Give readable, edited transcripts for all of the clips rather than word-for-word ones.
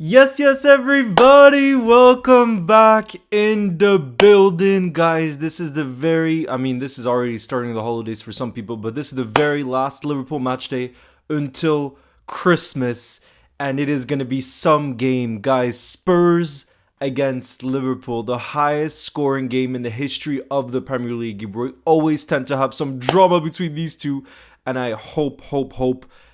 Yes, everybody, welcome back in the building, guys. This is this is already starting the holidays for some people, but this is the very last Liverpool match day until Christmas, and it is going to be some game, guys. Spurs against Liverpool, the highest scoring game in the history of the Premier League. We always tend to have some drama between these two, and I hope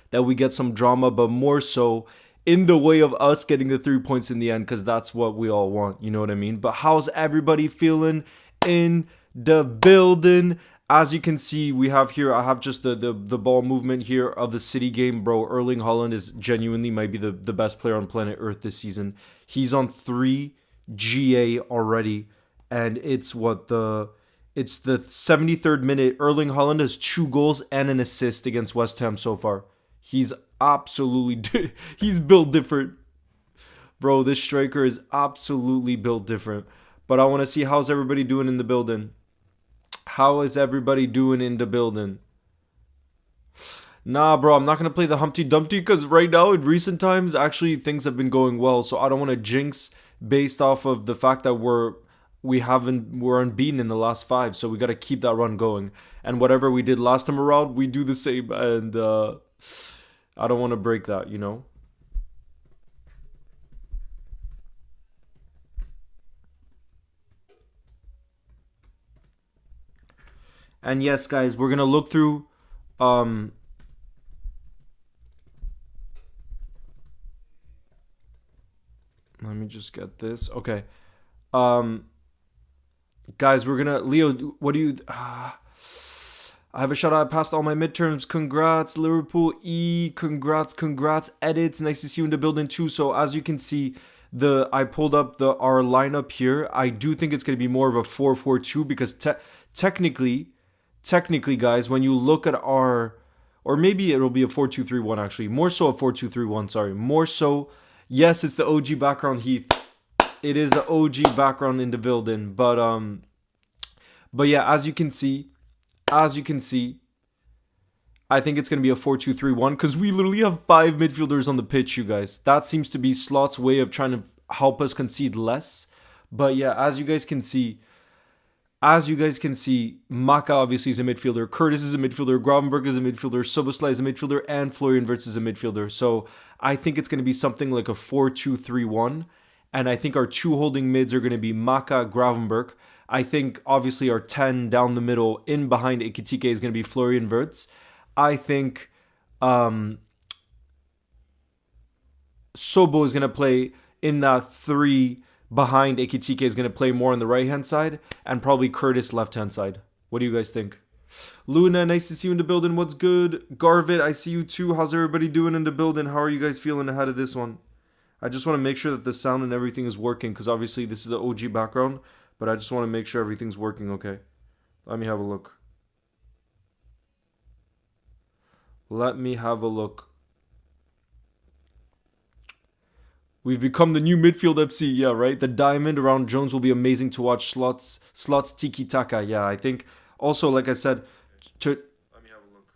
that we get some drama, but more so in the way of us getting the 3 points in the end, because that's what we all want, you know what I mean? But how's everybody feeling in the building? As you can see, I have just the ball movement here of the City game, bro. Erling Haaland is genuinely might be the best player on planet Earth this season. He's on 3 GA already, and it's the 73rd minute. Erling Haaland has 2 goals and an assist against West Ham so far. He's absolutely he's built different, bro. This striker is absolutely built different. But I want to see how's everybody doing in the building. How is everybody doing in the building? Nah, bro, I'm not gonna play the Humpty Dumpty because right now in recent times, actually things have been going well. So I don't want to jinx based off of the fact that we're unbeaten in the last 5. So we got to keep that run going. And whatever we did last time around, we do the same. And I don't want to break that, you know? And yes, guys, we're going to look through let me just get this. Okay. Guys, we're going to Leo, what do you I have a shout out. I passed all my midterms. Congrats, Liverpool E. Congrats. Edits. Nice to see you in the building too. So as you can see, I pulled up our lineup here. I do think it's going to be more of a 4-4-2 because technically, guys, when you look at or maybe it'll be a 4-2-3-1 actually. More so a 4-2-3-1. Sorry, more so. Yes, it's the OG background, Heath. It is the OG background in the building, but yeah, as you can see, I think it's going to be a 4-2-3-1 because we literally have 5 midfielders on the pitch, you guys. That seems to be Slot's way of trying to help us concede less. But yeah, as you guys can see, Maka obviously is a midfielder, Curtis is a midfielder, Gravenberg is a midfielder, Soboslai is a midfielder, and Florian Wirtz is a midfielder. So I think it's going to be something like a 4-2-3-1. And I think our 2 holding mids are going to be Maka, Gravenberg. I think obviously our 10 down the middle in behind Ekitike is going to be Florian Wirtz. I think Sobo is going to play in that 3 behind Ekitike is going to play more on the right-hand side and probably Curtis left-hand side. What do you guys think? Luna, nice to see you in the building. What's good? Garvit, I see you too. How's everybody doing in the building? How are you guys feeling ahead of this one? I just want to make sure that the sound and everything is working because obviously this is the OG background, but I just want to make sure everything's working okay. Let me have a look. We've become the new midfield FC, yeah, right? The diamond around Jones will be amazing to watch. Slots tiki-taka, yeah, I think. Also, like I said, Let me have a look.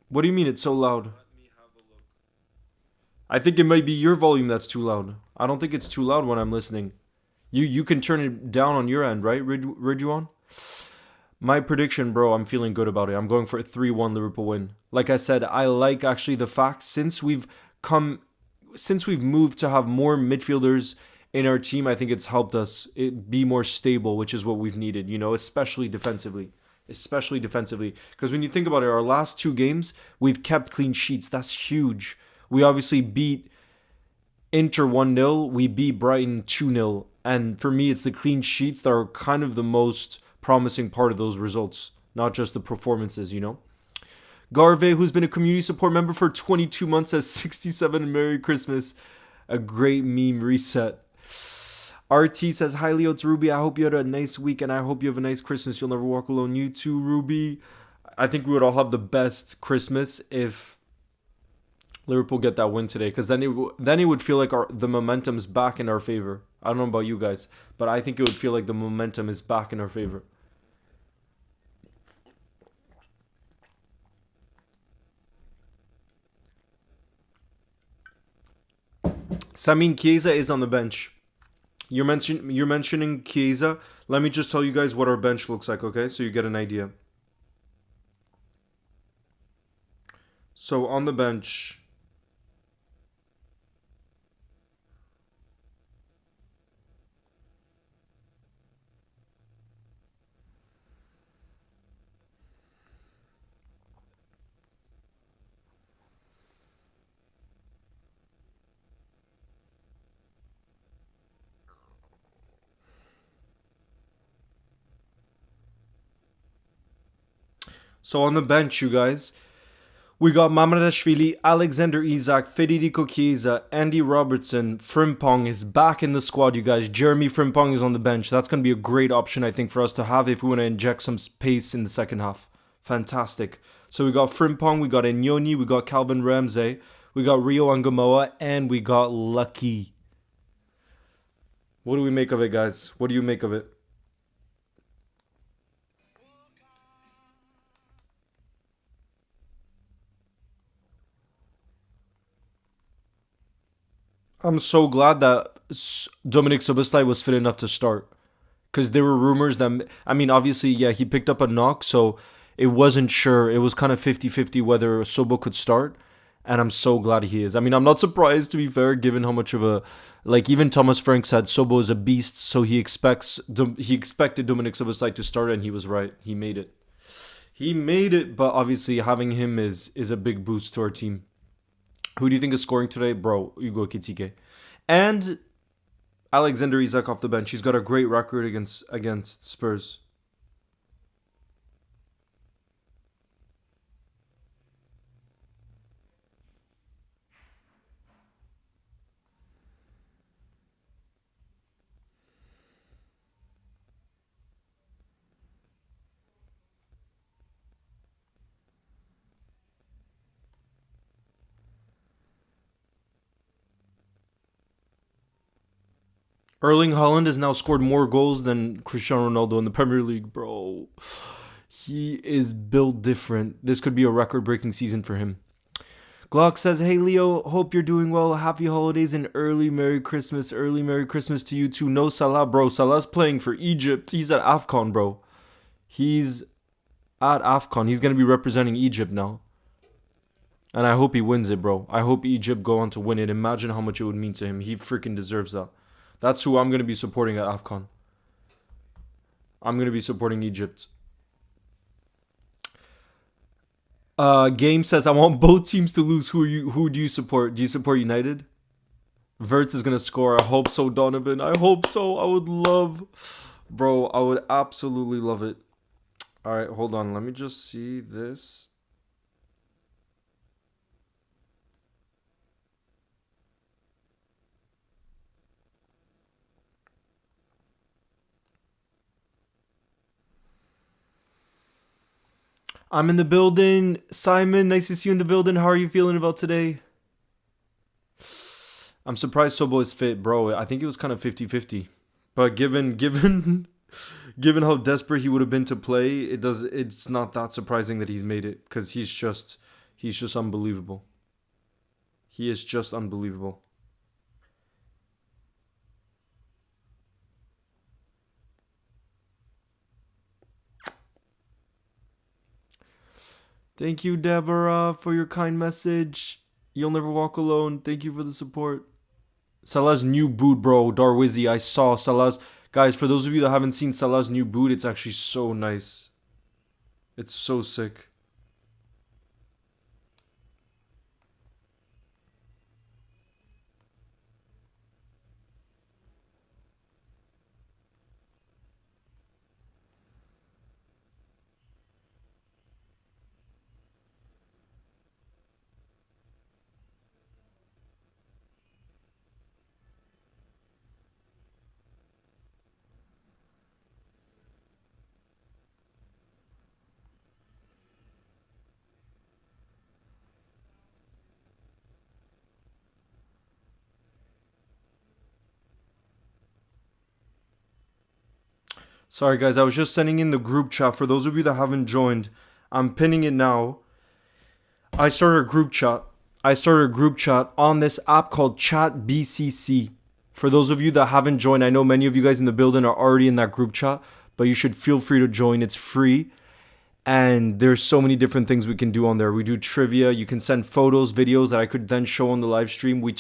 What do you mean it's so loud? I think it might be your volume that's too loud. I don't think it's too loud when I'm listening. You can turn it down on your end, right, Ridjuan? My prediction, bro, I'm feeling good about it. I'm going for a 3-1 Liverpool win. Like I said, I like actually the fact since we've moved to have more midfielders in our team, I think it's helped us be more stable, which is what we've needed, you know, especially defensively. Because when you think about it, our last 2 games, we've kept clean sheets. That's huge. We obviously beat Inter 1-0. We beat Brighton 2-0. And for me, it's the clean sheets that are kind of the most promising part of those results, not just the performances, you know? Garve, who's been a community support member for 22 months, says 67 and Merry Christmas. A great meme reset. RT says, hi Leo, it's Ruby. I hope you had a nice week and I hope you have a nice Christmas. You'll never walk alone. You too, Ruby. I think we would all have the best Christmas if Liverpool get that win today, because then it would feel like the momentum's back in our favor. I don't know about you guys, but I think it would feel like the momentum is back in our favor. So I mean, Chiesa is on the bench. You're mentioning Chiesa. Let me just tell you guys what our bench looks like, okay? So you get an idea. So on the bench, you guys, we got Mamardashvili, Alexander Isak, Federico Chiesa, Andy Robertson, Frimpong is back in the squad, you guys. Jeremy Frimpong is on the bench. That's going to be a great option, I think, for us to have if we want to inject some pace in the second half. Fantastic. So we got Frimpong, we got Inyoni, we got Calvin Ramsey, we got Rio Angamoa, and we got Lucky. What do we make of it, guys? What do you make of it? I'm so glad that Dominic Soboslai was fit enough to start. Because there were rumors that, I mean, obviously, yeah, he picked up a knock, so it wasn't sure. It was kind of 50-50 whether Sobo could start. And I'm so glad he is. I mean, I'm not surprised, to be fair, given how much of a, like, even Thomas Frank said Sobo is a beast, so he expected Dominic Soboslai to start, and he was right. He made it. He made it, but obviously having him is a big boost to our team. Who do you think is scoring today? Bro, Hugo Kitike. And Alexander Isak off the bench. He's got a great record against Spurs. Erling Haaland has now scored more goals than Cristiano Ronaldo in the Premier League, bro. He is built different. This could be a record-breaking season for him. Glock says, hey Leo, hope you're doing well. Happy holidays and early Merry Christmas. Early Merry Christmas to you too. No Salah, bro. Salah's playing for Egypt. He's at AFCON, bro. He's at AFCON. He's going to be representing Egypt now. And I hope he wins it, bro. I hope Egypt go on to win it. Imagine how much it would mean to him. He freaking deserves that. That's who I'm going to be supporting at AFCON. I'm going to be supporting Egypt. Game says, I want both teams to lose. Who do you support? Do you support United? Verts is going to score. I hope so, Donovan. I hope so. I would love... Bro, I would absolutely love it. Alright, hold on. Let me just see this. I'm in the building. Simon, nice to see you in the building. How are you feeling about today? I'm surprised Sobo is fit, bro. I think it was kind of 50-50. But given how desperate he would have been to play, it's not that surprising that he's made it because he's just unbelievable. He is just unbelievable. Thank you, Deborah, for your kind message. You'll never walk alone. Thank you for the support. Salah's new boot, bro. Darwizi, I saw Salah's... Guys, for those of you that haven't seen Salah's new boot, it's actually so nice. It's so sick. Sorry, guys. I was just sending in the group chat. For those of you that haven't joined, I'm pinning it now. I started a group chat. I started a group chat on this app called Chat BCC. For those of you that haven't joined, I know many of you guys in the building are already in that group chat, but you should feel free to join. It's free. And there's so many different things we can do on there. We do trivia. You can send photos, videos that I could then show on the live stream. We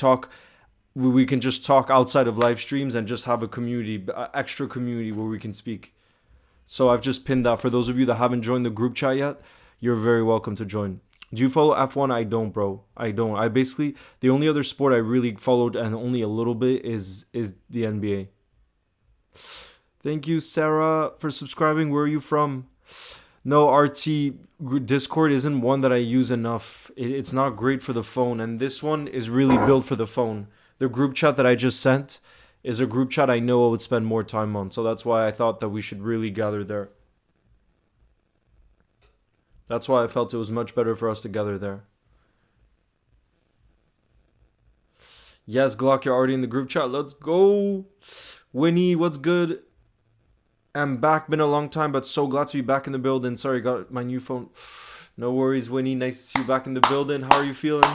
can just talk outside of live streams and just have a community, extra community where we can speak. So I've just pinned that. For those of you that haven't joined the group chat yet, you're very welcome to join. Do you follow F1? I don't, bro. I don't. I basically, the only other sport I really followed, and only a little bit, is the NBA. Thank you, Sarah, for subscribing. Where are you from? No, RT, Discord isn't one that I use enough. It's not great for the phone, and this one is really built for the phone. The group chat that I just sent is a group chat I know I would spend more time on, so that's why I thought that we should really gather there. That's why I felt it was much better for us to gather there. Yes, Glock, you're already in the group chat. Let's go. Winnie, what's good? I'm back. Been a long time, but so glad to be back in the building. Sorry, got my new phone. No worries, Winnie. Nice to see you back in the building. How are you feeling?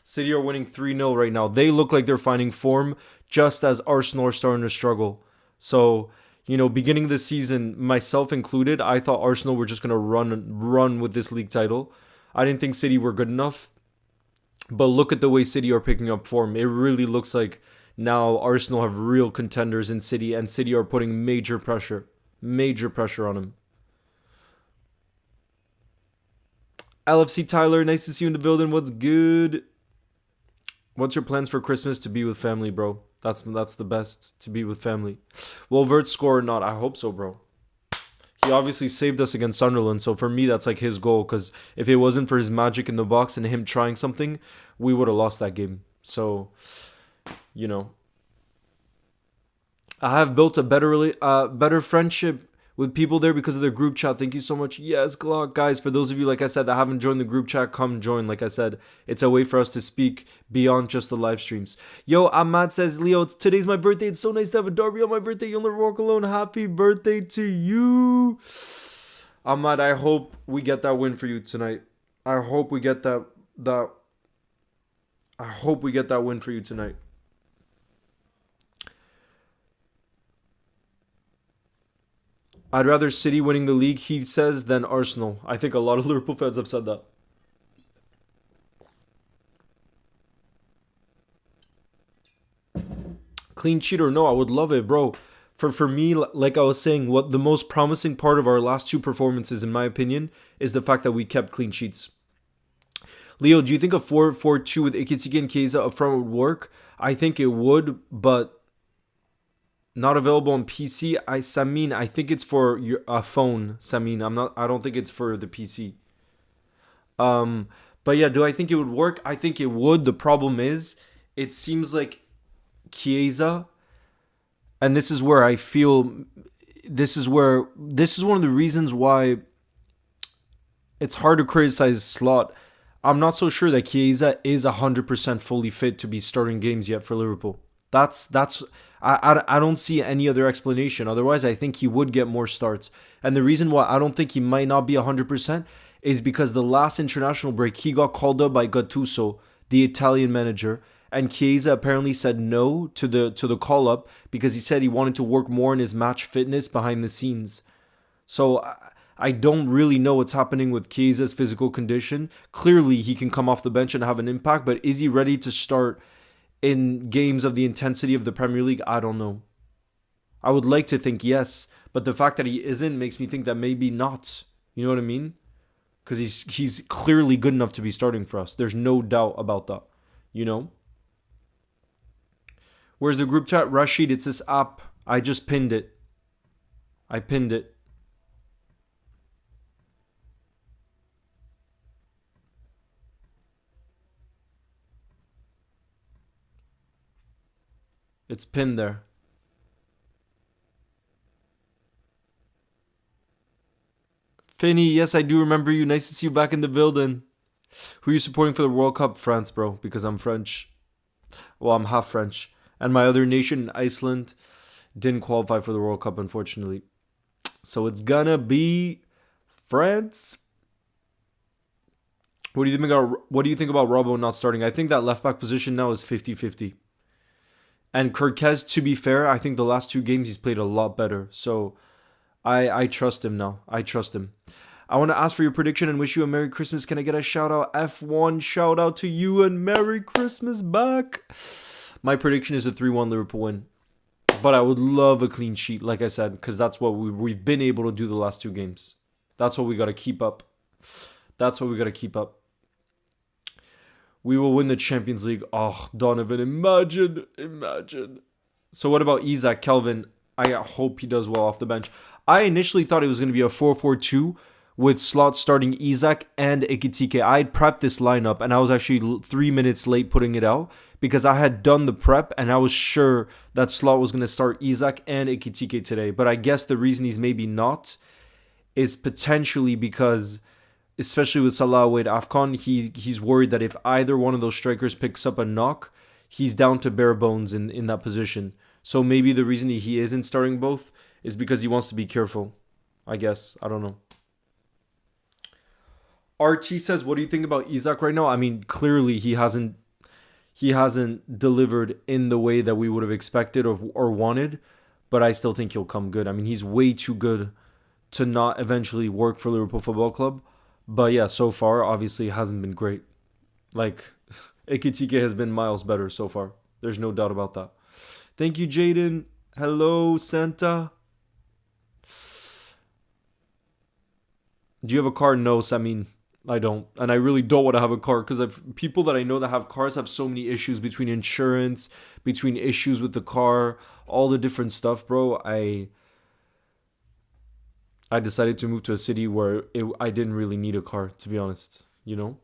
City are winning 3-0 right now. They look like they're finding form, just as Arsenal are starting to struggle. So, you know, beginning of the season, myself included, I thought Arsenal were just going to run with this league title. I didn't think City were good enough. But look at the way City are picking up form. It really looks like now Arsenal have real contenders in City, and City are putting major pressure on them. LFC Tyler, nice to see you in the building. What's good? What's your plans for Christmas? To be with family, bro. That's the best, to be with family. Will Vert score or not? I hope so, bro. He obviously saved us against Sunderland, so for me, that's like his goal, because if it wasn't for his magic in the box and him trying something, we would have lost that game. So, you know, I have built a better friendship with people there because of their group chat. Thank you so much. Yes, Glock. Guys, for those of you, like I said, that haven't joined the group chat, come join. Like I said, it's a way for us to speak beyond just the live streams. Yo, Ahmad says, Leo, today's my birthday. It's so nice to have a derby on my birthday. You'll never walk alone. Happy birthday to you. Ahmad, I hope we get that win for you tonight. I hope we get that win for you tonight. I'd rather City winning the league, he says, than Arsenal. I think a lot of Liverpool fans have said that. Clean sheet or no, I would love it, bro. For me, like I was saying, what the most promising part of our last two performances, in my opinion, is the fact that we kept clean sheets. Leo, do you think a 4-4-2 with Ikitike and Chiesa up front would work? I think it would, but not available on PC. Samin, I think it's for your phone. Samin, I don't think it's for the PC. But yeah, do I think it would work? I think it would. The problem is, it seems like Chiesa, and this is where I feel, this is one of the reasons why it's hard to criticize Slot. I'm not so sure that Chiesa is 100% fully fit to be starting games yet for Liverpool. I don't see any other explanation. Otherwise, I think he would get more starts. And the reason why I don't think he might not be 100% is because the last international break, he got called up by Gattuso, the Italian manager, and Chiesa apparently said no to the call up because he said he wanted to work more on his match fitness behind the scenes. So I don't really know what's happening with Chiesa's physical condition. Clearly, he can come off the bench and have an impact, but is he ready to start in games of the intensity of the Premier League? I don't know. I would like to think yes, but the fact that he isn't makes me think that maybe not. You know what I mean? Because he's clearly good enough to be starting for us. There's no doubt about that. You know? Where's the group chat? Rashid, it's this app. I just pinned it. It's pinned there. Finny, yes, I do remember you. Nice to see you back in the building. Who are you supporting for the World Cup? France, bro, because I'm French. Well, I'm half French. And my other nation, Iceland, didn't qualify for the World Cup, unfortunately. So it's gonna be France. What do you think about Robbo not starting? I think that left back position now is 50-50. And Kirkez, to be fair, I think the last two games he's played a lot better. So I trust him now. I trust him. I want to ask for your prediction and wish you a Merry Christmas. Can I get a shout out? F1 shout out to you and Merry Christmas back. My prediction is a 3-1 Liverpool win. But I would love a clean sheet, like I said, because that's what we've been able to do the last two games. That's what we got to keep up. That's what we got to keep up. We will win the Champions League. Oh, Donovan, imagine. So what about Isak, Kelvin? I hope he does well off the bench. I initially thought it was going to be a 4-4-2 with Slot starting Isak and Ekitike. I had prepped this lineup and I was actually 3 minutes late putting it out because I had done the prep and I was sure that Slot was going to start Isak and Ekitike today. But I guess the reason he's maybe not is potentially because, especially with Salah away at AFCON, he's worried that if either one of those strikers picks up a knock, he's down to bare bones in that position. So maybe the reason he isn't starting both is because he wants to be careful. I guess. I don't know. RT says, what do you think about Isak right now? I mean, clearly he hasn't delivered in the way that we would have expected or wanted, but I still think he'll come good. I mean, he's way too good to not eventually work for Liverpool Football Club. But yeah, so far, obviously, it hasn't been great. Like, Ekitike has been miles better so far. There's no doubt about that. Thank you, Jaden. Hello, Santa. Do you have a car? No, Samin. I don't. And I really don't want to have a car because people that I know that have cars have so many issues between insurance, between issues with the car, all the different stuff, bro. I decided to move to a city where I didn't really need a car, to be honest, you know?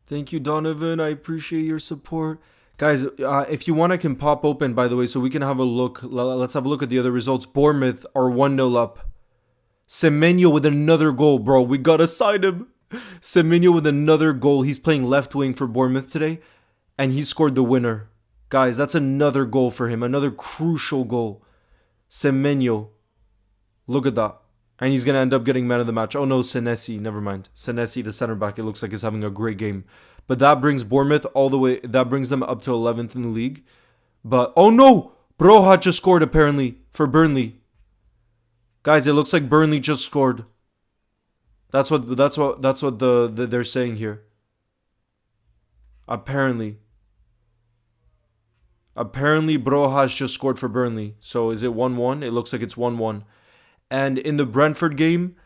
Thank you, Donovan. I appreciate your support. Guys, if you want, I can pop open, by the way, so we can have a look. Let's have a look at the other results. Bournemouth are 1-0 up. Semenyo with another goal, bro. We got to sign him. Semenyo with another goal. He's playing left wing for Bournemouth today, and he scored the winner. Guys, that's another goal for him. Another crucial goal. Semenyo. Look at that. And he's going to end up getting man of the match. Oh no, Senesi. Never mind. Senesi, the center back, it looks like he's having a great game. But that brings Bournemouth all the way. That brings them up to 11th in the league. But, oh no! Broha just scored apparently for Burnley. Guys, it looks like Burnley just scored. That's what they're saying here. Apparently Broha just scored for Burnley. So is it 1-1? It looks like it's 1-1. And in the Brentford game,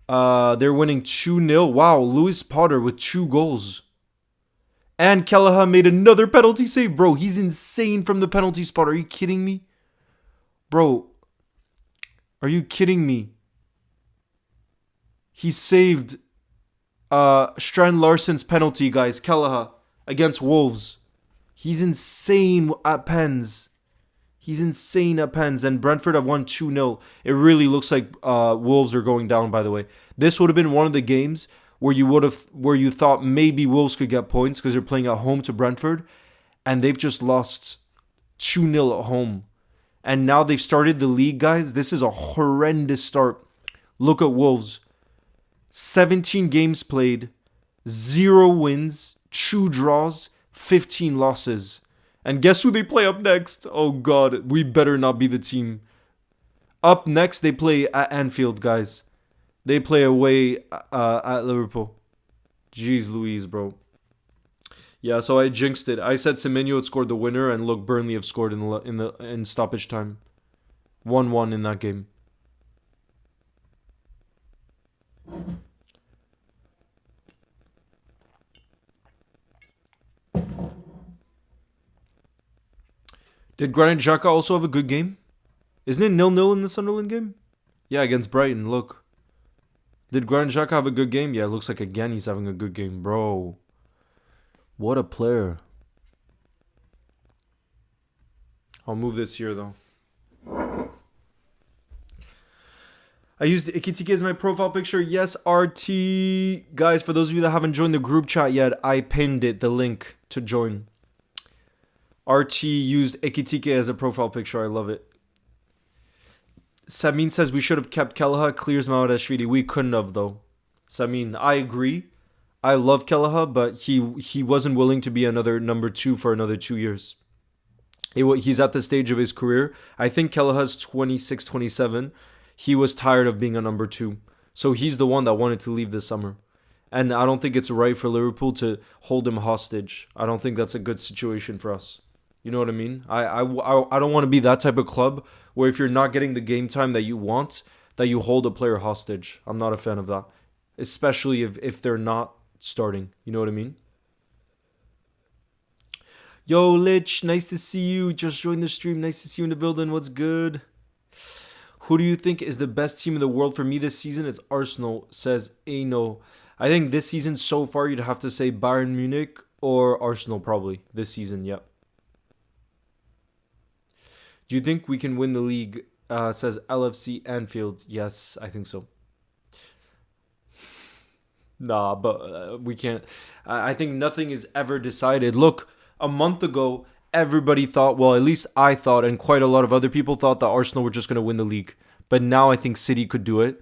they're winning 2-0. Wow, Lewis Potter with 2 goals. And Kelleher made another penalty save. Bro, he's insane from the penalty spot. Are you kidding me? Bro, are you kidding me? He saved Strand Larsen's penalty, guys. Kelleher against Wolves. He's insane at pens. And Brentford have won 2-0. It really looks like Wolves are going down, by the way. This would have been one of the games where you thought maybe Wolves could get points because they're playing at home to Brentford, and they've just lost 2-0 at home. And now they've started the league, guys. This is a horrendous start. Look at Wolves. 17 games played, 0 wins, 2 draws, 15 losses. And guess who they play up next? Oh, God. We better not be the team. Up next, they play at Anfield, guys. They play away at Liverpool. Jeez Louise, bro. Yeah, so I jinxed it. I said Semenyo had scored the winner, and look, Burnley have scored in stoppage time. 1-1 in that game. Did Granit Xhaka also have a good game? Isn't it 0-0 in the Sunderland game? Yeah, against Brighton, look. Did Granit Xhaka have a good game? Yeah, it looks like again he's having a good game, bro. What a player. I'll move this here, though. I used Ikitike as my profile picture. Yes, RT. Guys, for those of you that haven't joined the group chat yet, I pinned it, the link to join. RT used Ikitike as a profile picture. I love it. Samin says we should have kept Kelaha. Clears Mawadashvili. We couldn't have, though. Samin, I agree. I love Kelaha, but he wasn't willing to be another number 2 for another 2 years. He's at the stage of his career. I think Kelaha's 26, 27. He was tired of being a number 2. So he's the one that wanted to leave this summer. And I don't think it's right for Liverpool to hold him hostage. I don't think that's a good situation for us. You know what I mean? I don't want to be that type of club where if you're not getting the game time that you want, that you hold a player hostage. I'm not a fan of that. Especially if they're not starting. You know what I mean? Yo, Lich, nice to see you. Just joined the stream. Nice to see you in the building. What's good? Who do you think is the best team in the world for me this season? It's Arsenal, says Ano. I think this season so far you'd have to say Bayern Munich or Arsenal probably. This season, yep. Do you think we can win the league? Says LFC Anfield. Yes, I think so. Nah, but we can't. I think nothing is ever decided. Look, a month ago, everybody thought, well, at least I thought, and quite a lot of other people thought that Arsenal were just going to win the league. But now I think City could do it.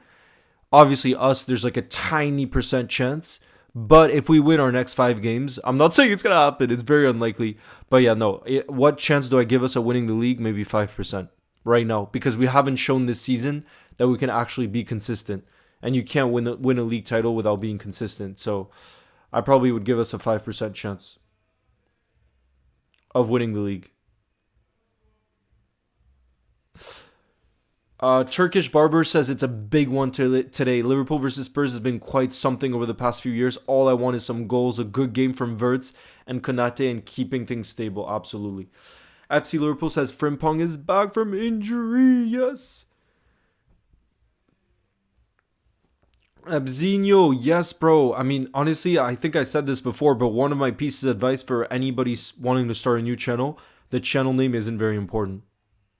Obviously, us, there's like a tiny % chance. But if we win our next 5 games, I'm not saying it's going to happen. It's very unlikely. But yeah, no. What chance do I give us at winning the league? Maybe 5% right now. Because we haven't shown this season that we can actually be consistent. And you can't win a league title without being consistent. So I probably would give us a 5% chance of winning the league. Turkish Barber says it's a big one today. Liverpool versus Spurs has been quite something over the past few years. All I want is some goals, a good game from Wirtz and Konate, and keeping things stable. Absolutely. FC Liverpool says Frimpong is back from injury. Yes. Abzinho, yes, bro. I mean, honestly, I think I said this before, but one of my pieces of advice for anybody wanting to start a new channel, the channel name isn't very important.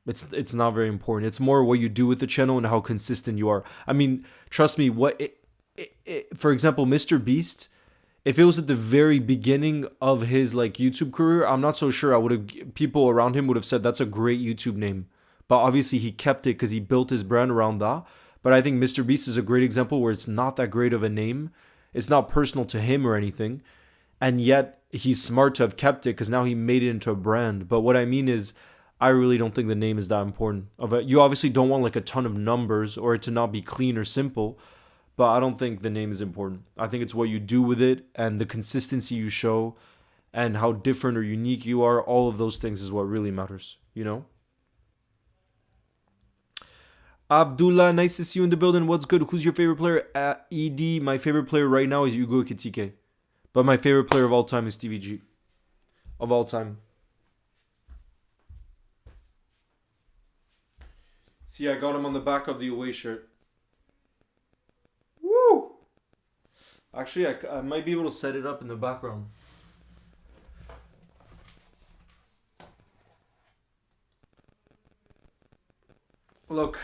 It's not very important. It's more what you do with the channel and how consistent you are. I mean, trust me, for example, Mr. Beast, if it was at the very beginning of his like YouTube career, I'm not so sure people around him would have said that's a great YouTube name. But obviously he kept it because he built his brand around that. But I think Mr. Beast is a great example where it's not that great of a name. It's not personal to him or anything. And yet he's smart to have kept it because now he made it into a brand. But what I mean is, I really don't think the name is that important. You obviously don't want like a ton of numbers or it to not be clean or simple, but I don't think the name is important. I think it's what you do with it and the consistency you show and how different or unique you are. All of those things is what really matters, you know? Abdullah, nice to see you in the building. What's good? Who's your favorite player? ED, my favorite player right now is Hugo Ekitike. But my favorite player of all time is Stevie G. Of all time. See, I got him on the back of the away shirt. Woo! Actually, I might be able to set it up in the background. Look.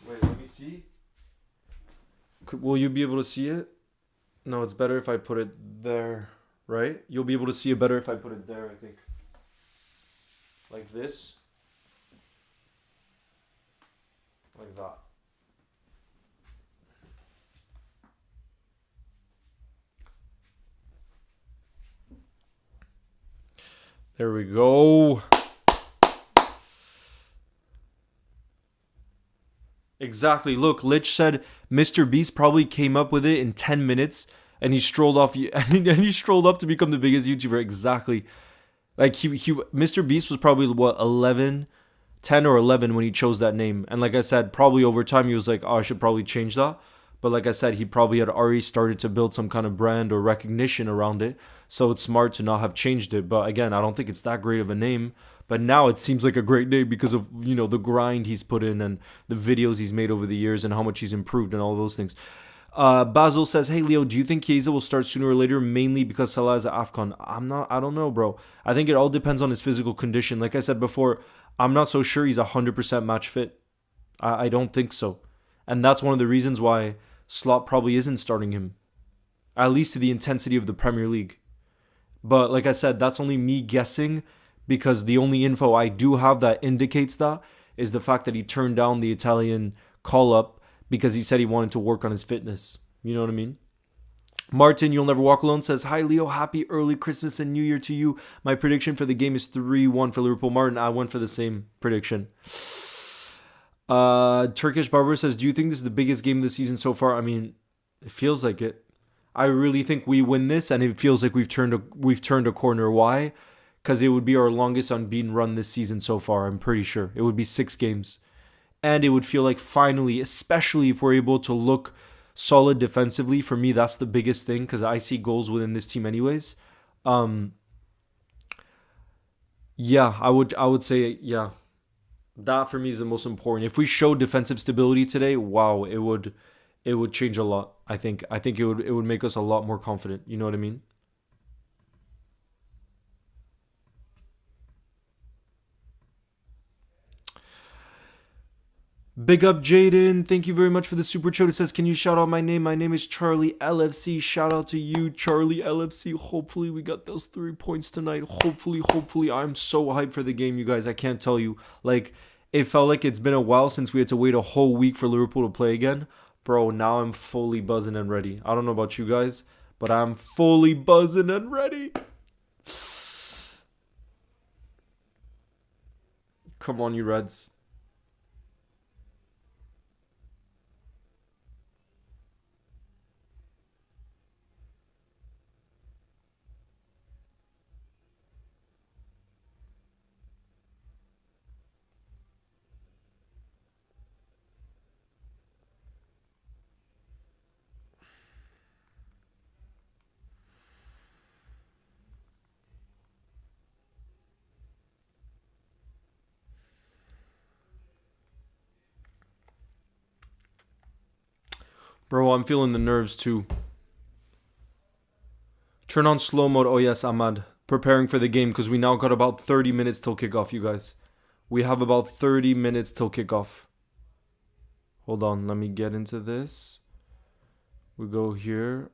Wait, let me see. Will you be able to see it? No, it's better if I put it there, right? You'll be able to see it better if I put it there, I think. Like this. Like that. There we go. Exactly. Look, Lich said Mr. Beast probably came up with it in 10 minutes and he strolled off and he strolled up to become the biggest YouTuber. Exactly. Like Mr. Beast was probably what 10 or 11 when he chose that name. And like I said, probably over time he was like, oh, I should probably change that. But like I said, he probably had already started to build some kind of brand or recognition around it. So it's smart to not have changed it. But again, I don't think it's that great of a name. But now it seems like a great name because of, the grind he's put in and the videos he's made over the years and how much he's improved and all those things. Basil says, "Hey Leo, do you think Chiesa will start sooner or later, mainly because Salah is at AFCON?" I don't know, bro. I think it all depends on his physical condition. Like I said before, I'm not so sure he's 100% match fit. I don't think so. And that's one of the reasons why Slot probably isn't starting him, at least to the intensity of the Premier League. But like I said, that's only me guessing, because the only info I do have that indicates that is the fact that he turned down the Italian call-up because he said he wanted to work on his fitness. You know what I mean? Martin, You'll Never Walk Alone, says, "Hi Leo, happy early Christmas and New Year to you. My prediction for the game is 3-1 for Liverpool." Martin, I went for the same prediction. Turkish Barber says, "Do you think this is the biggest game of the season so far?" I mean, it feels like it. I really think we win this, and it feels like we've turned a corner. Why? Because it would be our longest unbeaten run this season so far. I'm pretty sure it would be 6 games, and it would feel like finally, especially if we're able to look solid defensively. For me, that's the biggest thing, because I see goals within this team anyways. Yeah, I would say, yeah. That for me is the most important. If we show defensive stability today, wow, it would change a lot. I think it would make us a lot more confident. You know what I mean? Big up Jaden. Thank you very much for the super chat. It says, "Can you shout out my name? My name is Charlie LFC." Shout out to you, Charlie LFC. Hopefully we got those 3 points tonight. Hopefully. I'm so hyped for the game, you guys. I can't tell you. Like, it felt like it's been a while since we had to wait a whole week for Liverpool to play again. Bro, now I'm fully buzzing and ready. I don't know about you guys, but I'm fully buzzing and ready. Come on, you Reds. Bro, I'm feeling the nerves too. Turn on slow mode. Oh yes, Ahmad. Preparing for the game, because we now got about 30 minutes till kickoff, you guys. We have about 30 minutes till kickoff. Hold on, let me get into this. We go here.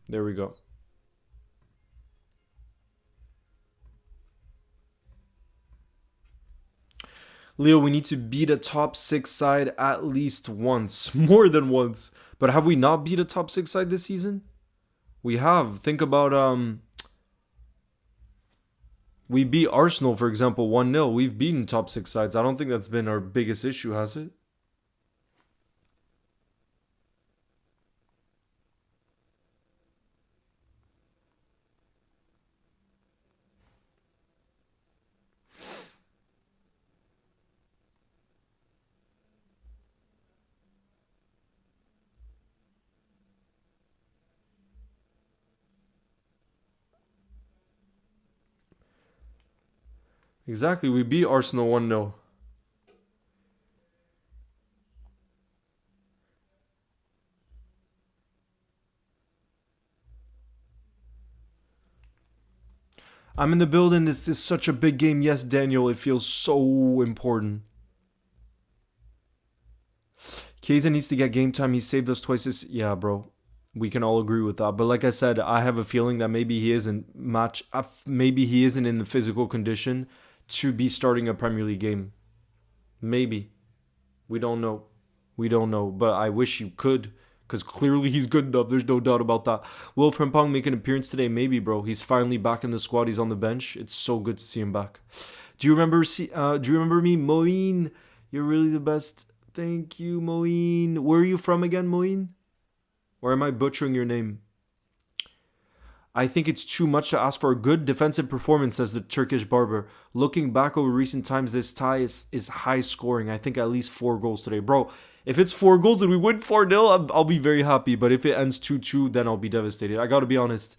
There we go. Leo, we need to beat a top 6 side at least once. More than once. But have we not beat a top 6 side this season? We have. Think about we beat Arsenal, for example, 1-0. We've beaten top 6 sides. I don't think that's been our biggest issue, has it? Exactly. We beat Arsenal 1-0. I'm in the building. This is such a big game. Yes, Daniel, it feels so important. Chiesa needs to get game time. He saved us twice this. Yeah, bro. We can all agree with that. But like I said, I have a feeling that maybe he isn't maybe he isn't in the physical condition to be starting a Premier League game. Maybe. We don't know. We don't know. But I wish you could, because clearly he's good enough. There's no doubt about that. Will Frimpong make an appearance today? Maybe, bro. He's finally back in the squad. He's on the bench. It's so good to see him back. Do you remember me, Moeen? You're really the best. Thank you, Moeen. Where are you from again, Moeen? Or am I butchering your name? I think it's too much to ask for a good defensive performance, says the Turkish barber. Looking back over recent times, this tie is high scoring. I think at least 4 goals today. Bro, if it's 4 goals and we win 4-0, I'll be very happy. But if it ends 2-2, then I'll be devastated. I gotta be honest.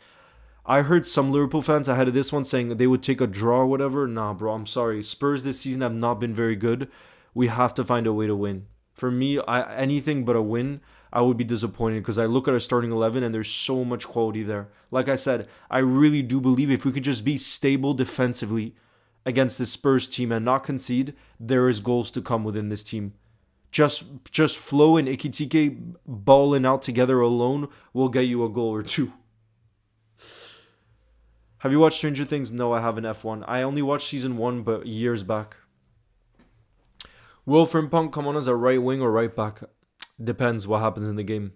I heard some Liverpool fans ahead of this one saying that they would take a draw or whatever. Nah, bro, I'm sorry. Spurs this season have not been very good. We have to find a way to win. For me, anything but a win, I would be disappointed because I look at our starting 11 and there's so much quality there. Like I said, I really do believe if we could just be stable defensively against this Spurs team and not concede, there is goals to come within this team. Just Flo and Ikitike balling out together alone will get you a goal or two. Have you watched Stranger Things? No, I haven't. F1. I only watched season 1, but years back. Will Frimpong come on as a right wing or right back? Depends what happens in the game.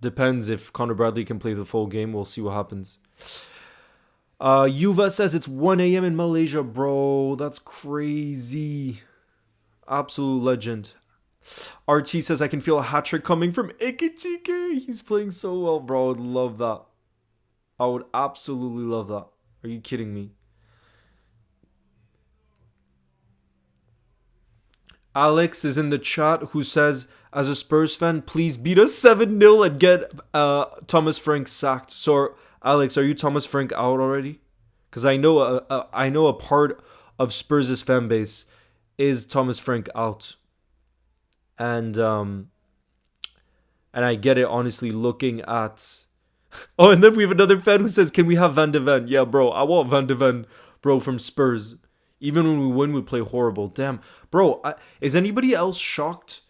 Depends if Connor Bradley can play the full game. We'll see what happens. Yuva says it's 1 a.m. in Malaysia, bro. That's crazy. Absolute legend. RT says I can feel a hat trick coming from Ikitike. He's playing so well, bro. I would love that. I would absolutely love that. Are you kidding me? Alex is in the chat who says, as a Spurs fan, please beat us 7-0 and get Thomas Frank sacked. So, Alex, are you Thomas Frank out already? Because I know a part of Spurs' fan base is Thomas Frank out. And I get it, honestly, looking at... Oh, and then we have another fan who says, can we have Van de Ven? Yeah, bro, I want Van de Ven, bro, from Spurs. Even when we win, we play horrible. Damn. Bro, is anybody else shocked?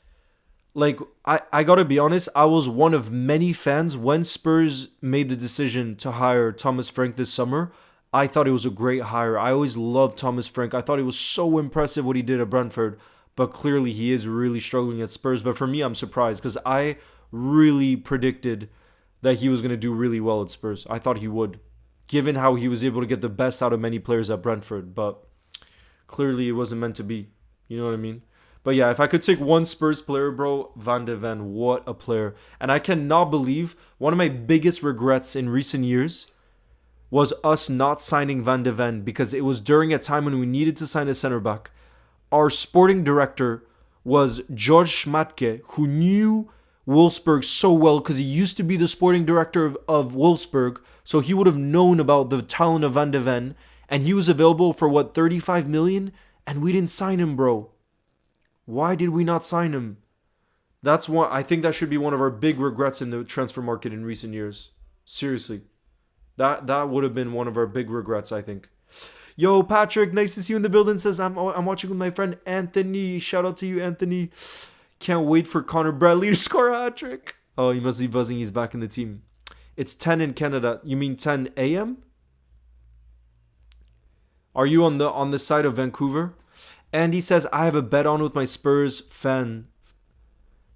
Like, I gotta be honest, I was one of many fans when Spurs made the decision to hire Thomas Frank this summer. I thought it was a great hire. I always loved Thomas Frank. I thought it was so impressive what he did at Brentford. But clearly, he is really struggling at Spurs. But for me, I'm surprised because I really predicted that he was going to do really well at Spurs. I thought he would, given how he was able to get the best out of many players at Brentford. But clearly it wasn't meant to be. You know what I mean? But yeah, if I could take one Spurs player, bro, Van de Ven, what a player. And I cannot believe one of my biggest regrets in recent years was us not signing Van de Ven because it was during a time when we needed to sign a center back. Our sporting director was George Schmatke, who knew Wolfsburg so well because he used to be the sporting director of Wolfsburg, so he would have known about the talent of Van de Ven, and he was available for 35 million, and we didn't sign him, bro. Why did we not sign him? That's one. I think that should be one of our big regrets in the transfer market in recent years. Seriously, that would have been one of our big regrets, I think. Yo, Patrick, nice to see you in the building. Says I'm watching with my friend Anthony. Shout out to you, Anthony. Can't wait for Connor Bradley to score a hat-trick. Oh, he must be buzzing. He's back in the team. It's 10 in Canada. You mean 10 a.m.? Are you on the side of Vancouver? Andy says, I have a bet on with my Spurs fan.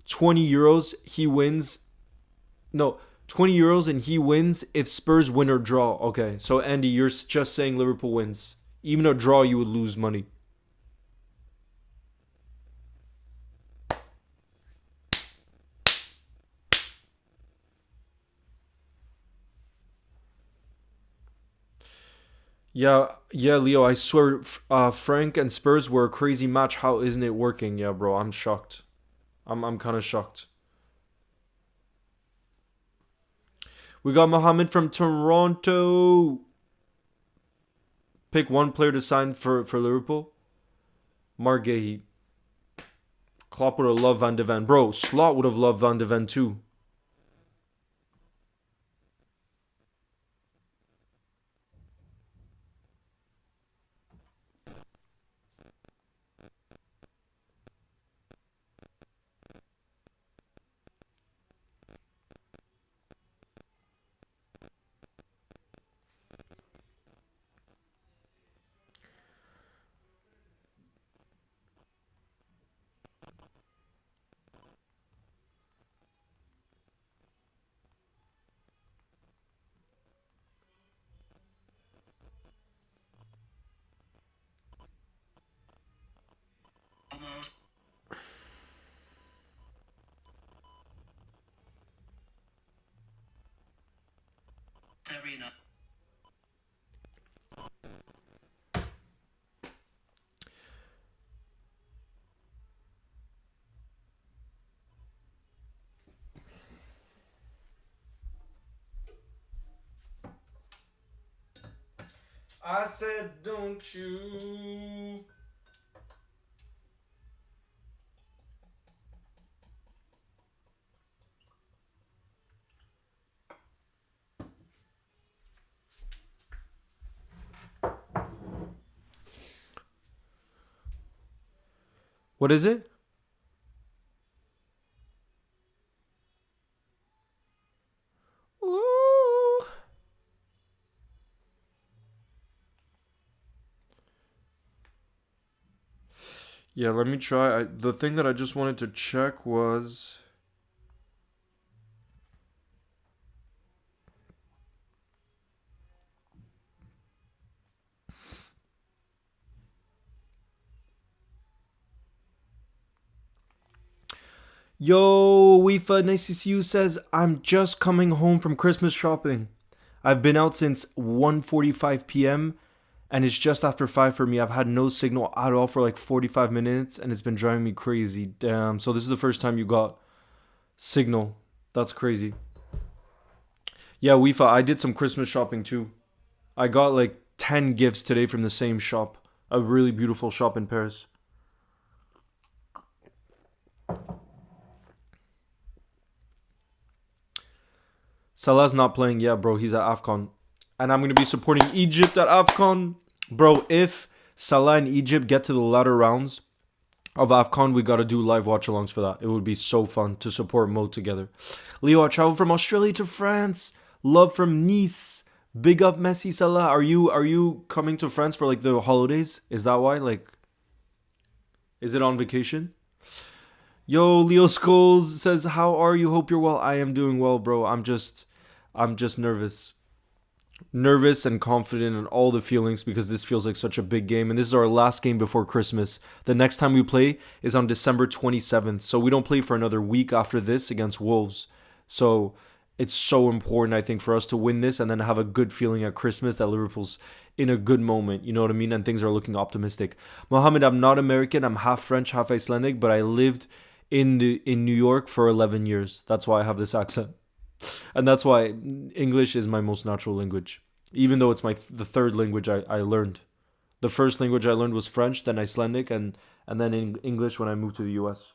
20 euros, he wins. No, 20 euros and he wins if Spurs win or draw. Okay, so Andy, you're just saying Liverpool wins. Even a draw, you would lose money. Yeah, Leo, I swear Frank and Spurs were a crazy match. How isn't it working? Yeah, bro, I'm shocked. I'm kind of shocked. We got Mohammed from Toronto. Pick one player to sign for Liverpool. Marguerite. Klopp would have loved Van de Ven. Bro, Slot would have loved Van de Ven too. I said, don't you? What is it? Ooh. Yeah, let me try. The thing that I just wanted to check was... Yo, Weefa, nice to see you, says, I'm just coming home from Christmas shopping. I've been out since 1:45 p.m. and it's just after 5 for me. I've had no signal at all for like 45 minutes and it's been driving me crazy. Damn. So this is the first time you got signal. That's crazy. Yeah, Weefa, I did some Christmas shopping too. I got like 10 gifts today from the same shop. A really beautiful shop in Paris. Salah's not playing. Yeah, bro, he's at AFCON. And I'm going to be supporting Egypt at AFCON. Bro, if Salah and Egypt get to the latter rounds of AFCON, we got to do live watch-alongs for that. It would be so fun to support Mo together. Leo, I traveled from Australia to France. Love from Nice. Big up Messi, Salah. Are you coming to France for like the holidays? Is that why? Like, is it on vacation? Yo, Leo Scholes says, how are you? Hope you're well. I am doing well, bro. I'm just nervous. Nervous and confident and all the feelings because this feels like such a big game. And this is our last game before Christmas. The next time we play is on December 27th. So we don't play for another week after this against Wolves. So it's so important, I think, for us to win this and then have a good feeling at Christmas that Liverpool's in a good moment. You know what I mean? And things are looking optimistic. Mohammed, I'm not American. I'm half French, half Icelandic. But I lived in New York for 11 years. That's why I have this accent. And that's why English is my most natural language. Even though it's the third language I learned. The first language I learned was French, then Icelandic, and then English when I moved to the US.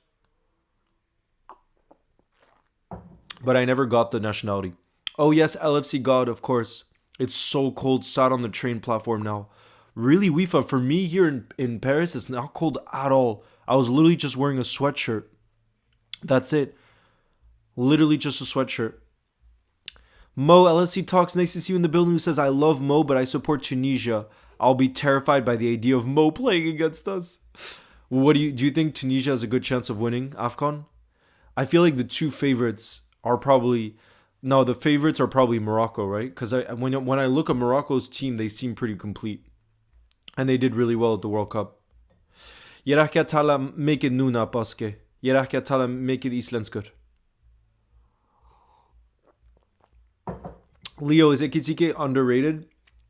But I never got the nationality. Oh yes, LFC God, of course. It's so cold, sat on the train platform now. Really, Weefa, for me here in Paris, it's not cold at all. I was literally just wearing a sweatshirt. That's it. Literally just a sweatshirt. Mo, LFC Talks, nice to see you in the building, who says, I love Mo, but I support Tunisia. I'll be terrified by the idea of Mo playing against us. What do you think Tunisia has a good chance of winning AFCON? I feel like the two favorites are probably... No, the favorites are probably Morocco, right? Because when I look at Morocco's team, they seem pretty complete. And they did really well at the World Cup. Jag kan tala mycket nuna påske. Jag kan tala mycket isländskor. Leo, is Ekitike underrated?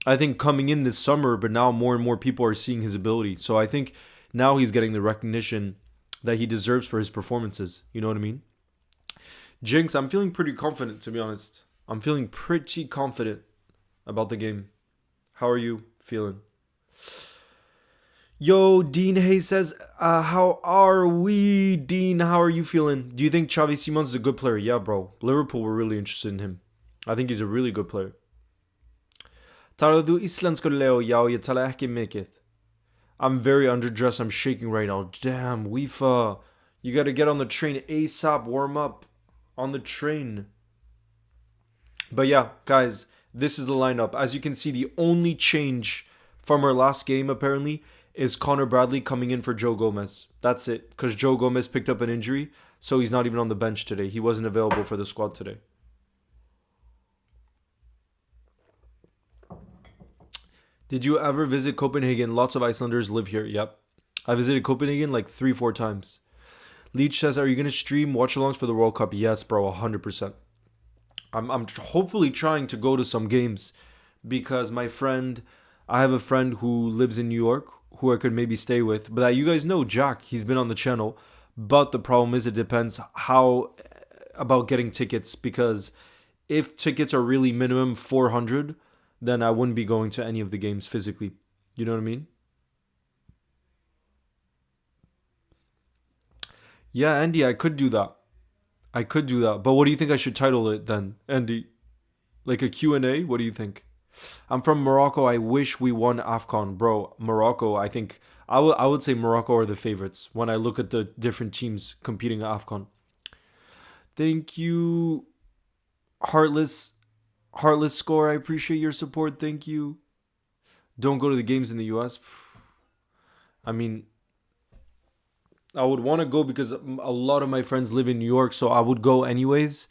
I think coming in this summer, but now more and more people are seeing his ability. So I think now he's getting the recognition that he deserves for his performances. You know what I mean? Jinx, I'm feeling pretty confident, to be honest. I'm feeling pretty confident about the game. How are you feeling? Yo, Dean Hayes says, how are we? Dean, how are you feeling? Do you think Xavi Simons is a good player? Yeah, bro. Liverpool were really interested in him. I think he's a really good player. Talar du isländska, Leo? Ja, jag talar inte mycket. I'm very underdressed. I'm shaking right now. Damn, Weefa. You gotta get on the train ASAP. Warm up on the train. But yeah, guys, this is the lineup. As you can see, the only change from our last game, apparently, is Connor Bradley coming in for Joe Gomez. That's it. Because Joe Gomez picked up an injury, so he's not even on the bench today. He wasn't available for the squad today. Did you ever visit Copenhagen? Lots of Icelanders live here. Yep. I visited Copenhagen like 3-4 times. Leach says, are you going to stream watch-alongs for the World Cup? Yes, bro, 100%. I'm hopefully trying to go to some games because I have a friend who lives in New York who I could maybe stay with. But you guys know Jack, he's been on the channel. But the problem is it depends how about getting tickets because if tickets are really minimum 400, then I wouldn't be going to any of the games physically. You know what I mean? Yeah, Andy, I could do that. I could do that. But what do you think I should title it then, Andy? Like a Q&A? What do you think? I'm from Morocco. I wish we won AFCON. Bro, Morocco, I think I would say Morocco are the favorites when I look at the different teams competing at AFCON. Thank you, Heartless Heartless Score. I appreciate your support. Thank you. Don't go to the games in the US. I mean, I would want to go because a lot of my friends live in New York, so I would go anyways.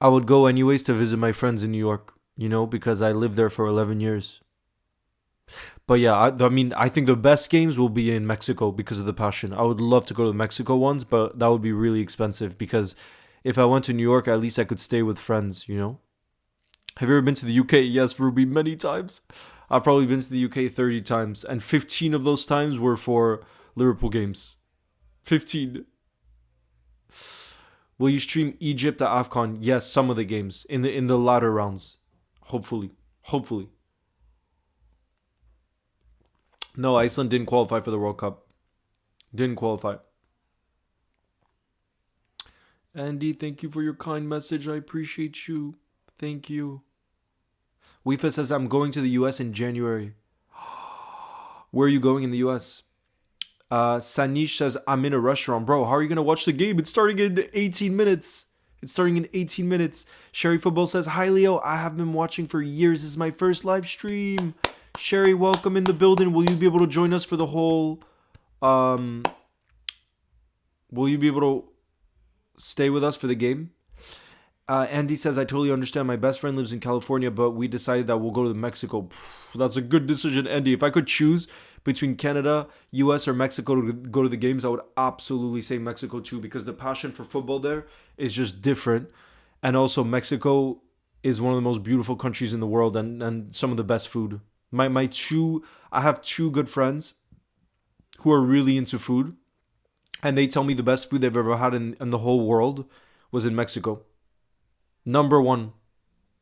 I would go anyways to visit my friends in New York, because I lived there for 11 years. But yeah, I mean, I think the best games will be in Mexico because of the passion. I would love to go to the Mexico ones, but that would be really expensive because if I went to New York, at least I could stay with friends. Have you ever been to the UK? Yes, Ruby, many times. I've probably been to the UK 30 times, and 15 of those times were for Liverpool games. 15. Will you stream Egypt at AFCON? Yes, some of the games in the latter rounds. Hopefully. Hopefully. No, Iceland didn't qualify for the World Cup. Didn't qualify. Andy, thank you for your kind message. I appreciate you. Thank you. Weefa says I'm going to the US in January. Where are you going in the US? Sanish says I'm in a restaurant. Bro, how are you going to watch the game? It's starting in 18 minutes. It's starting in 18 minutes. Sherry Football says, hi Leo, I have been watching for years. This is my first live stream. Sherry, welcome in the building. Will you be able to join us for the whole... Will you be able to stay with us for the game? Andy says, I totally understand. My best friend lives in California, but we decided that we'll go to Mexico. That's a good decision, Andy. If I could choose between Canada, US, or Mexico to go to the games, I would absolutely say Mexico too, because the passion for football there is just different. And also, Mexico is one of the most beautiful countries in the world and some of the best food. I have two good friends who are really into food, and they tell me the best food they've ever had in the whole world was in Mexico. Number one.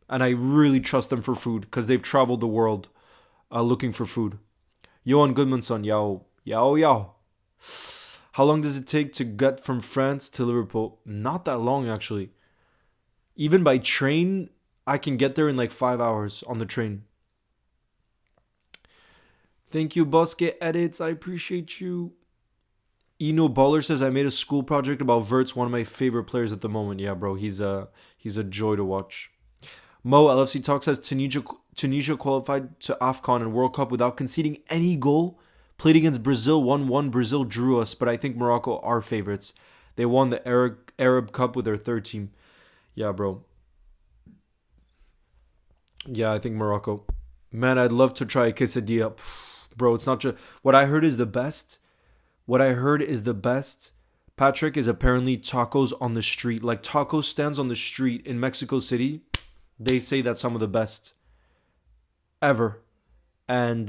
And I really trust them for food because they've traveled the world looking for food. Johan Goodmanson, yo. Yo, yo. How long does it take to get from France to Liverpool? Not that long, actually. Even by train, I can get there in like 5 hours on the train. Thank you, Bosque Edits. I appreciate you. Eno Baller says, I made a school project about Verts, one of my favorite players at the moment. Yeah, bro, he's a joy to watch. Mo LFC Talk says, Tunisia qualified to AFCON and World Cup without conceding any goal. Played against Brazil, 1-1. Brazil drew us, but I think Morocco are favorites. They won the Arab Cup with their third team. Yeah, bro. Yeah, I think Morocco. Man, I'd love to try a quesadilla. Bro, it's not just... What I heard is the best... Patrick, is apparently tacos on the street. Like taco stands on the street in Mexico City. They say that's some of the best ever. And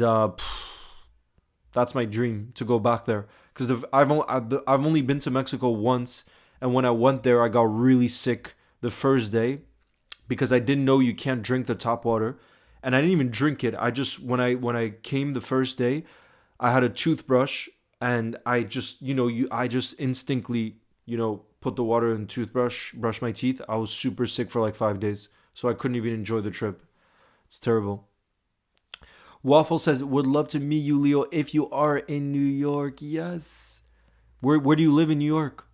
that's my dream, to go back there. Because I've only been to Mexico once. And when I went there, I got really sick the first day. Because I didn't know you can't drink the tap water. And I didn't even drink it. I just, when I came the first day, I had a toothbrush. And I just, I just instinctively, put the water in the toothbrush, brush my teeth. I was super sick for like 5 days. So I couldn't even enjoy the trip. It's terrible. Waffle says, would love to meet you, Leo, if you are in New York. Yes. Where do you live in New York?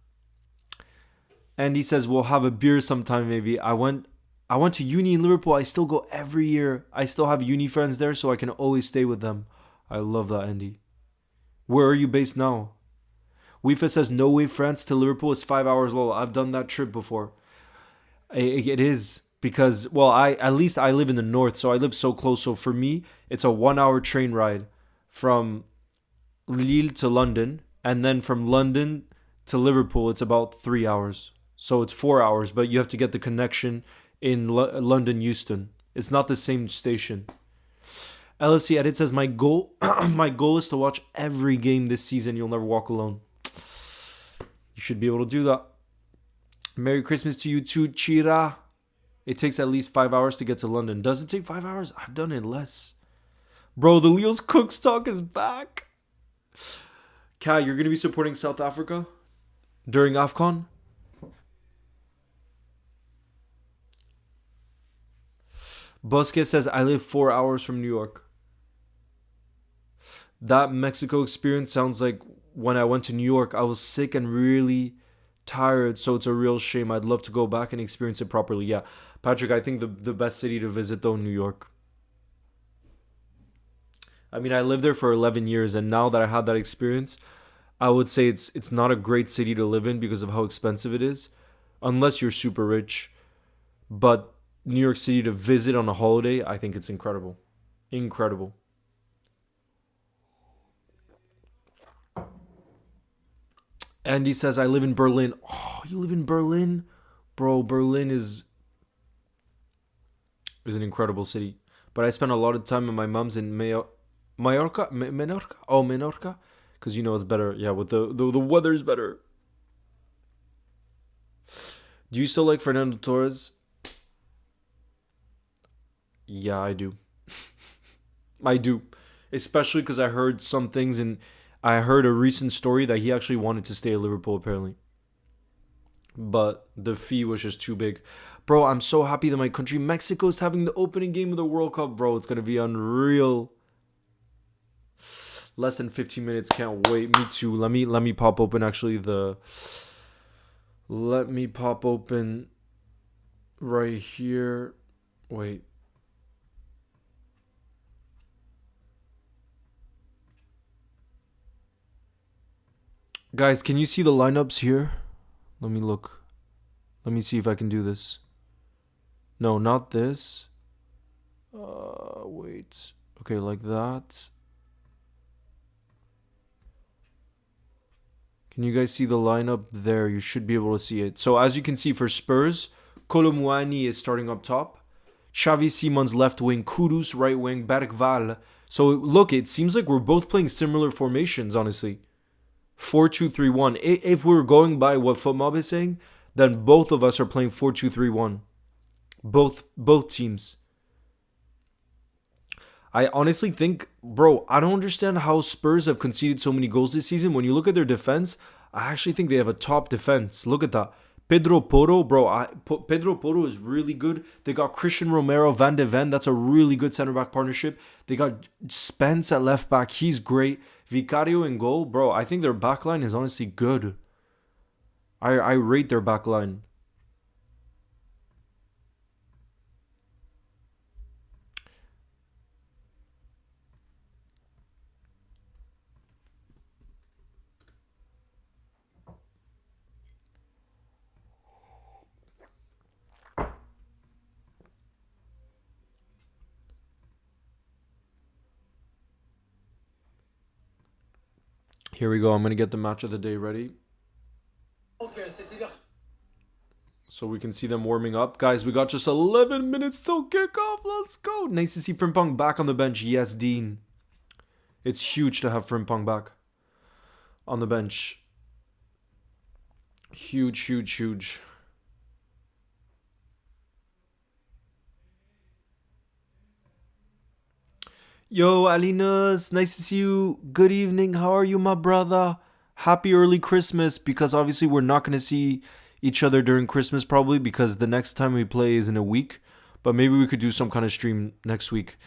And he says, we'll have a beer sometime maybe. I went to uni in Liverpool. I still go every year. I still have uni friends there, so I can always stay with them. I love that, Andy. Where are you based now? Weefa says, no way France to Liverpool is 5 hours long. I've done that trip before. It is because, well, at least I live in the north, so I live so close. So for me, it's a 1 hour train ride from Lille to London. And then from London to Liverpool, it's about 3 hours. So it's 4 hours, but you have to get the connection in London Euston. It's not the same station. LFC Edit says my goal my goal is to watch every game this season. You'll never walk alone. You should be able to do that. Merry Christmas to you too, Chira. It takes at least 5 hours to get to London. Does it take 5 hours? I've done it less. Bro, the Leo's Cook stock is back. Kat, you're going to be supporting South Africa during AFCON? Busquets says, I live 4 hours from New York. That Mexico experience sounds like when I went to New York. I was sick and really tired, so it's a real shame. I'd love to go back and experience it properly. Yeah, Patrick, I think the best city to visit, though, New York. I mean, I lived there for 11 years, and now that I had that experience, I would say it's not a great city to live in because of how expensive it is, unless you're super rich. But New York City to visit on a holiday, I think it's incredible. Incredible. Andy says, I live in Berlin. Oh, you live in Berlin? Bro, Berlin is an incredible city. But I spent a lot of time with my mom's in Mallorca? Menorca? Oh, Menorca? Because you know it's better. Yeah, with the weather's better. Do you still like Fernando Torres? Yeah, I do. I do. Especially because I heard some things, and I heard a recent story that he actually wanted to stay at Liverpool, apparently. But the fee was just too big. Bro, I'm so happy that my country, Mexico, is having the opening game of the World Cup, bro. It's going to be unreal. Less than 15 minutes. Can't wait. Me too. Let me pop open actually let me pop open right here. Wait. Guys, can you see the lineups here? Let me look. Let me see if I can do this. No, not this. Wait. Okay, like that. Can you guys see the lineup there? You should be able to see it. So as you can see for Spurs, Colomwani is starting up top. Xavi Simons left wing, Kudus right wing, Bergval. So look, it seems like we're both playing similar formations, honestly. 4-2-3-1. If we're going by what FootMob is saying, then both of us are playing 4-2-3-1. Both teams. I honestly think, bro, I don't understand how Spurs have conceded so many goals this season. When you look at their defense, I actually think they have a top defense. Look at that. Pedro Porro, bro. Pedro Porro is really good. They got Christian Romero, Van de Ven. That's a really good center back partnership. They got Spence at left back. He's great. Vicario in goal, bro. I think their back line is honestly good. I rate their back line. Here we go. I'm going to get the match of the day ready, so we can see them warming up. Guys, we got just 11 minutes till kickoff. Let's go. Nice to see Frimpong back on the bench. Yes, Dean. It's huge to have Frimpong back on the bench. Huge, huge, huge. Yo, Alinas, nice to see you. Good evening. How are you, my brother? Happy early Christmas, because obviously we're not going to see each other during Christmas probably, because the next time we play is in a week. But maybe we could do some kind of stream next week.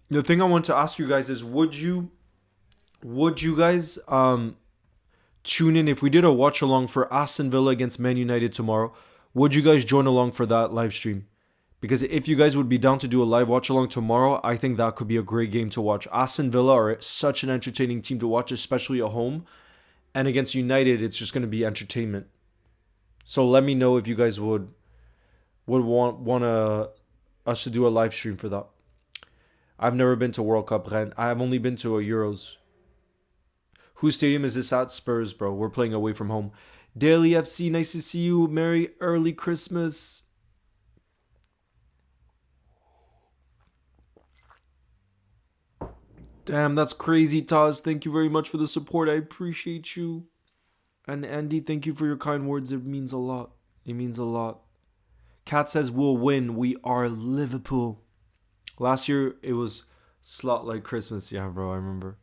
The thing I want to ask you guys is, would you guys tune in if we did a watch along for Aston Villa against Man United tomorrow? Would you guys join along for that live stream? Because if you guys would be down to do a live watch along tomorrow, I think that could be a great game to watch. Aston Villa are such an entertaining team to watch, especially at home. And against United, it's just going to be entertainment. So let me know if you guys would want us to do a live stream for that. I've never been to World Cup, Ren. I have only been to a Euros. Whose stadium is this at? Spurs, bro. We're playing away from home. Daily FC, nice to see you. Merry early Christmas. Damn, that's crazy, Taz. Thank you very much for the support. I appreciate you. And Andy, thank you for your kind words. It means a lot. It means a lot. Kat says we'll win. We are Liverpool. Last year it was slot like Christmas. Yeah, bro, I remember.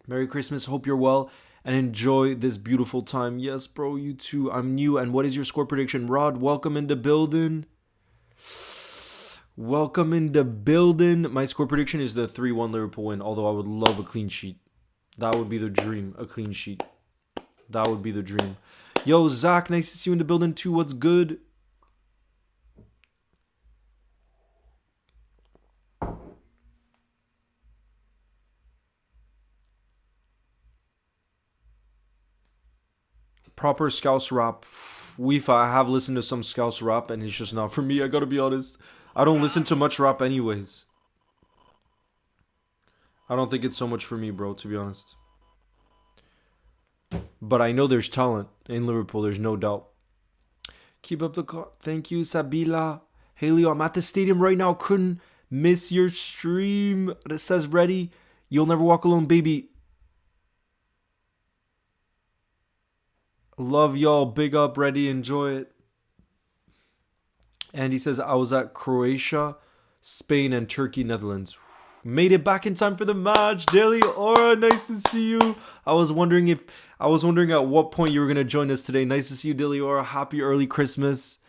Merry Christmas. Hope you're well and enjoy this beautiful time. Yes, bro, you too. I'm new. And what is your score prediction? Rod, welcome in the building. Welcome in the building. My score prediction is the 3-1 Liverpool win, although I would love a clean sheet. That would be the dream, a clean sheet. That would be the dream. Yo, Zach, nice to see you in the building too. What's good? Proper Scouse rap. Weefa, I have listened to some Scouse rap and it's just not for me. I gotta be honest. I don't listen to much rap anyways. I don't think it's so much for me, bro, to be honest. But I know there's talent in Liverpool. There's no doubt. Keep up the call. Thank you, Sabila. Hey, Leo, I'm at the stadium right now. Couldn't miss your stream. It says ready. You'll never walk alone, baby. Love y'all. Big up, ready. Enjoy it. And he says, I was at Croatia, Spain, and Turkey, Netherlands. Made it back in time for the match. Daily Aura, nice to see you. I was wondering at what point you were gonna join us today. Nice to see you, Daily Aura. Happy early Christmas.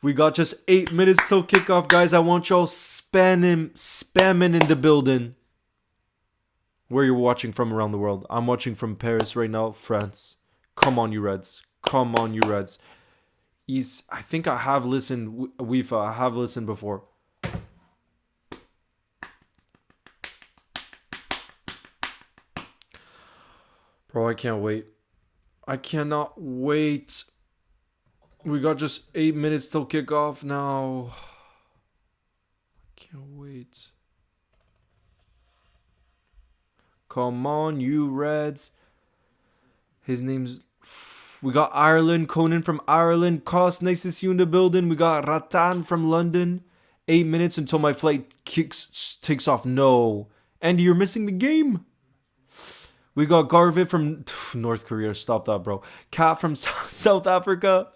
We got just 8 minutes till kickoff, guys. I want y'all spamming in the building. Where you're watching from around the world. I'm watching from Paris right now, France. Come on, you Reds. Come on, you Reds. I think I have listened, Weefa. I have listened before. Bro, I can't wait. I cannot wait. We got just 8 minutes till kickoff now. I can't wait. Come on, you Reds. His name's... We got Ireland. Conan from Ireland. Cost, nice to see you in the building. We got Ratan from London. 8 minutes until my flight takes off. No. Andy, you're missing the game. We got Garvit from North Korea. Stop that, bro. Kat from South Africa.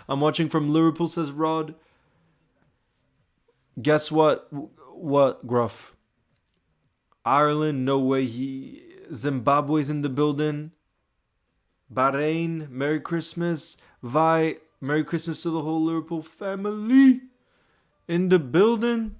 I'm watching from Liverpool, says Rod. Guess what? What, Gruff? Ireland, no way. Zimbabwe's in the building. Bahrain, Merry Christmas. Vi, Merry Christmas to the whole Liverpool family. In the building.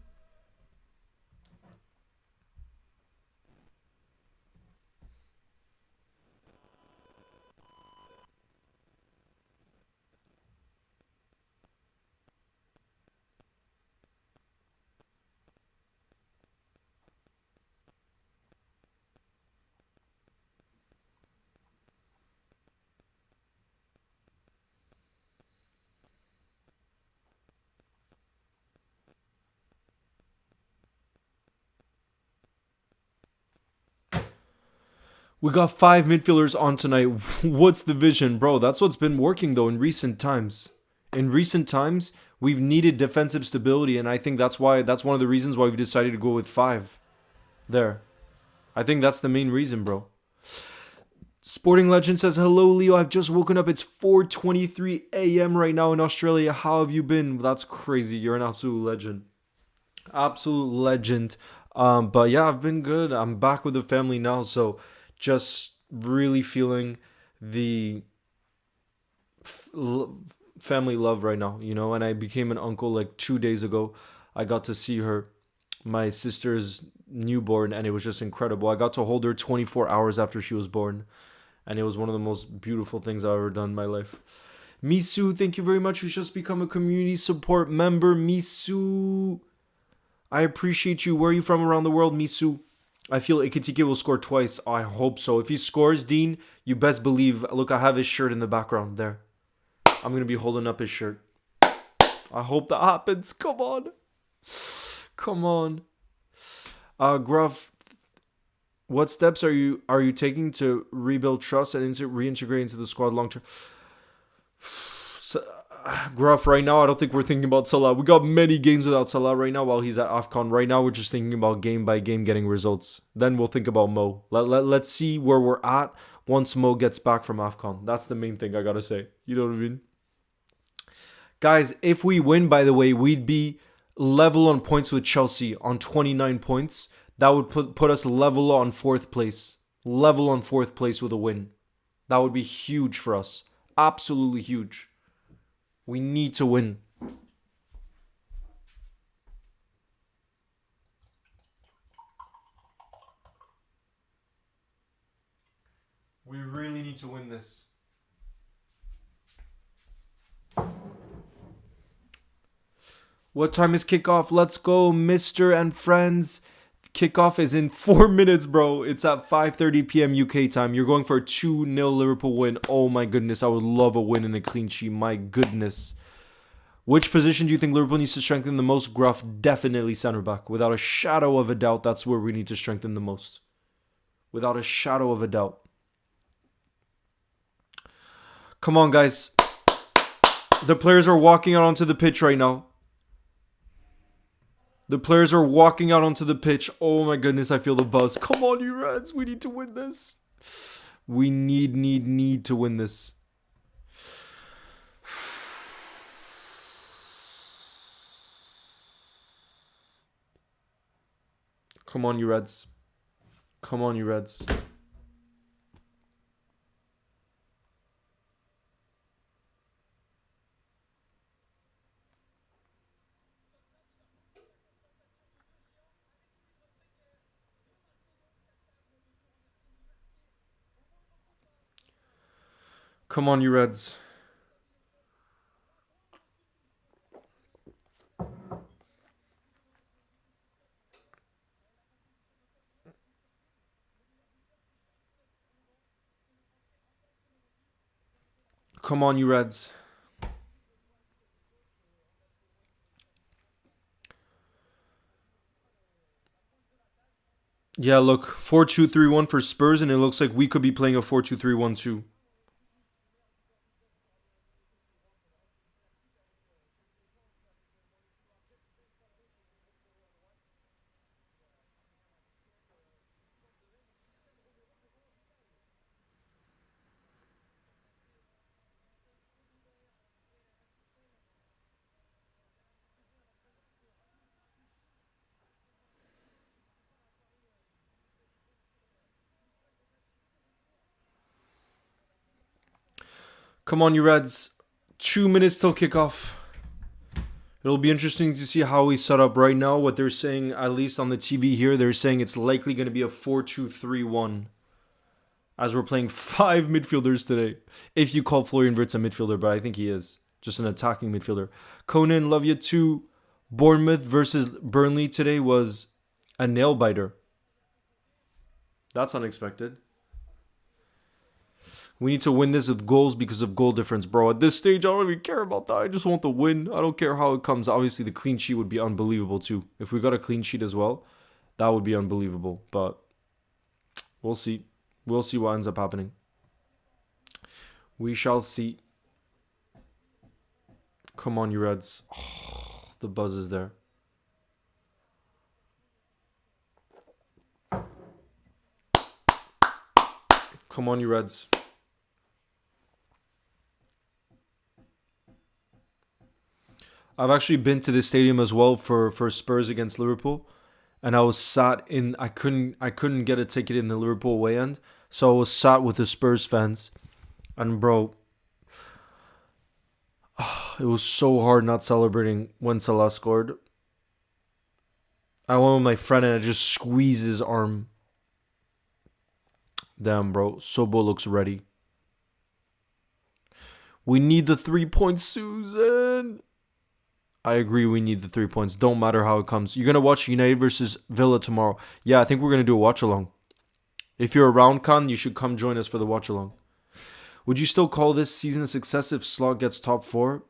We got 5 midfielders on tonight. What's the vision, bro? That's what's been working, though, in recent times. In recent times, we've needed defensive stability, and I think that's one of the reasons why we've decided to go with 5. There. I think that's the main reason, bro. Sporting Legend says, hello, Leo. I've just woken up. It's 4:23 a.m. right now in Australia. How have you been? That's crazy. You're an absolute legend. Absolute legend. But yeah, I've been good. I'm back with the family now, so just really feeling the family love right now, you know. And I became an uncle like 2 days ago. I got to see her, my sister's newborn, and it was just incredible. I got to hold her 24 hours after she was born, and it was one of the most beautiful things I've ever done in my life. Misu, thank you very much. You just become a community support member. Misu, I appreciate you. Where are you from around the world, Misu? I feel Ikitike will score twice. I hope so. If he scores, Dean, you best believe. Look, I have his shirt in the background there. I'm going to be holding up his shirt. I hope that happens. Come on. Come on. Gruff, what steps are you taking to rebuild trust and reintegrate into the squad long term? So, Gruff, right now, I don't think we're thinking about Salah. We got many games without Salah right now while he's at AFCON. Right now, we're just thinking about game by game getting results. Then we'll think about Mo. Let's see where we're at once Mo gets back from AFCON. That's the main thing I gotta say. You know what I mean? Guys, if we win, by the way, we'd be level on points with Chelsea on 29 points. That would put us level on 4th place. Level on 4th place with a win. That would be huge for us. Absolutely huge. We need to win. We really need to win this. What time is kickoff? Let's go, Mr. and friends. Kickoff is in 4 minutes, bro. It's at 5:30 p.m. UK time. You're going for a 2-0 Liverpool win. Oh my goodness, I would love a win and a clean sheet. My goodness. Which position do you think Liverpool needs to strengthen the most? Gruff, definitely center back. Without a shadow of a doubt, that's where we need to strengthen the most. Without a shadow of a doubt. Come on, guys. The players are walking out onto the pitch right now. The players are walking out onto the pitch. Oh my goodness, I feel the buzz. Come on, you Reds. We need to win this. We need to win this. Come on, you Reds. Come on, you Reds. Come on, you Reds. Come on, you Reds. Yeah, look, 4-2-3-1 for Spurs, and it looks like we could be playing a 4-2-3-1 too. Come on, you Reds. 2 minutes till kickoff. It'll be interesting to see how we set up right now. What they're saying, at least on the TV here, they're saying it's likely going to be a 4-2-3-1. As we're playing 5 midfielders today. If you call Florian Wirtz a midfielder, but I think he is. Just an attacking midfielder. Conan, love you too. Bournemouth versus Burnley today was a nail-biter. That's unexpected. We need to win this with goals because of goal difference, bro. At this stage, I don't even care about that. I just want the win. I don't care how it comes. Obviously, the clean sheet would be unbelievable too. If we got a clean sheet as well, that would be unbelievable. But we'll see. We'll see what ends up happening. We shall see. Come on, you Reds. Oh, the buzz is there. Come on, you Reds. I've actually been to this stadium as well for Spurs against Liverpool, and I was sat in. I couldn't get a ticket in the Liverpool away end, so I was sat with the Spurs fans, and bro, it was so hard not celebrating when Salah scored. I went with my friend and I just squeezed his arm. Damn, bro, Sobo looks ready. We need the 3 points, Susan. I agree, we need the 3 points. Don't matter how it comes. You're going to watch United versus Villa tomorrow. Yeah, I think we're going to do a watch-along. If you're around, Khan, you should come join us for the watch-along. Would you still call this season a success if Slot gets top 4?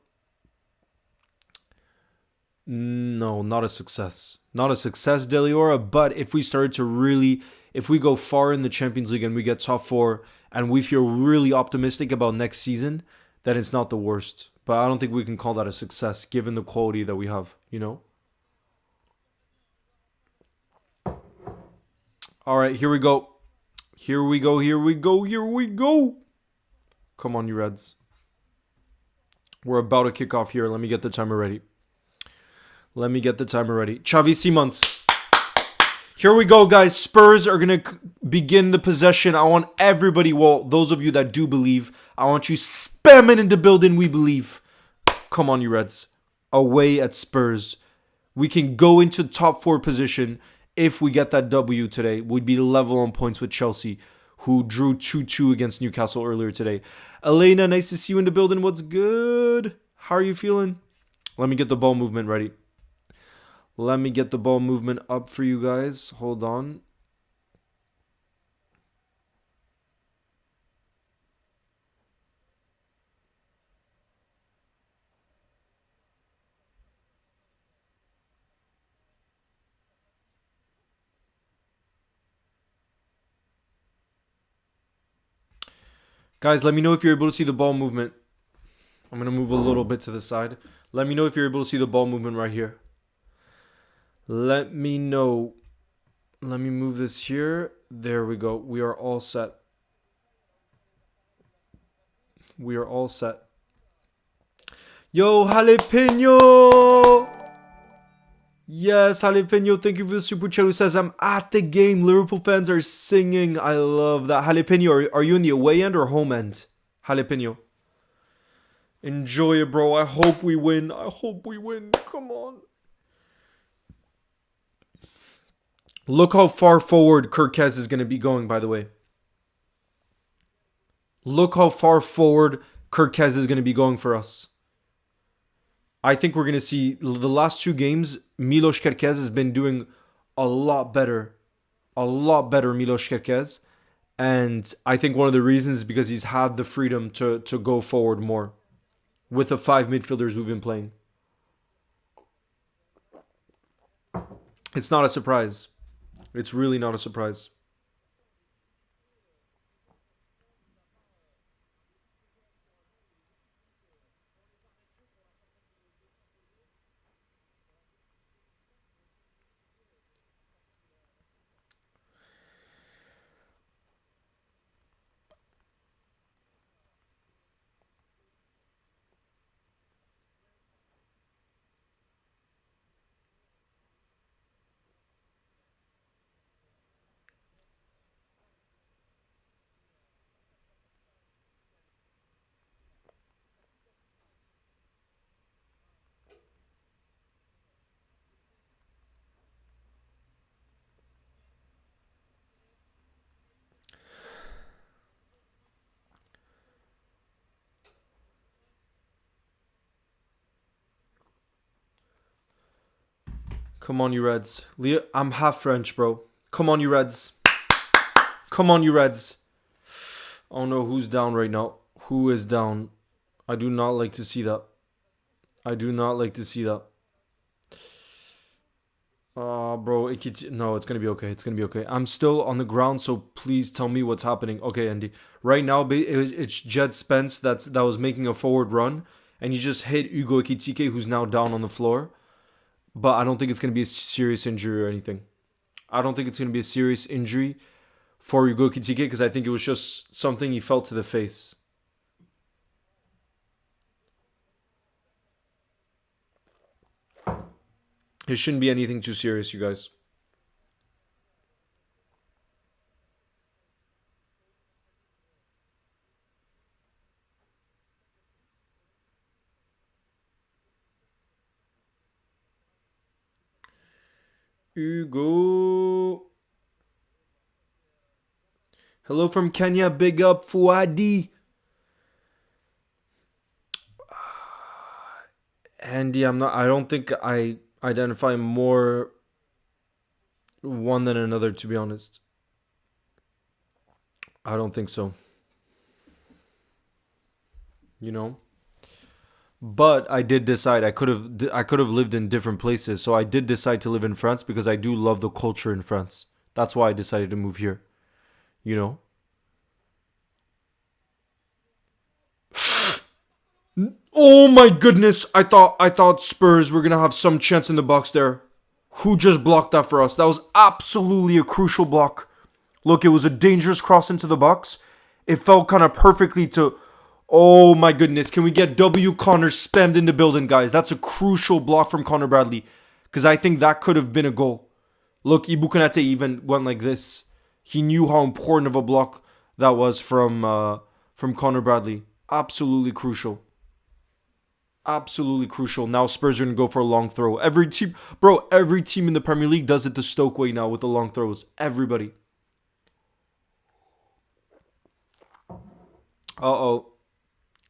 No, not a success. Not a success, Deliora, but if we started to really... If we go far in the Champions League and we get top 4 and we feel really optimistic about next season, then it's not the worst. But I don't think we can call that a success given the quality that we have, you know? All right, here we go. Here we go, here we go, here we go. Come on, you Reds. We're about to kick off here. Let me get the timer ready. Let me get the timer ready. Xavi Simons. Here we go, guys. Spurs are going to begin the possession. I want everybody, well, those of you that do believe, I want you spamming in the building. We believe. Come on, you Reds. Away at Spurs. We can go into top 4 position if we get that W today. We'd be level on points with Chelsea, who drew 2-2 against Newcastle earlier today. Elena, nice to see you in the building. What's good? How are you feeling? Let me get the ball movement ready. Let me get the ball movement up for you guys. Hold on. Guys, let me know if you're able to see the ball movement. I'm going to move a little bit to the side. Let me know if you're able to see the ball movement right here. Let me know. Let me move this here. There we go. We are all set. We are all set. Yo, Jalapeno! Yes, Jalapeno, thank you for the super chat who says, I'm at the game. Liverpool fans are singing. I love that. Jalapeno, are you in the away end or home end? Jalapeno. Enjoy it, bro. I hope we win. I hope we win. Come on. Look how far forward Kirkez is going to be going, by the way. Look how far forward Kirkez is going to be going for us. I think we're going to see the last 2 games, Milos Kerkez has been doing a lot better. A lot better, Milos Kerkez. And I think one of the reasons is because he's had the freedom to go forward more with the 5 midfielders we've been playing. It's not a surprise. It's really not a surprise. Come on, you Reds. Leo, I'm half French, bro. Come on, you Reds. Come on, you Reds. Oh no, who's down right now? Who is down? I do not like to see that. I do not like to see that. Bro, no, it's gonna be okay. It's gonna be okay. I'm still on the ground, so please tell me what's happening. Okay, Andy. Right now, it's Jed Spence that was making a forward run, and he just hit Hugo Ekitike, who's now down on the floor. But I don't think it's gonna be a serious injury or anything. I don't think it's gonna be a serious injury for Hugo Ekitike because I think it was just something he felt to the face. It shouldn't be anything too serious, you guys. Hugo. Hello from Kenya. Big up, Fuadi. Andy, I don't think I identify more one than another, to be honest. I don't think so. You know? But I did decide I could have lived in different places. So I did decide to live in France because I do love the culture in France. That's why I decided to move here. You know? Oh my goodness! I thought Spurs were gonna have some chance in the box there. Who just blocked that for us? That was absolutely a crucial block. Look, it was a dangerous cross into the box. It fell kind of perfectly to. Oh my goodness! Can we get W Connor spammed in the building, guys? That's a crucial block from Connor Bradley, because I think that could have been a goal. Look, Ibukonate even went like this. He knew how important of a block that was from Connor Bradley. Absolutely crucial. Absolutely crucial. Now Spurs are going to go for a long throw. Every team in the Premier League does it the Stoke way now with the long throws. Everybody. Uh-oh.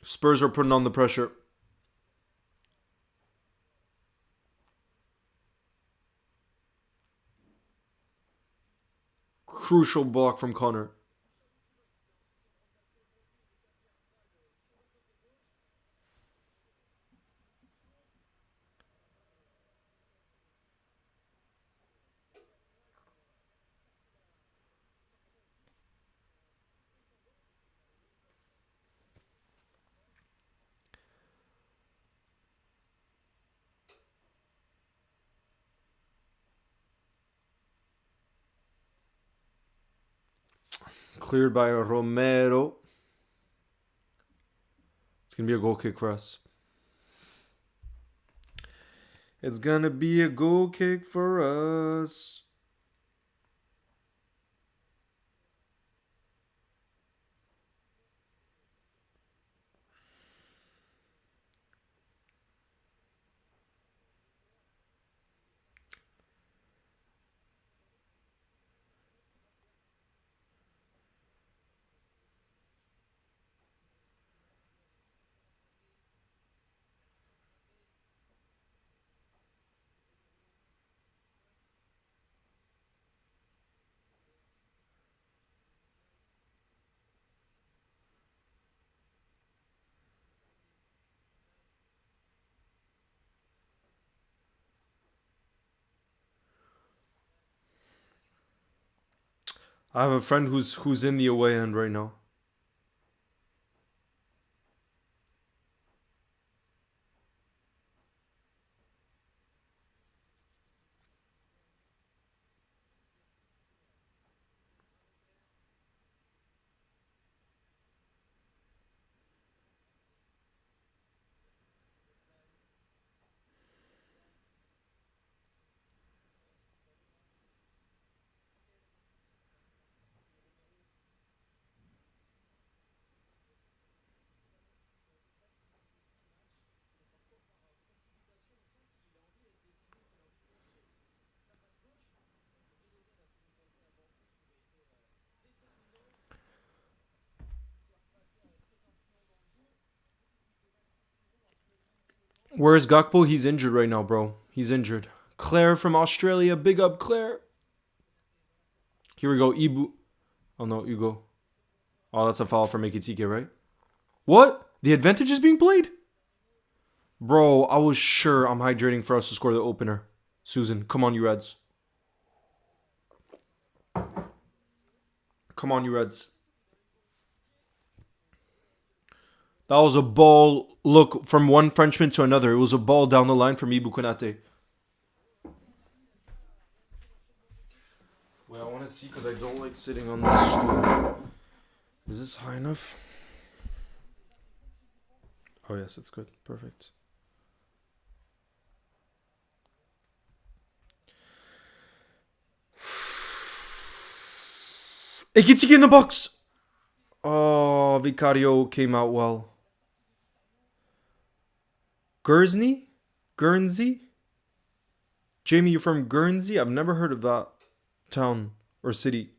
Spurs are putting on the pressure. Crucial block from Connor. Cleared by Romero. It's going to be a goal kick for us. It's going to be a goal kick for us. I have a friend who's in the away end right now. Where's Gakpo? He's injured right now, bro. He's injured. Claire from Australia. Big up, Claire. Here we go. Ibu. Oh, no. Hugo. Oh, that's a foul from Ekitike, right? What? The advantage is being played? Bro, I was sure I'm hydrating for us to score the opener. Susan, come on, you Reds. Come on, you Reds. That was a ball, look, from one Frenchman to another. It was a ball down the line from Ibu Konate. Wait, I want to see because I don't like sitting on this stool. Is this high enough? Oh, yes, it's good. Perfect. Ekitike in the box! Oh, Vicario came out well. Guernsey? Guernsey? Jamie, you're from Guernsey? I've never heard of that town or city.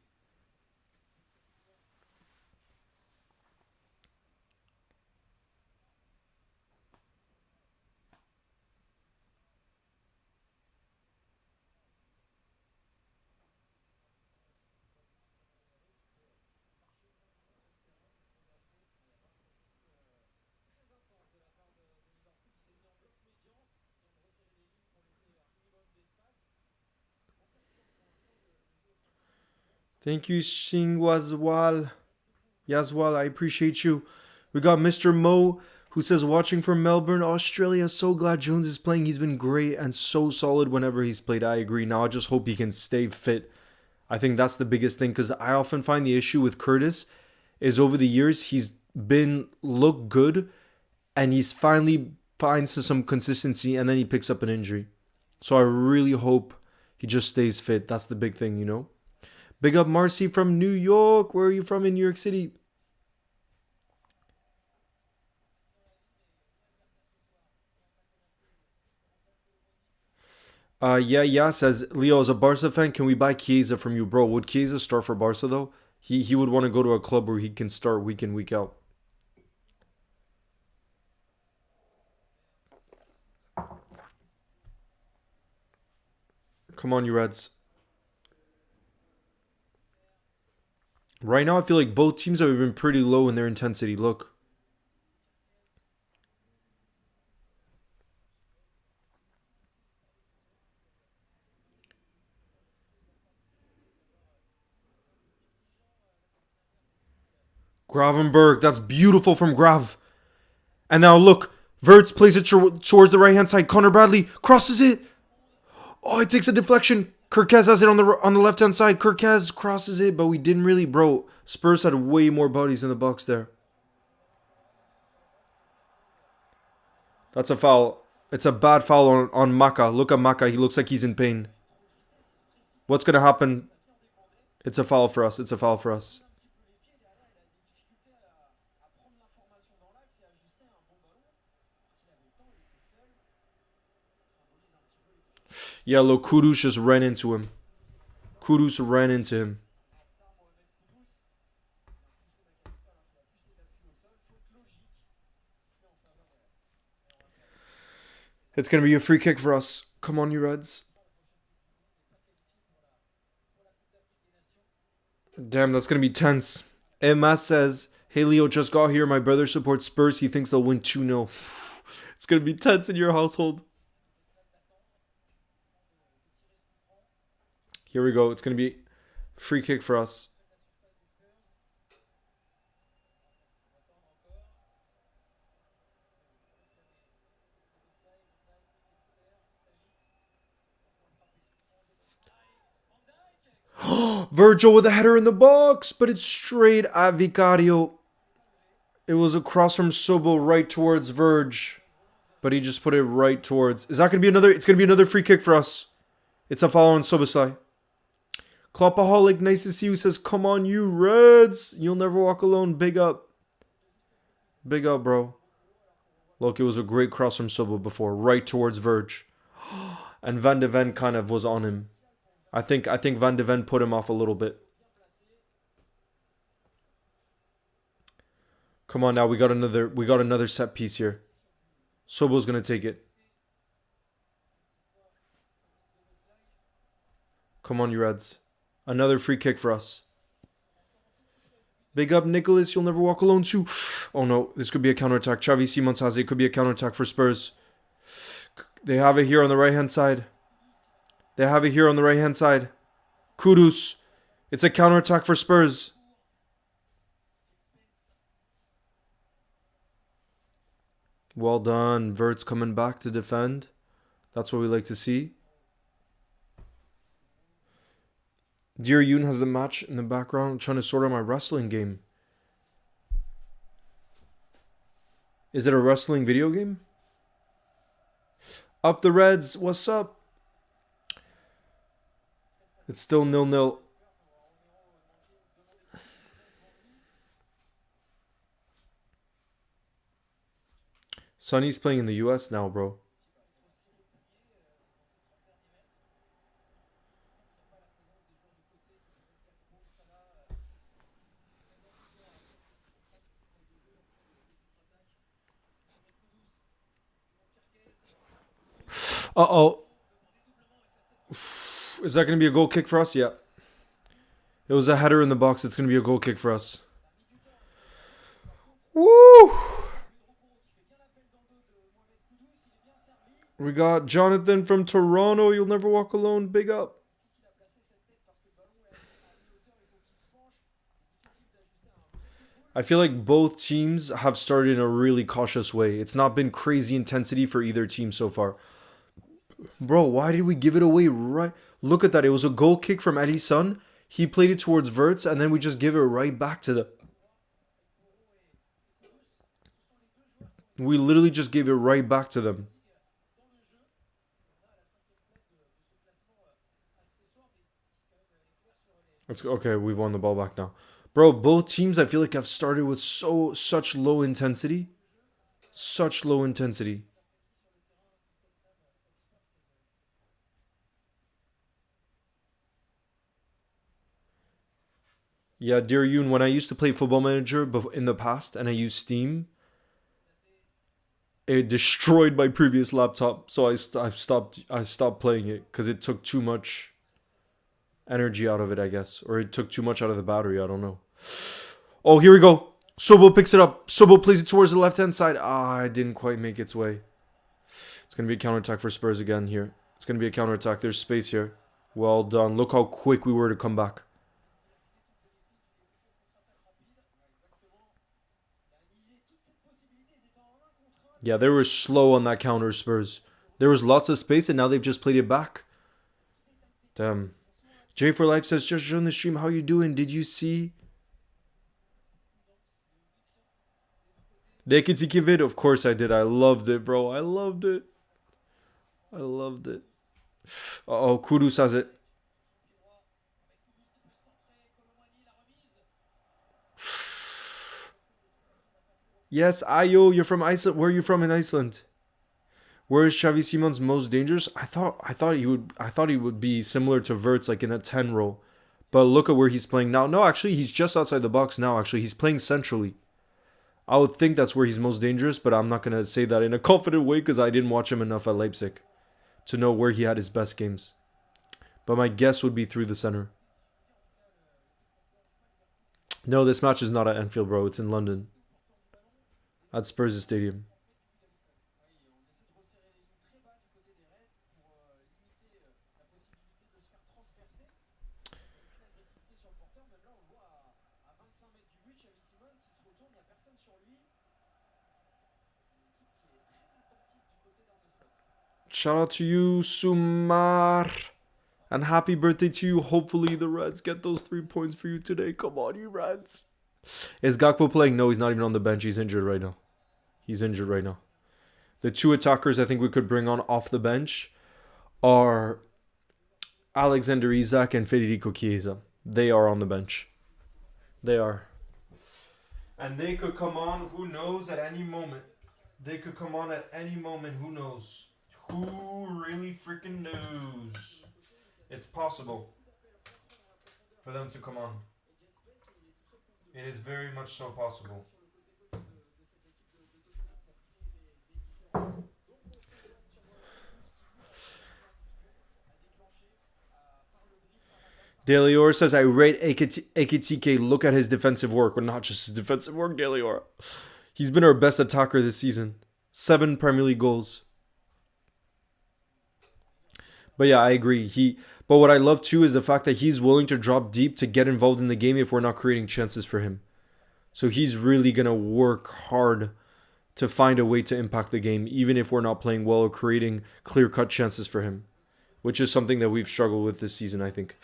Thank you, Shingwazwal. Yazwal, I appreciate you. We got Mr. Mo, who says, watching from Melbourne, Australia. So glad Jones is playing. He's been great and so solid whenever he's played. I agree. Now I just hope he can stay fit. I think that's the biggest thing, because I often find the issue with Curtis is over the years he's been looked good and he's finally finds some consistency and then he picks up an injury. So I really hope he just stays fit. That's the big thing, you know. Big up Marcy from New York. Where are you from in New York City? Yeah, says Leo, as a Barca fan, can we buy Chiesa from you, bro? Would Chiesa start for Barca though? He would want to go to a club where he can start week in, week out. Come on, you Reds. Right now, I feel like both teams have been pretty low in their intensity. Look. Gravenberg, that's beautiful from Grav. And now look, Verts plays it towards the right-hand side. Connor Bradley crosses it. Oh, it takes a deflection. Kirkez has it on the left-hand side. Kirkez crosses it, but we didn't really, bro. Spurs had way more bodies in the box there. That's a foul. It's a bad foul on Maka. Look at Maka. He looks like he's in pain. What's going to happen? It's a foul for us. It's a foul for us. Yeah, look, Kudus just ran into him. Kudus ran into him. It's going to be a free kick for us. Come on, you Reds. Damn, that's going to be tense. Emma says, hey, Leo, just got here. My brother supports Spurs. He thinks they'll win 2-0. It's going to be tense in your household. Here we go. It's going to be free kick for us. Virgil with a header in the box, but it's straight at Vicario. It was a cross from Sobo right towards Verge, but he just put it right towards. Is that going to be another? It's going to be another free kick for us. It's a foul on Soboslai. Kloppaholic, nice to see you, says, come on, you Reds. You'll never walk alone. Big up. Big up, bro. Look, it was a great cross from Sobo before, right towards Verge. And Van de Ven kind of was on him. I think Van de Ven put him off a little bit. Come on now, we got another set piece here. Sobo's gonna take it. Come on, you Reds. Another free kick for us. Big up, Nicholas. You'll never walk alone too. Oh no, this could be a counterattack. Xavi Simons has it. It could be a counterattack for Spurs. They have it here on the right-hand side. Kudus. It's a counterattack for Spurs. Well done. Vert's coming back to defend. That's what we like to see. Dear Yoon has the match in the background. I'm trying to sort out my wrestling game. Is it a wrestling video game? Up the Reds. What's up? It's still 0-0. Sonny's playing in the US now, bro. Uh-oh. Is that going to be a goal kick for us? Yeah. It was a header in the box. It's going to be a goal kick for us. Woo! We got Jonathan from Toronto. You'll never walk alone. Big up. I feel like both teams have started in a really cautious way. It's not been crazy intensity for either team so far. Bro, why did we give it away right? Look at that. It was a goal kick from Edison. He played it towards Verts, and then we just give it right back to the... We literally just gave it right back to them. Let's go. Okay, we've won the ball back now. Bro, both teams I feel like have started with such low intensity. Such low intensity. Yeah, dear Yoon, when I used to play Football Manager in the past and I used Steam, it destroyed my previous laptop, so I stopped playing it because it took too much energy out of it, I guess, or it took too much out of the battery. I don't know. Oh, here we go. Sobo picks it up. Sobo plays it towards the left-hand side. Ah, it didn't quite make its way. It's going to be a counterattack for Spurs again here. It's going to be a counterattack. There's space here. Well done. Look how quick we were to come back. Yeah, they were slow on that counter, Spurs. There was lots of space, and now they've just played it back. Damn. J for Life says, just join the stream. How you doing? Did you see? Dekitiki vid? Of course I did. I loved it, bro. I loved it. I loved it. Uh-oh, Kudus has it. Yes, Ayo, you're from Iceland. Where are you from in Iceland? Where is Xavi Simons most dangerous? I thought he would be similar to Verts, like in a 10 role. But look at where he's playing now. No, actually, he's just outside the box now. Actually, he's playing centrally. I would think that's where he's most dangerous, but I'm not gonna say that in a confident way because I didn't watch him enough at Leipzig to know where he had his best games. But my guess would be through the center. No, this match is not at Anfield, bro. It's in London. At Spurs Stadium. Shout out to you, Sumar. And happy birthday to you. Hopefully the Reds get those 3 points for you today. Come on, you Reds. Is Gakpo playing? No, he's not even on the bench. He's injured right now. He's injured right now. The two attackers I think we could bring on off the bench are Alexander Isak and Federico Chiesa. They are on the bench. They are. And they could come on, who knows, at any moment. They could come on at any moment, who knows. Who really freaking knows? It's possible for them to come on. It is very much so possible. Delior says, I rate Ekitike. Look at his defensive work. Well, not just his defensive work, Delior. He's been our best attacker this season. 7 Premier League goals. But yeah, I agree. But what I love too is the fact that he's willing to drop deep to get involved in the game if we're not creating chances for him. So he's really going to work hard to find a way to impact the game, even if we're not playing well or creating clear-cut chances for him. Which is something that we've struggled with this season, I think.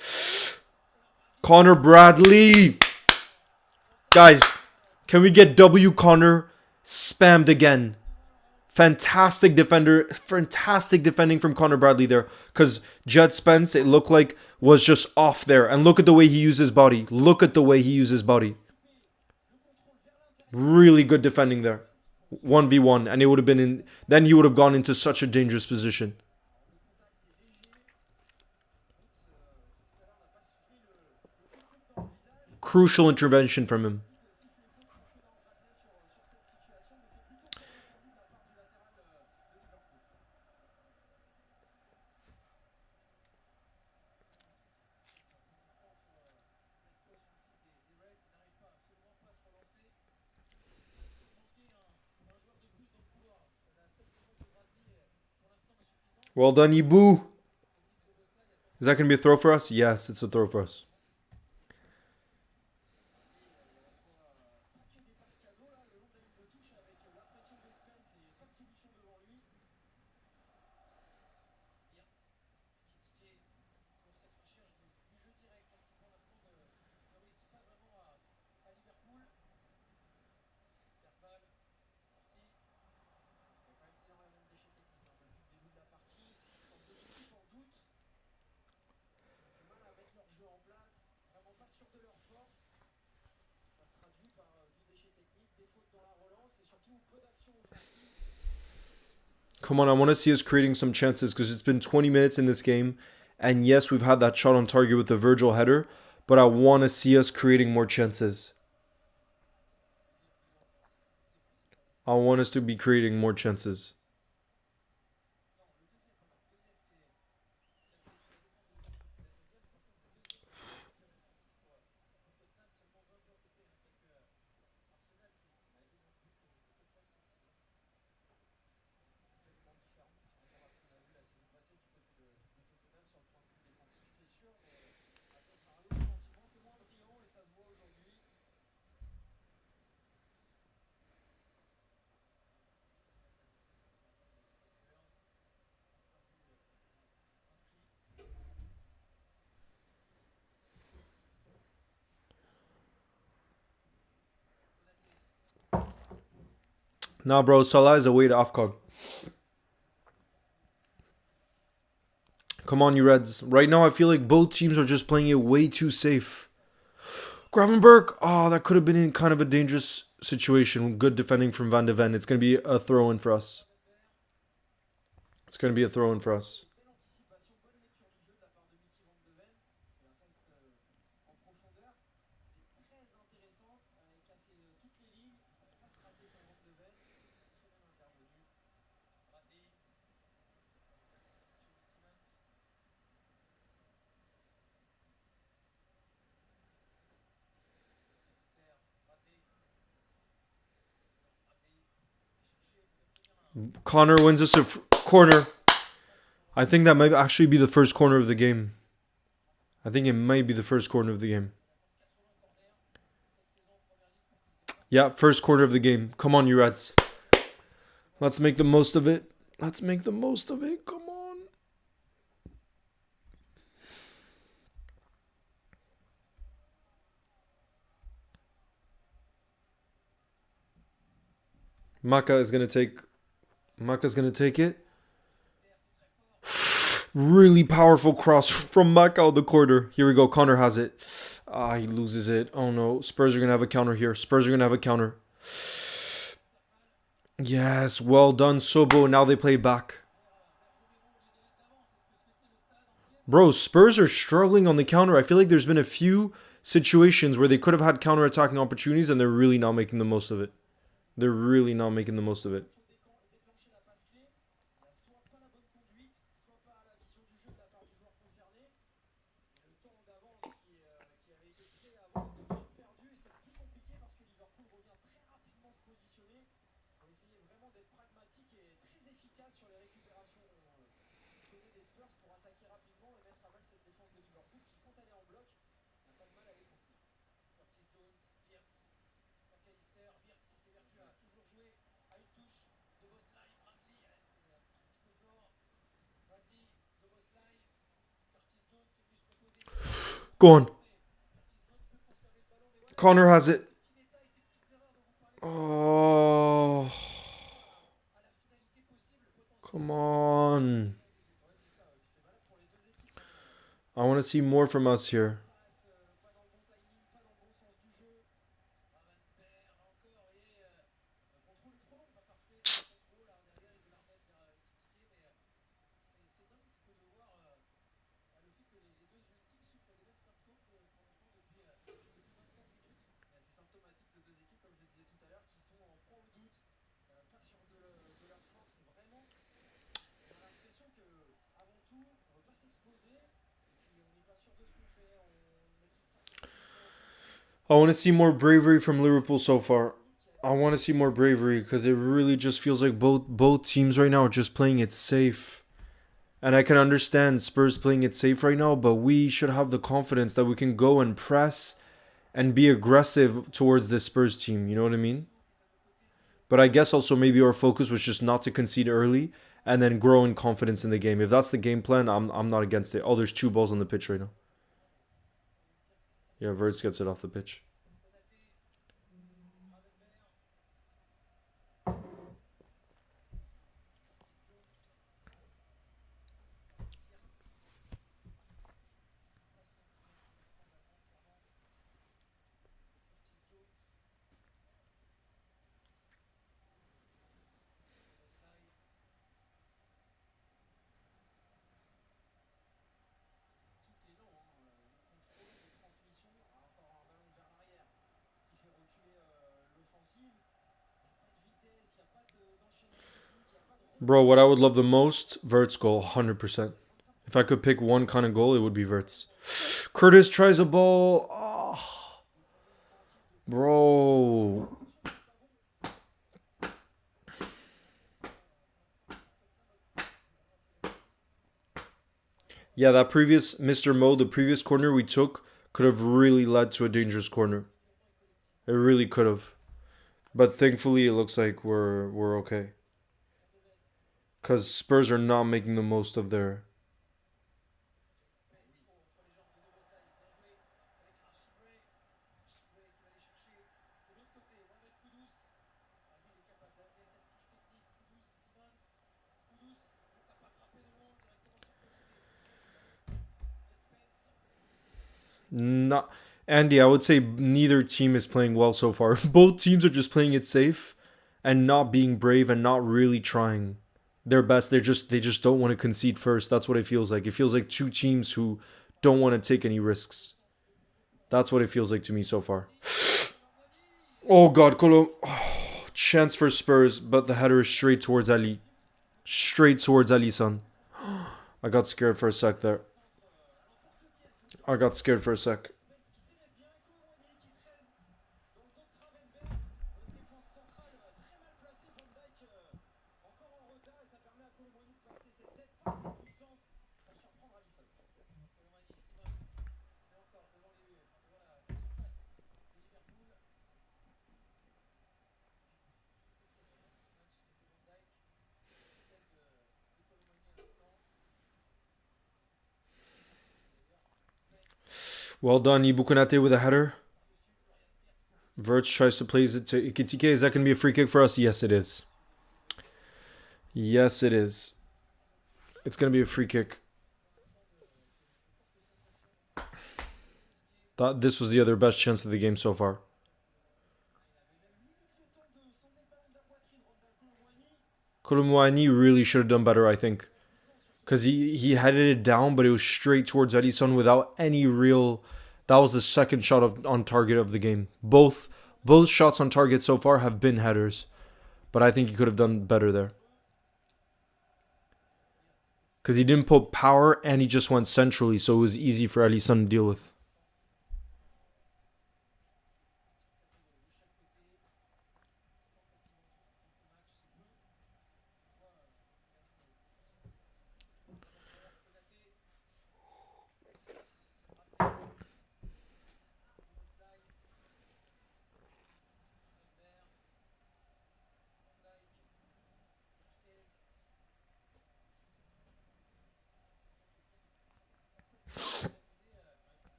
Connor Bradley! Guys, can we get W Connor spammed again? Fantastic defender. Fantastic defending from Connor Bradley there. Because Jed Spence, it looked like, was just off there. And look at the way he used his body. Look at the way he used his body. Really good defending there. 1v1. And it would have been in... Then he would have gone into such a dangerous position. Crucial intervention from him. Well done, Ibu. Is that going to be a throw for us? Yes, it's a throw for us. Come on, I want to see us creating some chances because it's been 20 minutes in this game. And yes, we've had that shot on target with the Virgil header, but I want to see us creating more chances. I want us to be creating more chances. Nah, bro, Salah is away to AFCON. Come on, you Reds. Right now, I feel like both teams are just playing it way too safe. Gravenberg, oh, that could have been in kind of a dangerous situation. Good defending from Van de Ven. It's going to be a throw in for us. It's going to be a throw in for us. Connor wins us a corner. I think that might actually be the first corner of the game. I think it might be the first corner of the game. Yeah, first quarter of the game. Come on, you Reds. Let's make the most of it. Let's make the most of it. Come on. Maka's going to take it. Really powerful cross from Maka out the corner. Here we go. Connor has it. Ah, he loses it. Oh no. Spurs are going to have a counter here. Spurs are going to have a counter. Yes, well done, Sobo. Now they play back. Bro, Spurs are struggling on the counter. I feel like there's been a few situations where they could have had counter-attacking opportunities and they're really not making the most of it. They're really not making the most of it. Go on. Connor has it. Oh. Come on. I want to see more from us here. I want to see more bravery from Liverpool so far. I want to see more bravery because it really just feels like both teams right now are just playing it safe. And I can understand Spurs playing it safe right now, but we should have the confidence that we can go and press and be aggressive towards this Spurs team. You know what I mean? But I guess also maybe our focus was just not to concede early and then grow in confidence in the game. If that's the game plan, I'm not against it. Oh, there's 2 balls on the pitch right now. Yeah, Verts gets it off the pitch. Bro, what I would love the most, Vert's goal, 100%. If I could pick one kind of goal, it would be Vert's. Curtis tries a ball. Oh, bro. Yeah, that previous Mr. Mo, the previous corner we took could have really led to a dangerous corner. It really could have. But thankfully, it looks like we're okay. Because Spurs are not making the most of their. Not Andy, I would say neither team is playing well so far. Both teams are just playing it safe and not being brave and not really trying their best. They just don't want to concede first. That's what it feels like. It feels like two teams who don't want to take any risks. That's what it feels like to me so far. Oh god, Colo, oh, chance for Spurs, but the header is straight towards Ali. Straight towards Ali son. I got scared for a sec there. I got scared for a sec. Well done, Ibu Konate with a header. Verts tries to place it to Ikitike. Is that going to be a free kick for us? Yes, it is. Yes, it is. It's going to be a free kick. Thought this was the other best chance of the game so far. Kolumwani really should have done better, I think. Because he headed it down, but it was straight towards Edison without any real. That was the second shot on target of the game. Both shots on target so far have been headers, but I think he could have done better there. Because he didn't put power and he just went centrally, so it was easy for Edison to deal with.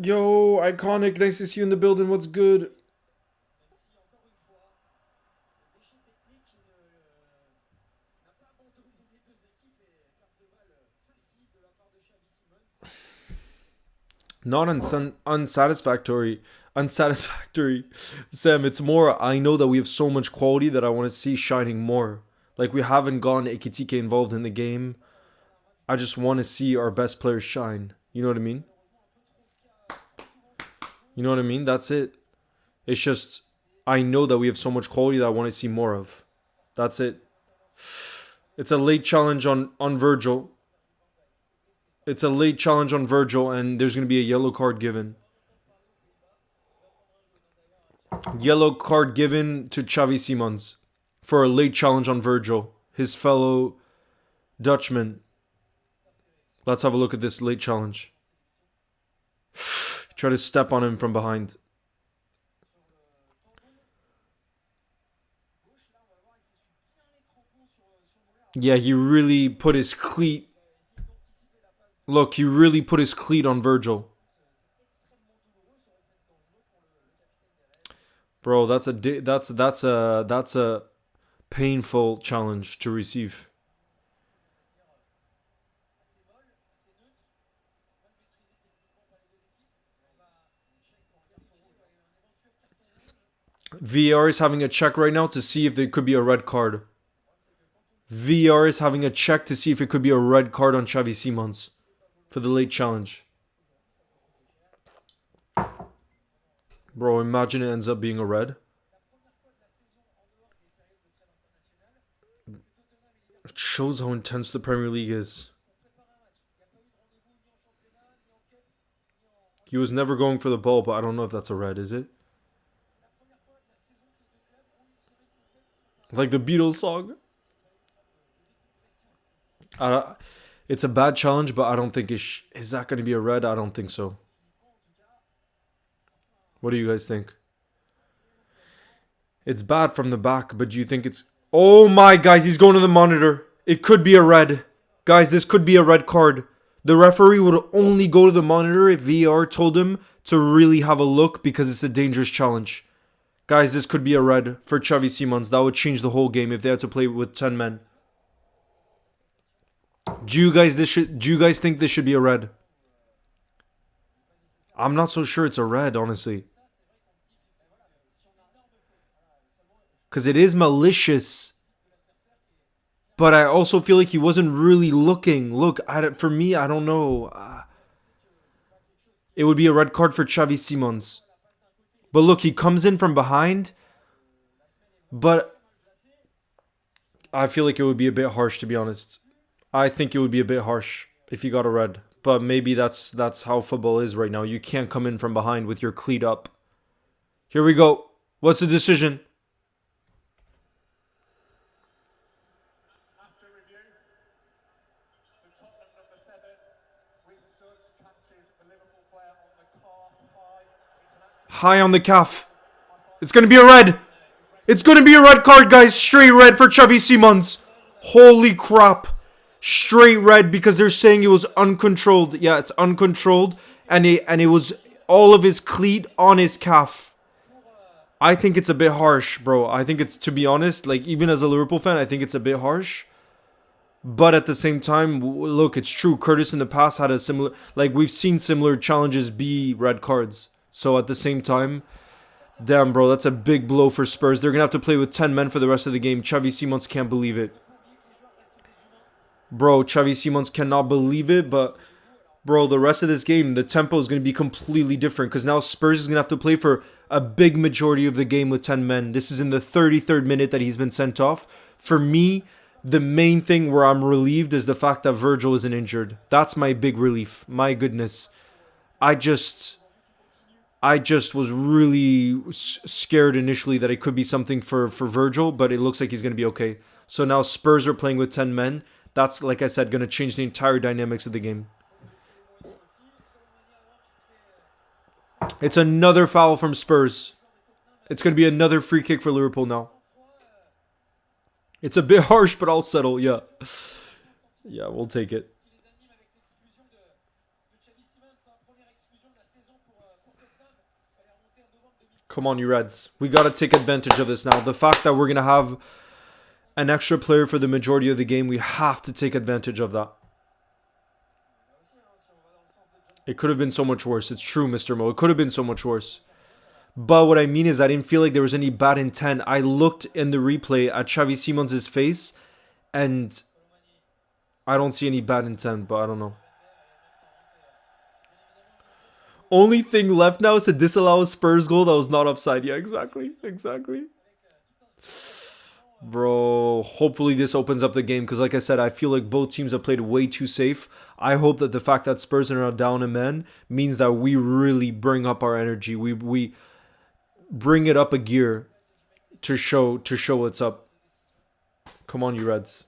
Yo, iconic, nice to see you in the building. What's good? Not unsatisfactory, Sam. It's more, I know that we have so much quality that I want to see shining more. Like, we haven't gotten Ekitike involved in the game. I just want to see our best players shine. You know what I mean? You know what I mean? That's it. It's just, I know that we have so much quality that I want to see more of. That's it. It's a late challenge on Virgil. It's a late challenge on Virgil, and there's going to be a yellow card given. Yellow card given to Xavi Simons for a late challenge on Virgil, his fellow Dutchman. Let's have a look at this late challenge. Try to step on him from behind. Yeah, he really put his cleat. Look, he really put his cleat on Virgil. Bro, that's a painful challenge to receive. VAR is having a check right now to see if there could be a red card. VAR is having a check to see if it could be a red card on Xavi Simons for the late challenge. Bro, imagine it ends up being a red. It shows how intense the Premier League is. He was never going for the ball, but I don't know if that's a red, is it? Like the Beatles song. It's a bad challenge, but I don't think is that going to be a red? I don't think so. What do you guys think? It's bad from the back, but do you think it's... Oh my, guys, he's going to the monitor. It could be a red. Guys, this could be a red card. The referee would only go to the monitor if VAR told him to really have a look because it's a dangerous challenge. Guys, this could be a red for Xavi Simons. That would change the whole game if they had to play with 10 men. Do you guys think this should be a red? I'm not so sure it's a red, honestly. Because it is malicious. But I also feel like he wasn't really looking. Look, for me, I don't know. It would be a red card for Xavi Simons. But look, he comes in from behind. But I feel like it would be a bit harsh, to be honest. I think it would be a bit harsh if he got a red. But maybe that's how football is right now. You can't come in from behind with your cleat up. Here we go. What's the decision? High on the calf. It's going to be a red. It's going to be a red card, guys. Straight red for Xavi Simons. Holy crap. Straight red because they're saying it was uncontrolled. Yeah, it's uncontrolled. And it was all of his cleat on his calf. I think it's a bit harsh, bro. I think it's, to be honest, like even as a Liverpool fan, I think it's a bit harsh. But at the same time, look, it's true. Curtis in the past had a similar, like we've seen similar challenges be red cards. So at the same time, damn, bro, that's a big blow for Spurs. They're going to have to play with 10 men for the rest of the game. Xavi Simons can't believe it. Bro, Xavi Simons cannot believe it, but, bro, the rest of this game, the tempo is going to be completely different because now Spurs is going to have to play for a big majority of the game with 10 men. This is in the 33rd minute that he's been sent off. For me, the main thing where I'm relieved is the fact that Virgil isn't injured. That's my big relief. My goodness. I just was really scared initially that it could be something for Virgil, but it looks like he's going to be okay. So now Spurs are playing with 10 men. That's, like I said, going to change the entire dynamics of the game. It's another foul from Spurs. It's going to be another free kick for Liverpool now. It's a bit harsh, but I'll settle, yeah. Yeah, we'll take it. Come on, you Reds. We got to take advantage of this now. The fact that we're going to have an extra player for the majority of the game, we have to take advantage of that. It could have been so much worse. It's true, Mr. Mo. It could have been so much worse. But what I mean is I didn't feel like there was any bad intent. I looked in the replay at Xavi Simons' face, and I don't see any bad intent, but I don't know. Only thing left now is to disallow a Spurs goal that was not offside. Yeah, exactly. Bro, hopefully this opens up the game because like I said, I feel like both teams have played way too safe. I hope that the fact that Spurs are now down a man means that we really bring up our energy. We bring it up a gear to show what's up. Come on, you Reds.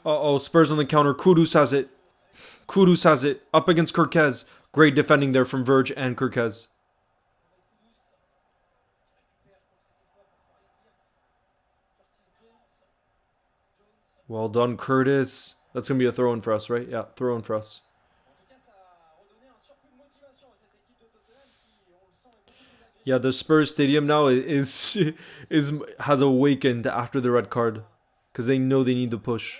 Uh-oh, Spurs on the counter. Kudus has it. Up against Kirkez. Great defending there from Verge and Kirkez. Well done, Curtis. That's going to be a throw-in for us, right? Yeah, throw-in for us. Yeah, the Spurs stadium now has awakened after the red card. Because they know they need the push.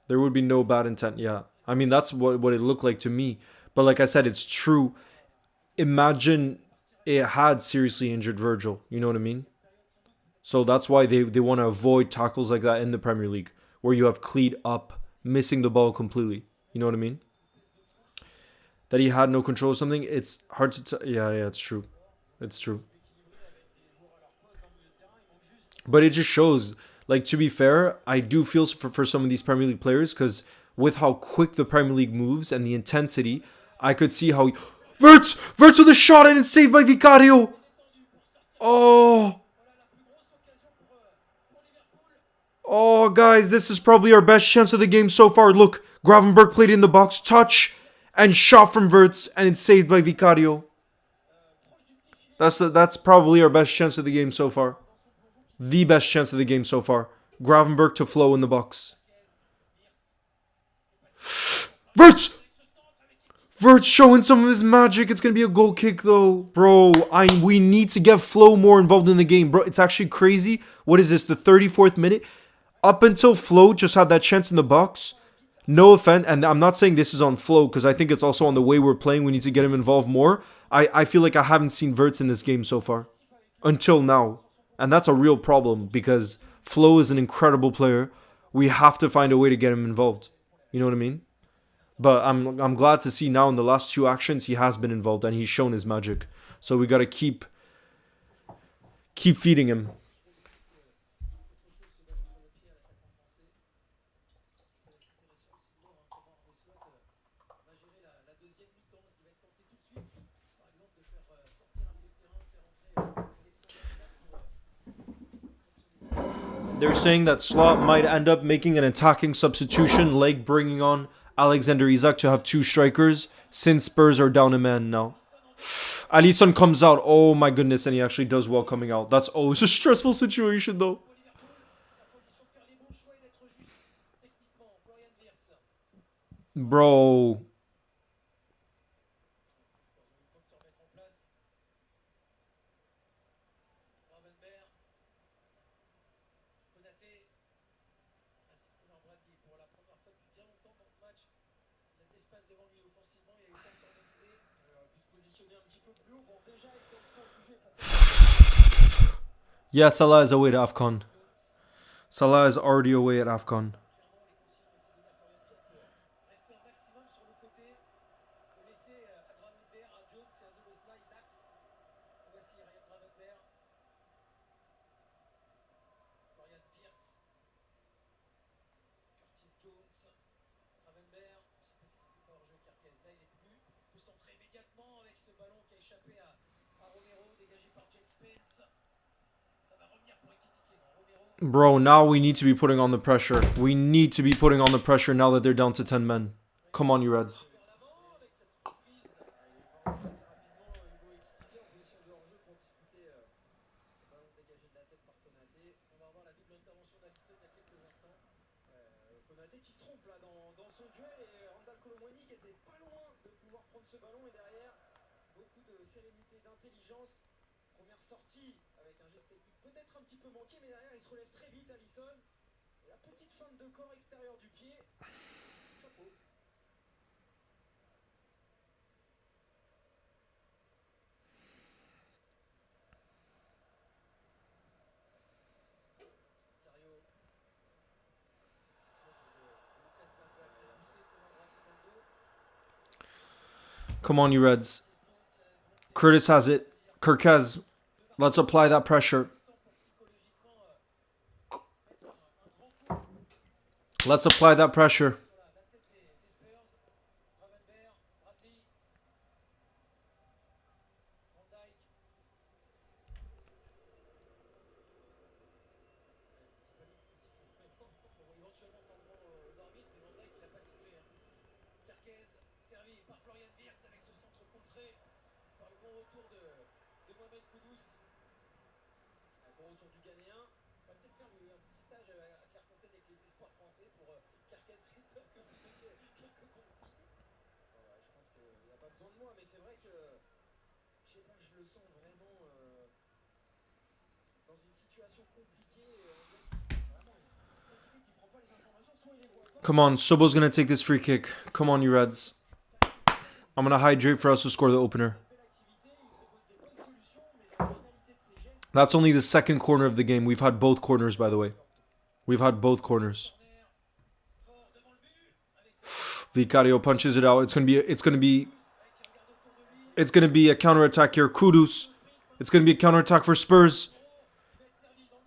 There would be no bad intent, yeah. I mean, that's what it looked like to me. But like I said, it's true. Imagine it had seriously injured Virgil. You know what I mean? So that's why they want to avoid tackles like that in the Premier League, where you have cleat up, missing the ball completely. You know what I mean? That he had no control of something. It's hard to yeah, it's true. It's true. But it just shows, like, to be fair, I do feel for some of these Premier League players because with how quick the Premier League moves and the intensity, I could see how. Verts with a shot and it's saved by Vicario! Oh! Oh, guys, this is probably our best chance of the game so far. Look, Gravenberg played in the box, touch, and shot from Verts, and it's saved by Vicario. That's probably our best chance of the game so far. The best chance of the game so far. Gravenberg to flow in the box. Verts! Verts showing some of his magic. It's going to be a goal kick, though. Bro, we need to get Flo more involved in the game. Bro, it's actually crazy. What is this, the 34th minute? Up until Flo just had that chance in the box. No offense, and I'm not saying this is on Flo, because I think it's also on the way we're playing. We need to get him involved more. I feel like I haven't seen Verts in this game so far. Until now. And that's a real problem, because Flo is an incredible player. We have to find a way to get him involved. You know what I mean? But I'm glad to see now in the last two actions he has been involved and he's shown his magic. So we gotta keep feeding him. They're saying that Slot might end up making an attacking substitution, like bringing on Alexander Isak to have two strikers, since Spurs are down a man now. Alisson comes out. Oh my goodness, and he actually does well coming out. That's always a stressful situation, though. Bro. Yeah, Salah is away to AFCON. Salah is already away at AFCON. Bro, now we need to be putting on the pressure. We need to be putting on the pressure now that they're down to 10 men. Come on, you Reds. Come on, you Reds. Curtis has it. Kirkez. Let's apply that pressure. Let's apply that pressure. Come on, Sobo's going to take this free kick. Come on, you Reds. I'm going to hydrate for us to score the opener. That's only the second corner of the game. We've had both corners, by the way. We've had both corners. Vicario punches it out. It's gonna be a counter-attack here. Kudus. It's gonna be a counter-attack for Spurs.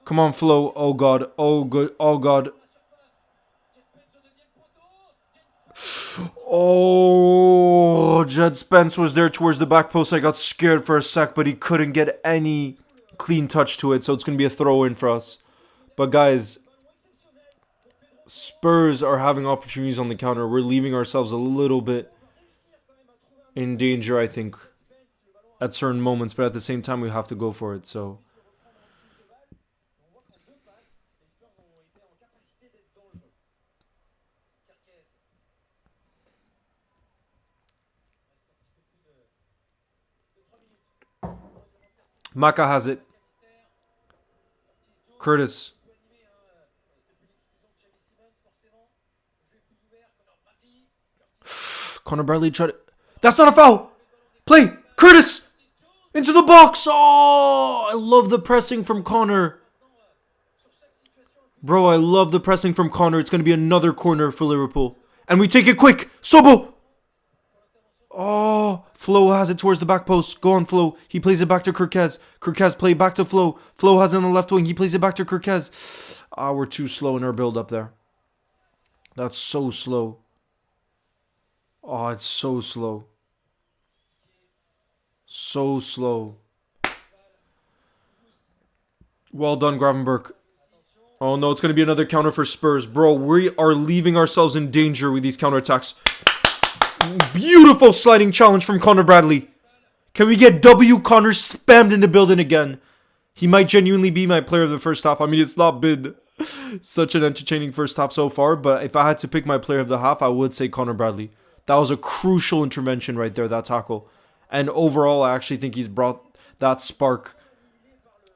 Come on, Flo. Oh god. Oh good. Oh god. Oh, Jed Spence was there towards the back post. I got scared for a sec, but he couldn't get any clean touch to it, so it's gonna be a throw-in for us. But guys, Spurs are having opportunities on the counter. We're leaving ourselves a little bit in danger, I think, at certain moments. But at the same time, we have to go for it. So Maka has it. Curtis. Connor Bradley tried it. That's not a foul. Play. Curtis. Into the box. Oh, I love the pressing from Connor. Bro, I love the pressing from Connor. It's going to be another corner for Liverpool. And we take it quick. Sobo. Oh, Flo has it towards the back post. Go on, Flo. He plays it back to Kirkez. Kirkez play back to Flo. Flo has it on the left wing. He plays it back to Kirkez. Ah, we're too slow in our build up there. That's so slow. Oh, it's so slow. So slow. Well done, Gravenberg. Oh no, it's going to be another counter for Spurs. Bro, we are leaving ourselves in danger with these counterattacks. Beautiful sliding challenge from Connor Bradley. Can we get W Connor spammed in the building again? He might genuinely be my player of the first half. I mean, it's not been such an entertaining first half so far, but if I had to pick my player of the half, I would say Connor Bradley. That was a crucial intervention right there, that tackle. And overall, I actually think he's brought that spark.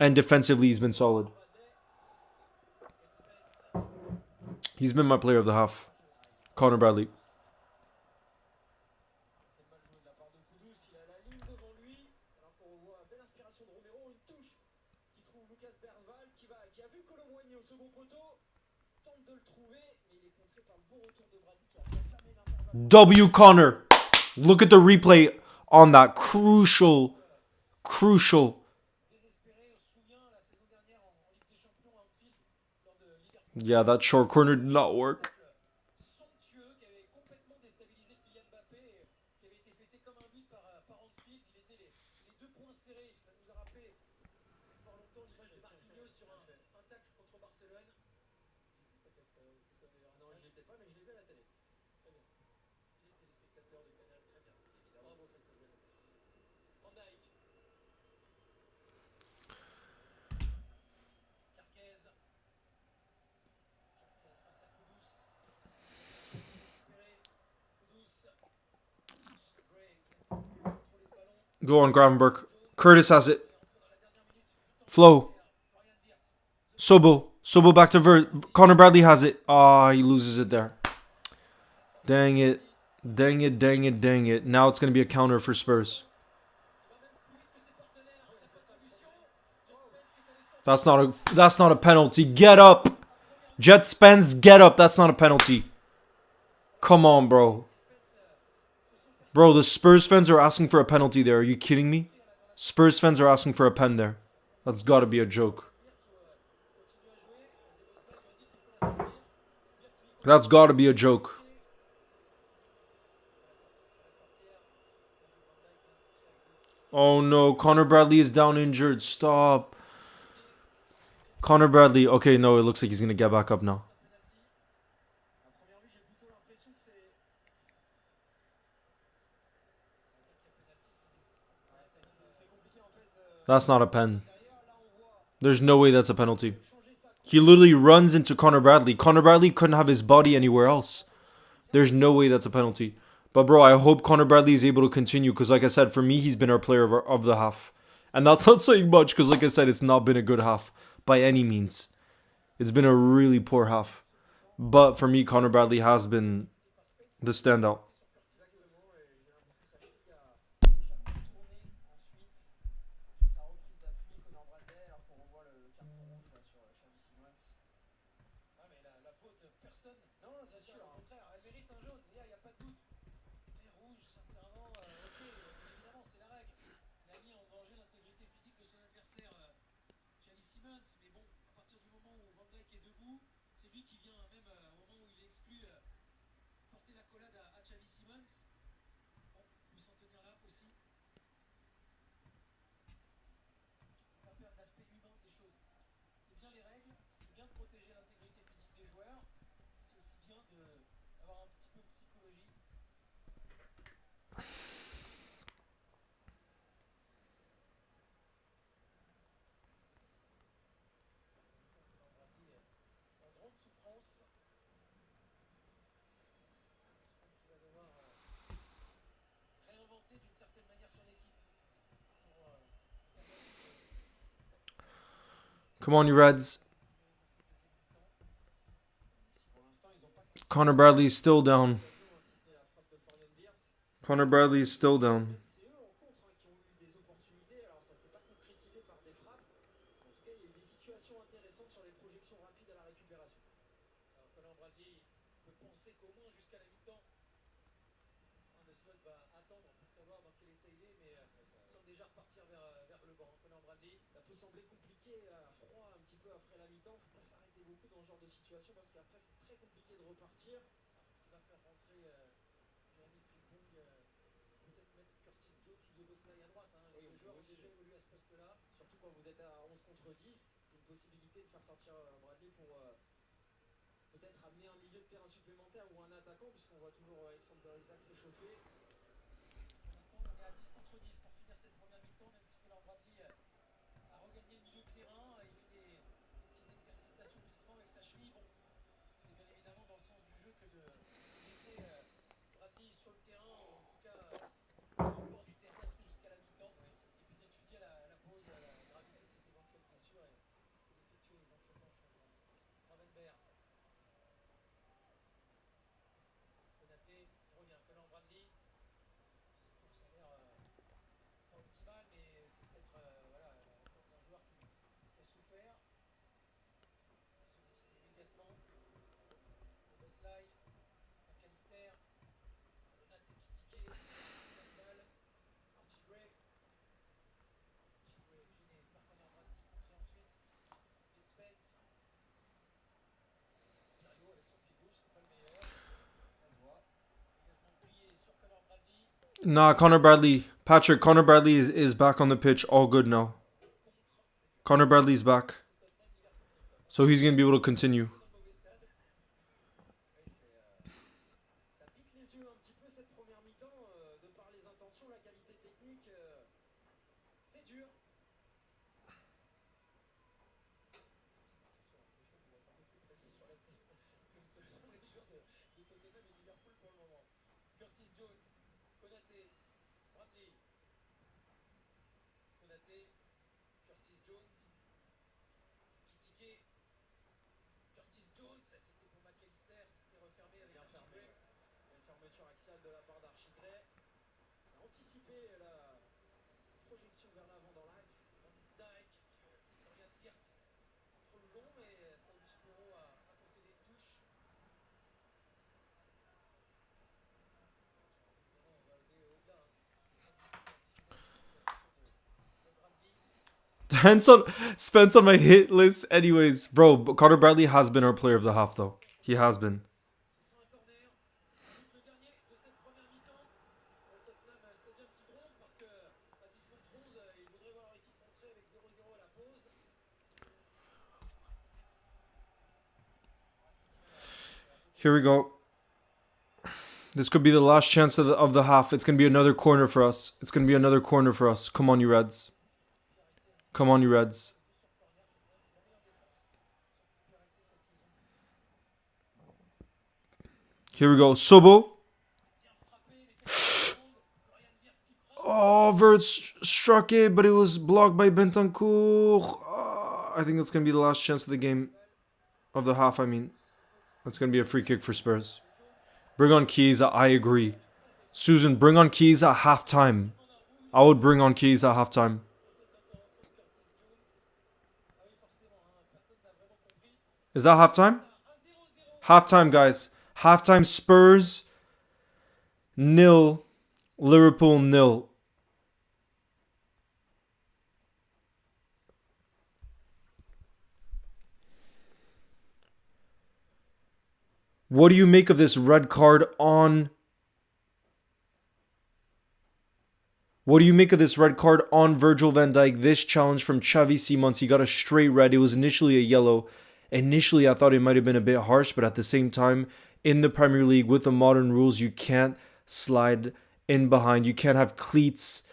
And defensively, he's been solid. He's been my player of the half. Connor Bradley. W Connor. Look at the replay on that. Crucial. Yeah, that short corner did not work. Go on, Gravenberg. Curtis has it. Flo. Sobo. Sobo back to Connor Bradley has it. Ah, he loses it there. Dang it. Dang it. Now it's going to be a counter for Spurs. That's not a penalty. Get up. Jet Spence, get up. That's not a penalty. Come on, bro. Bro, the Spurs fans are asking for a penalty there. Are you kidding me? Spurs fans are asking for a pen there. That's got to be a joke. That's got to be a joke. Oh no, Connor Bradley is down injured. Stop. Connor Bradley. Okay, no, it looks like he's going to get back up now. That's not a pen. There's no way that's a penalty. He literally runs into Connor Bradley. Connor Bradley couldn't have his body anywhere else. There's no way that's a penalty. But bro, I hope Connor Bradley is able to continue because like I said, for me, he's been our player of the half. And that's not saying much because like I said, it's not been a good half by any means. It's been a really poor half. But for me, Connor Bradley has been the standout. Come on, you Reds. Connor Bradley is still down. Connor Bradley is still down. Nah, Connor Bradley. Patrick, Connor Bradley is back on the pitch. All good now. Connor Bradley's back. So he's going to be able to continue. Spence on my hit list. Anyways, bro, Connor Bradley has been our player of the half, though. He has been. Here we go. This could be the last chance of the half. It's going to be another corner for us. It's going to be another corner for us. Come on, you Reds. Come on, you Reds. Here we go. Sobo. Oh, Verts struck it, but it was blocked by Bentancur. I think that's going to be the last chance of the game. Of the half, I mean. It's going to be a free kick for Spurs. Bring on Chiesa, I agree. Susan, bring on Chiesa at halftime. I would bring on Chiesa at halftime. Is that halftime? Halftime, guys. Halftime Spurs 0, Liverpool 0. What do you make of this red card on... What do you make of this red card on Virgil van Dijk? This challenge from Xavi Simons. He got a straight red. It was initially a yellow. Initially, I thought it might have been a bit harsh, but at the same time, in the Premier League, with the modern rules, you can't slide in behind. You can't have cleats.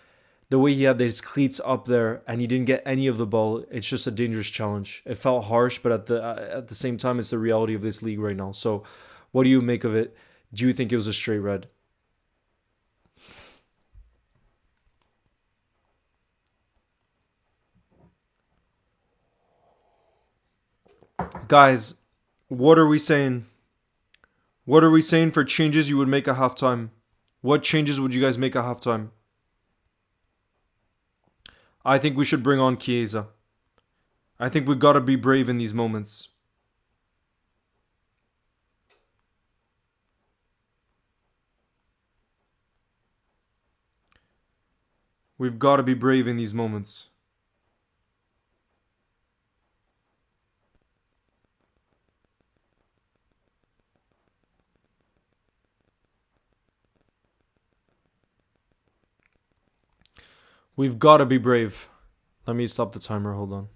The way he had his cleats up there and he didn't get any of the ball, it's just a dangerous challenge. It felt harsh, but at the same time, it's the reality of this league right now. So what do you make of it? Do you think it was a straight red? Guys, what are we saying? What are we saying for changes you would make at halftime? What changes would you guys make at halftime? I think we should bring on Chiesa. I think we gotta be brave in these moments. We've got to be brave in these moments. We've got to be brave. Let me stop the timer. Hold on.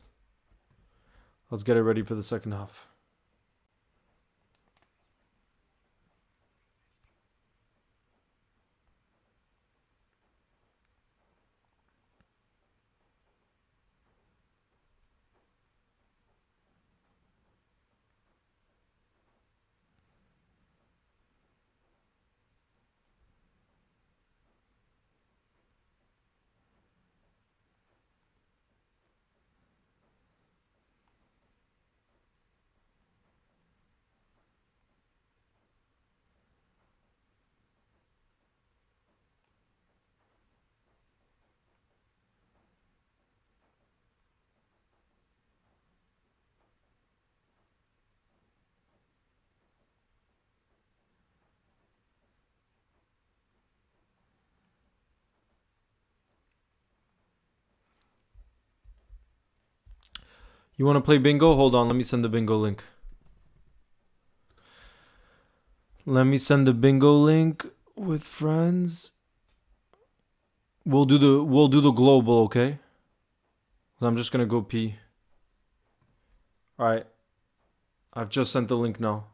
Let's get it ready for the second half. You want to play bingo? Hold on. Let me send the bingo link. Let me send the bingo link with friends. We'll do the global, okay? I'm just gonna go pee. Alright. I've just sent the link now.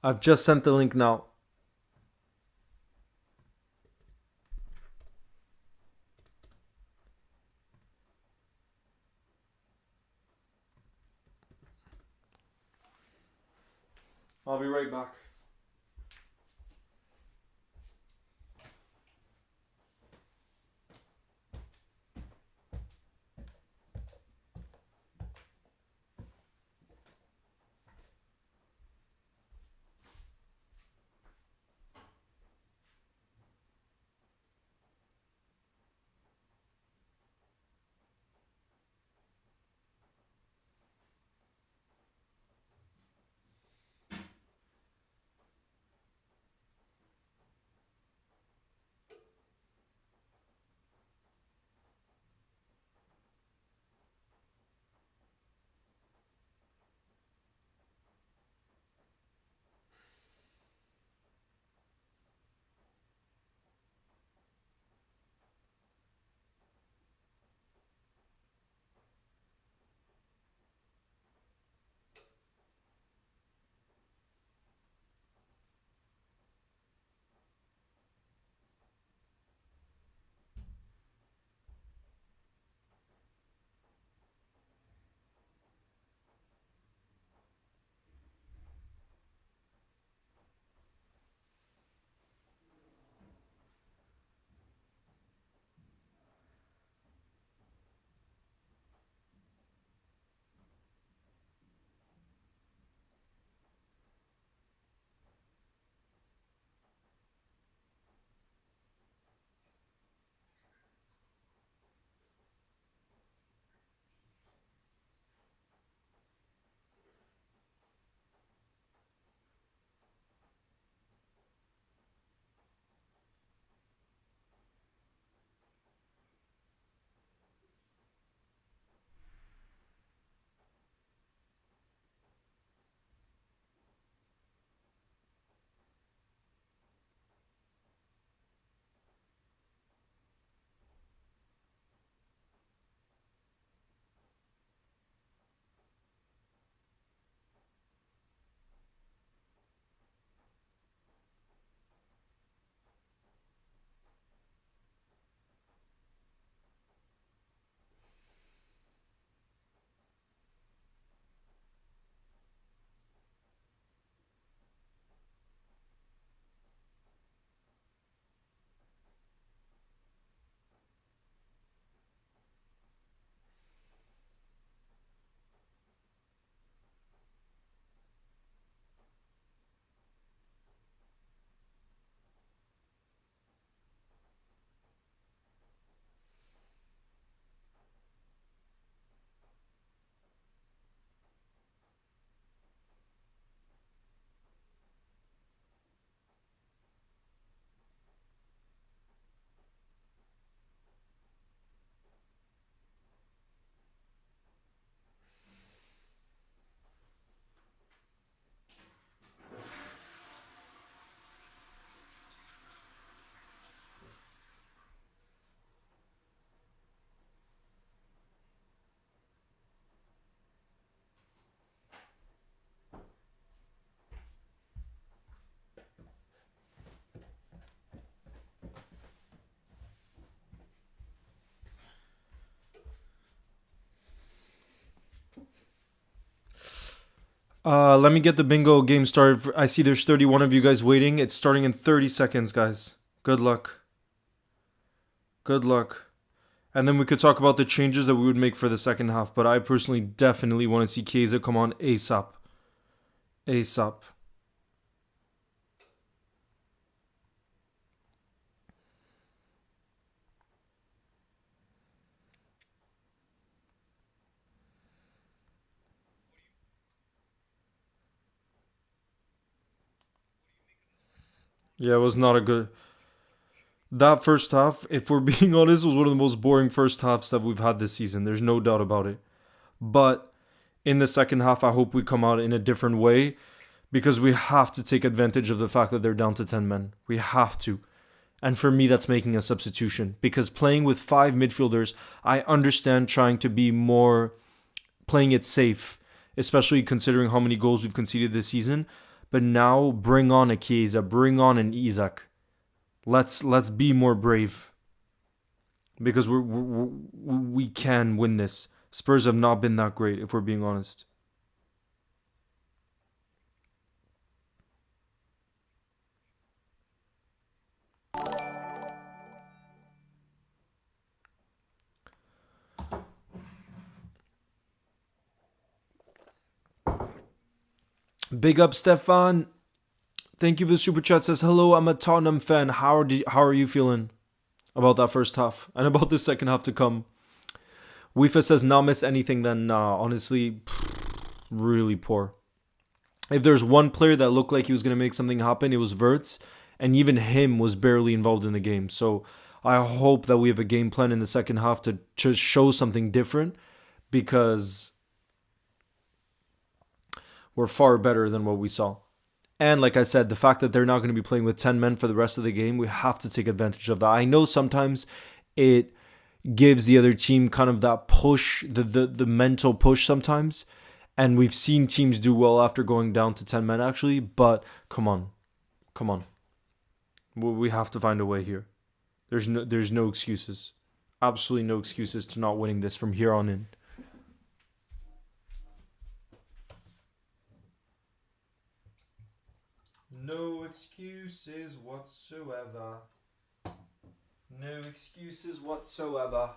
I've just sent the link now. I'll be right back. Let me get the bingo game started. I see there's 31 of you guys waiting. It's starting in 30 seconds, guys. Good luck. Good luck. And then we could talk about the changes that we would make for the second half. But I personally definitely want to see Chiesa come on ASAP. ASAP. Yeah, it was not a good. That first half, if we're being honest, was one of the most boring first halves that we've had this season. There's no doubt about it. But in the second half, I hope we come out in a different way because we have to take advantage of the fact that they're down to 10 men. We have to. And for me, that's making a substitution because playing with five midfielders, I understand trying to be more playing it safe, especially considering how many goals we've conceded this season. But now bring on a Chiesa, bring on an Isak. Let's be more brave because we can win this. Spurs have not been that great, if we're being honest. Big up, Stefan. Thank you for the super chat. Says hello. I'm a Tottenham fan. How are you feeling about that first half and about the second half to come? Wifa says not miss anything. Then nah, honestly, really poor. If there's one player that looked like he was gonna make something happen, it was Verts, and even him was barely involved in the game. So I hope that we have a game plan in the second half to just show something different because we're far better than what we saw. And like I said, the fact that they're not going to be playing with 10 men for the rest of the game, we have to take advantage of that. I know sometimes it gives the other team kind of that push, the mental push sometimes. And we've seen teams do well after going down to 10 men actually, but come on. Come on. We have to find a way here. There's no excuses. Absolutely no excuses to not winning this from here on in. No excuses whatsoever. No excuses whatsoever.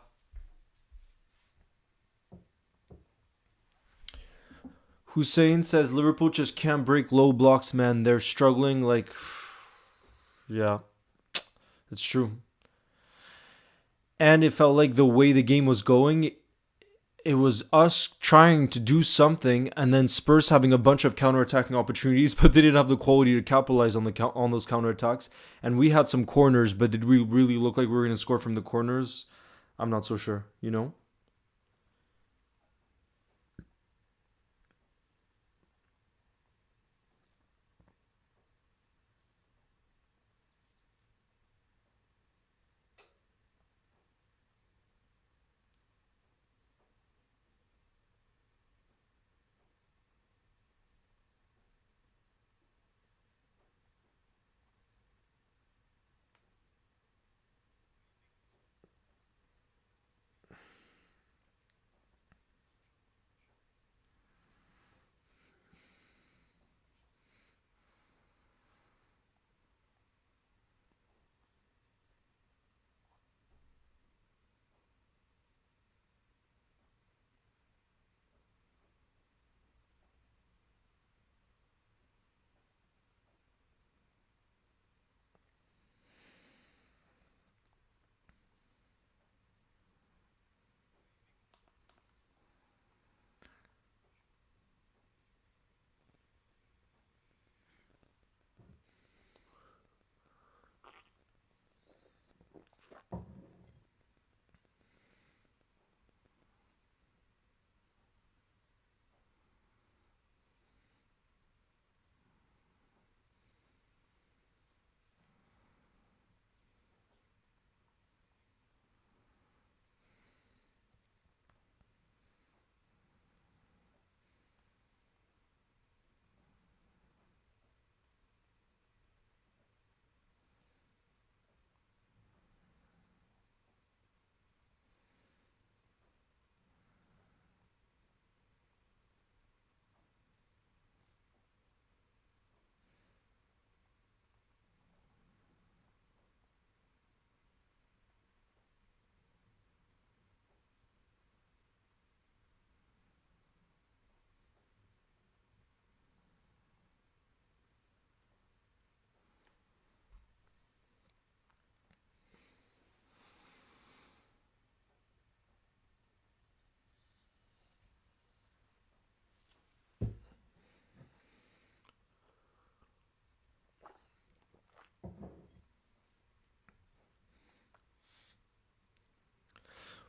Hussein says Liverpool just can't break low blocks, man. They're struggling like. Yeah, it's true. And it felt like the way the game was going, it was us trying to do something and then Spurs having a bunch of counter-attacking opportunities, but they didn't have the quality to capitalize on those counter-attacks. And we had some corners, but did we really look like we were going to score from the corners? I'm not so sure, you know?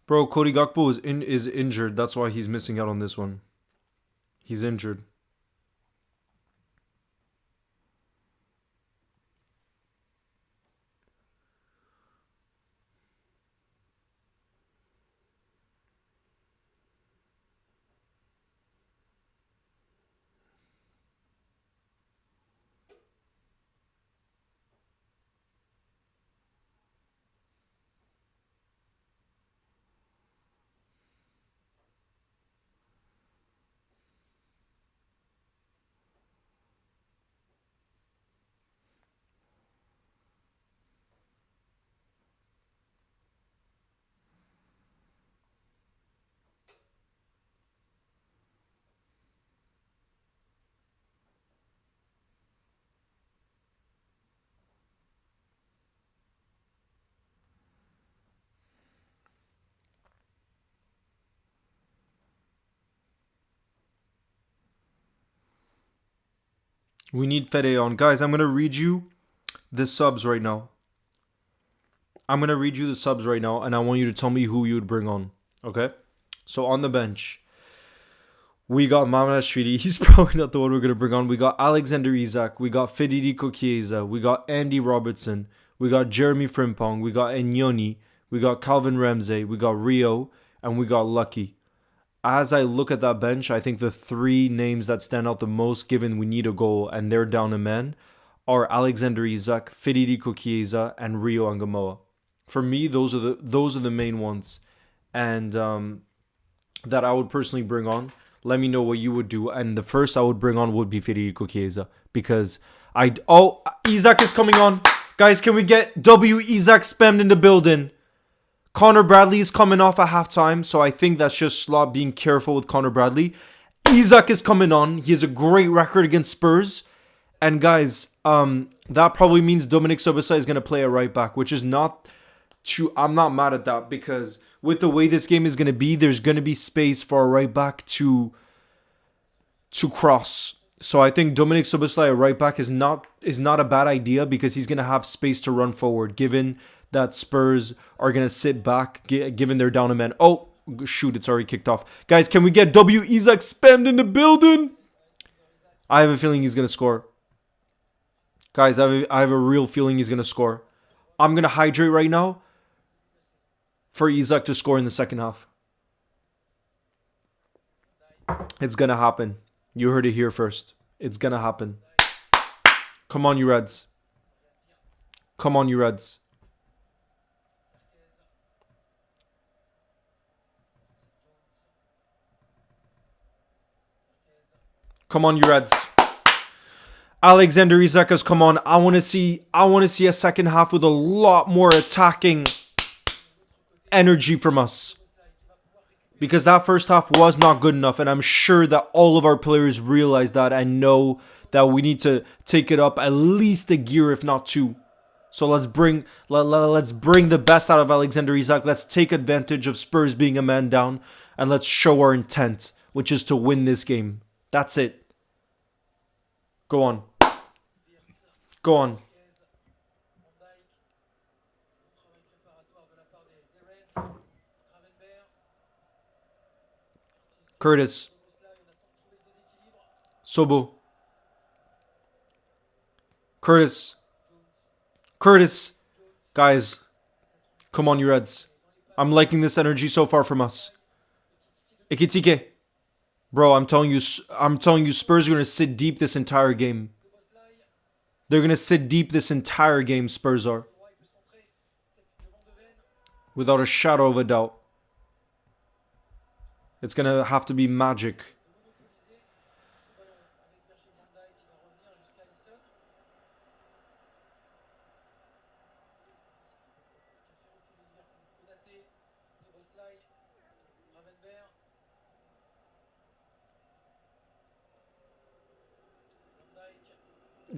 Bro, Cody Gakpo is injured. That's why he's missing out on this one. He's injured. We need Fede on. Guys, I'm going to read you the subs right now. I'm going to read you the subs right now, and I want you to tell me who you would bring on. Okay? So on the bench, we got Mamashvili. He's probably not the one we're going to bring on. We got Alexander Isak. We got Federico Chiesa. We got Andy Robertson. We got Jeremy Frimpong. We got Enyoni. We got Calvin Ramsey. We got Rio. And we got Lucky. As I look at that bench, I think the three names that stand out the most, given we need a goal and they're down a man, are Alexander Isak, Federico Chiesa, and Rio Angamoa. For me, those are the main ones, and that I would personally bring on. Let me know what you would do, and the first I would bring on would be Federico Chiesa because Isak is coming on, guys. Can we get Isak spammed in the building? Connor Bradley is coming off at halftime, so I think that's just Slot being careful with Connor Bradley. Isak is coming on. He has a great record against Spurs. And guys, that probably means Dominic Szoboszlai is going to play a right back, which is not true. I'm not mad at that because with the way this game is going to be, there's going to be space for a right back to cross. So I think Dominic Szoboszlai, a right back, is not a bad idea because he's going to have space to run forward, given that Spurs are going to sit back, given they're down a man. Oh, shoot, it's already kicked off. Guys, can we get Isak spammed in the building? I have a feeling he's going to score. Guys, I have a real feeling he's going to score. I'm going to hydrate right now for Isak to score in the second half. It's going to happen. You heard it here first. It's going to happen. Come on, you Reds. Come on, you Reds. Come on, you Reds. Alexander Isak has come on. I want to see a second half with a lot more attacking energy from us. Because that first half was not good enough, and I'm sure that all of our players realize that and know that we need to take it up at least a gear, if not two. So let's bring the best out of Alexander Isak. Let's take advantage of Spurs being a man down, and let's show our intent, which is to win this game. That's it. Go on. Go on. Curtis. Sobo. Curtis. Guys. Come on, you Reds. I'm liking this energy so far from us. Ekitike. Bro, I'm telling you, Spurs are going to sit deep this entire game. They're going to sit deep this entire game, Spurs are. Without a shadow of a doubt. It's going to have to be magic.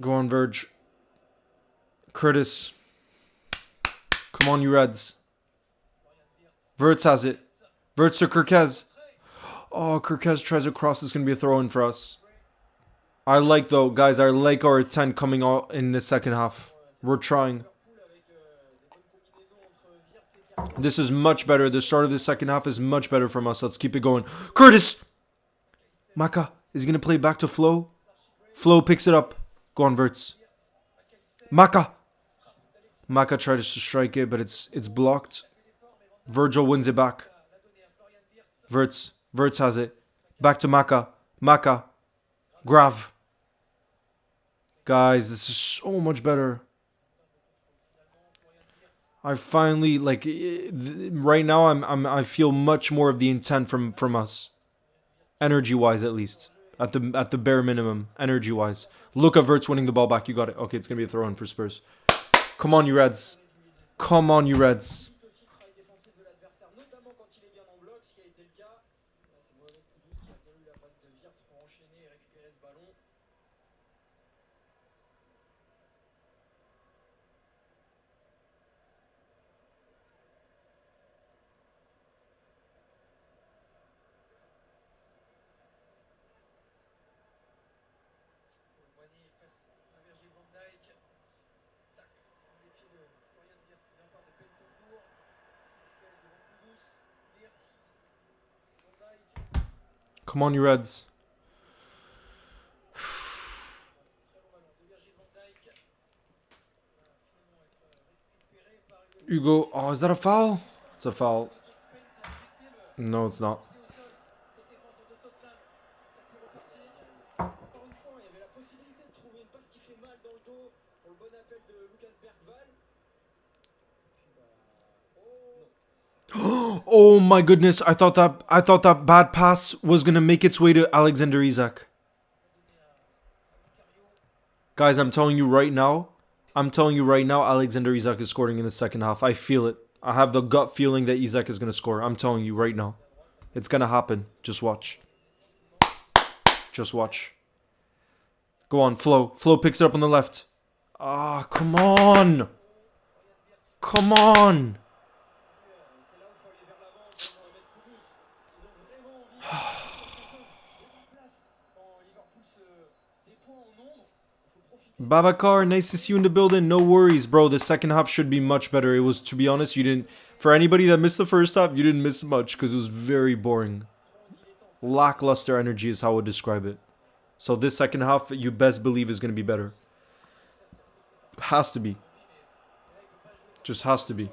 Go on, Verge. Curtis. Come on, you Reds. Verts has it. Verts to Kirkez. Oh, Kirkez tries a cross. It's going to be a throw-in for us. I like, though, guys, I like our intent coming out in the second half. We're trying. This is much better. The start of the second half is much better from us. Let's keep it going. Curtis! Maka is going to play back to Flo. Flo picks it up. Go on, Verts. Maka! Maka tries to strike it, but it's blocked. Virgil wins it back. Verts has it. Back to Maka. Maka. Grav. Guys, this is so much better. I finally, like, right now I feel much more of the intent from us. Energy-wise, at least. At the bare minimum, energy-wise. Look at Verts winning the ball back. You got it. Okay, it's going to be a throw-in for Spurs. Come on, you Reds. Come on, you Reds. Come on, you Reds. Hugo. Oh, is that a foul? It's a foul. No, it's not. Oh my goodness, I thought that bad pass was gonna make its way to Alexander Isak. Guys, I'm telling you right now, Alexander Isak is scoring in the second half. I feel it. I have the gut feeling that Isak is gonna score. I'm telling you right now. It's gonna happen. Just watch. Just watch. Go on, Flo. Flo picks it up on the left. Ah, come on. Come on. Babacar, nice to see you in the building. No worries, bro. The second half should be much better. It was, to be honest, you didn't... For anybody that missed the first half, you didn't miss much because it was very boring. Lackluster energy is how I would describe it. So this second half, you best believe is going to be better. Has to be. Just has to be.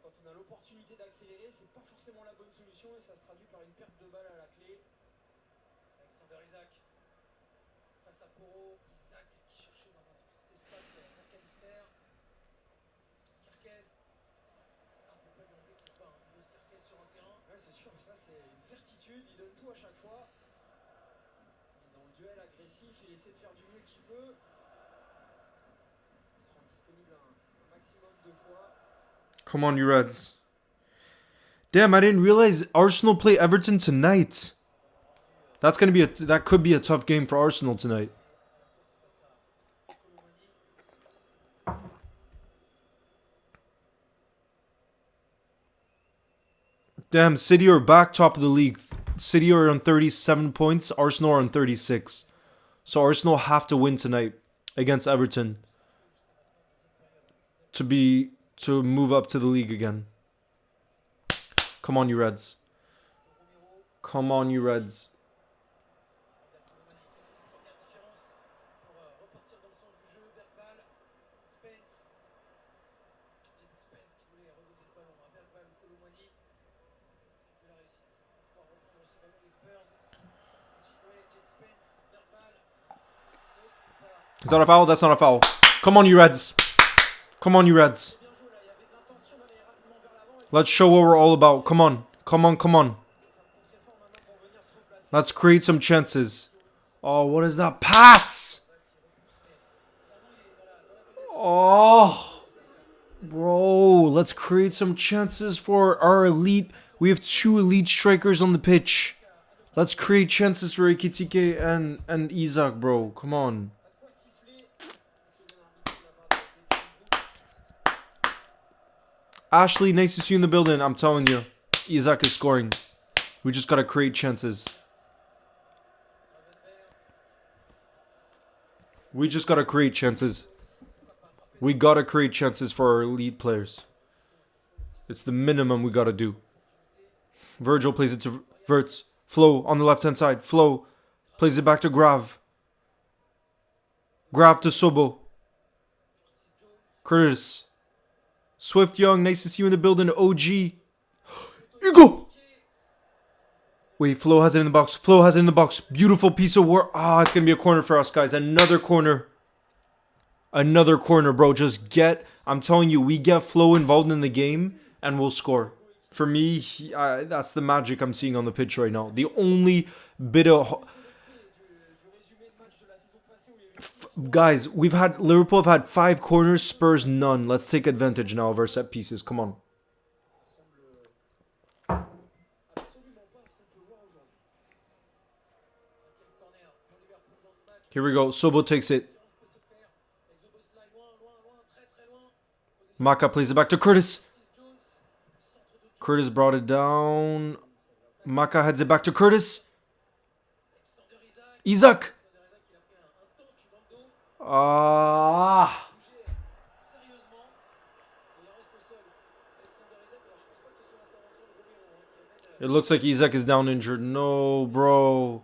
Quand on a l'opportunité d'accélérer, c'est pas forcément la bonne solution et ça se traduit par une perte de balle à la clé. Alexander Isak face à Poro, Isak qui cherchait dans un petit espace McAllister. Carquez, un peu pas demandé qui se bat, Luis Carquez sur un terrain. Ouais, c'est sûr, ça c'est une certitude, il donne tout à chaque fois. Il est dans le duel agressif, il essaie de faire du mieux qu'il peut. Il sera disponible un maximum de fois. Come on, you Reds. Damn, I didn't realize Arsenal play Everton tonight. That could be a tough game for Arsenal tonight. Damn, City are back top of the league. City are on 37 points. Arsenal are on 36. So Arsenal have to win tonight against Everton to move up to the league again. Come on, you Reds. Come on, you Reds. Is that a foul? That's not a foul. Come on, you Reds. Come on, you Reds. Let's show what we're all about. Come on. Come on, come on. Let's create some chances. Oh, what is that? Pass! Oh. Bro, let's create some chances for our elite. We have 2 elite strikers on the pitch. Let's create chances for Ekitike and Isak, bro. Come on. Ashley, nice to see you in the building. I'm telling you, Isak is scoring. We just gotta create chances. We just gotta create chances. We gotta create chances for our elite players. It's the minimum we gotta do. Virgil plays it to Verts. Flo on the left-hand side. Flo plays it back to Grav. Grav to Sobo. Curtis. Swift Young, nice to see you in the building. OG. Hugo! Wait, Flo has it in the box. Flo has it in the box. Beautiful piece of work. Ah, it's going to be a corner for us, guys. Another corner. Another corner, bro. Just get... I'm telling you, we get Flo involved in the game and we'll score. For me, that's the magic I'm seeing on the pitch right now. The only bit of... Guys, Liverpool have had 5 corners, Spurs none. Let's take advantage now of our set pieces. Come on. Here we go. Sobo takes it. Maka plays it back to Curtis. Curtis brought it down. Maka heads it back to Curtis. Isak. It looks like Isak is down injured. No, bro.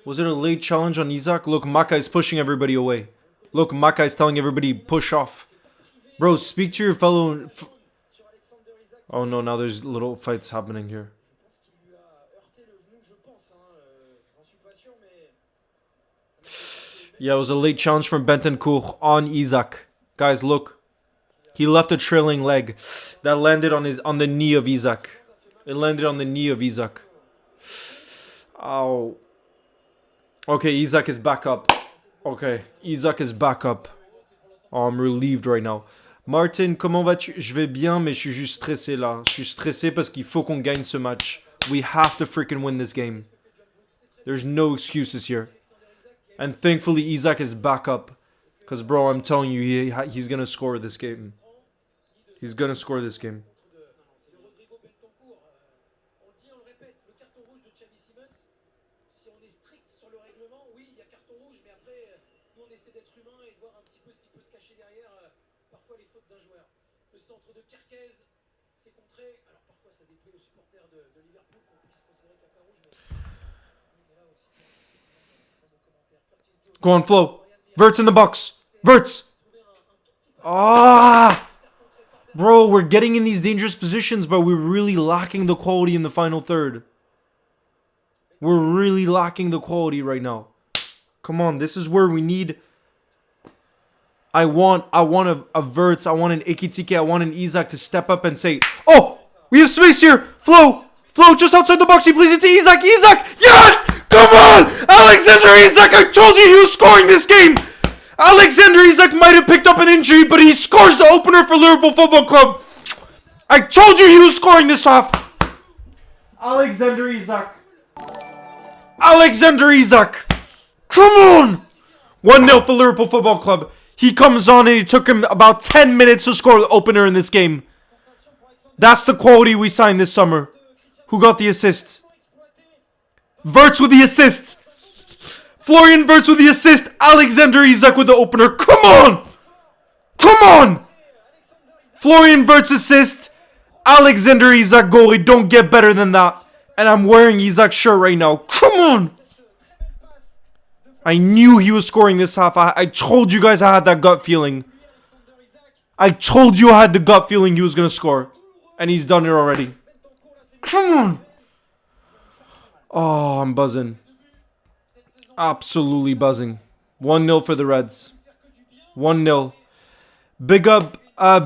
Was it a late challenge on Isak? Look, Maka is pushing everybody away. Look, Maka is telling everybody, push off. Bro, speak to your fellow... Oh no, now there's little fights happening here. Yeah, it was a late challenge from Bentancur on Isak. Guys, look. He left a trailing leg. That landed on the knee of Isak. It landed on the knee of Isak. Ow. Okay, Isak is back up. Okay, Isak is back up. Oh, I'm relieved right now. Martin, comment vas-tu? Je vais bien, mais je suis juste stressé là. Je suis stressé parce qu'il faut qu'on gagne ce match. We have to freaking win this game. There's no excuses here. And thankfully, Isak is back up. Because, bro, I'm telling you, he's going to score this game. He's going to score this game. Go on, Flo. Verts in the box. Verts. Ah! Bro, we're getting in these dangerous positions, but we're really lacking the quality in the final third. We're really lacking the quality right now. Come on, this is where we need... I want a Verts, I want an Ekitike, I want an Isak to step up and say, oh! We have space here! Flo! Flo, just outside the box, he plays it to Isak! Isak! Yes! Come on! Alexander Isak, I told you he was scoring this game! Alexander Isak might have picked up an injury, but he scores the opener for Liverpool Football Club! I told you he was scoring this half! Alexander Isak. Alexander Isak! Come on! 1-0 for Liverpool Football Club. He comes on and it took him about 10 minutes to score the opener in this game. That's the quality we signed this summer. Who got the assist? Verts with the assist. Florian Verts with the assist. Alexander Isak with the opener. Come on! Come on! Florian Verts assist. Alexander Isak goalie. Don't get better than that. And I'm wearing Isak's shirt right now. Come on! I knew he was scoring this half. I told you guys I had that gut feeling. I told you I had the gut feeling he was going to score. And he's done it already. Come on! Oh, I'm buzzing. Absolutely buzzing. 1-0 for the Reds. 1-0. Big up,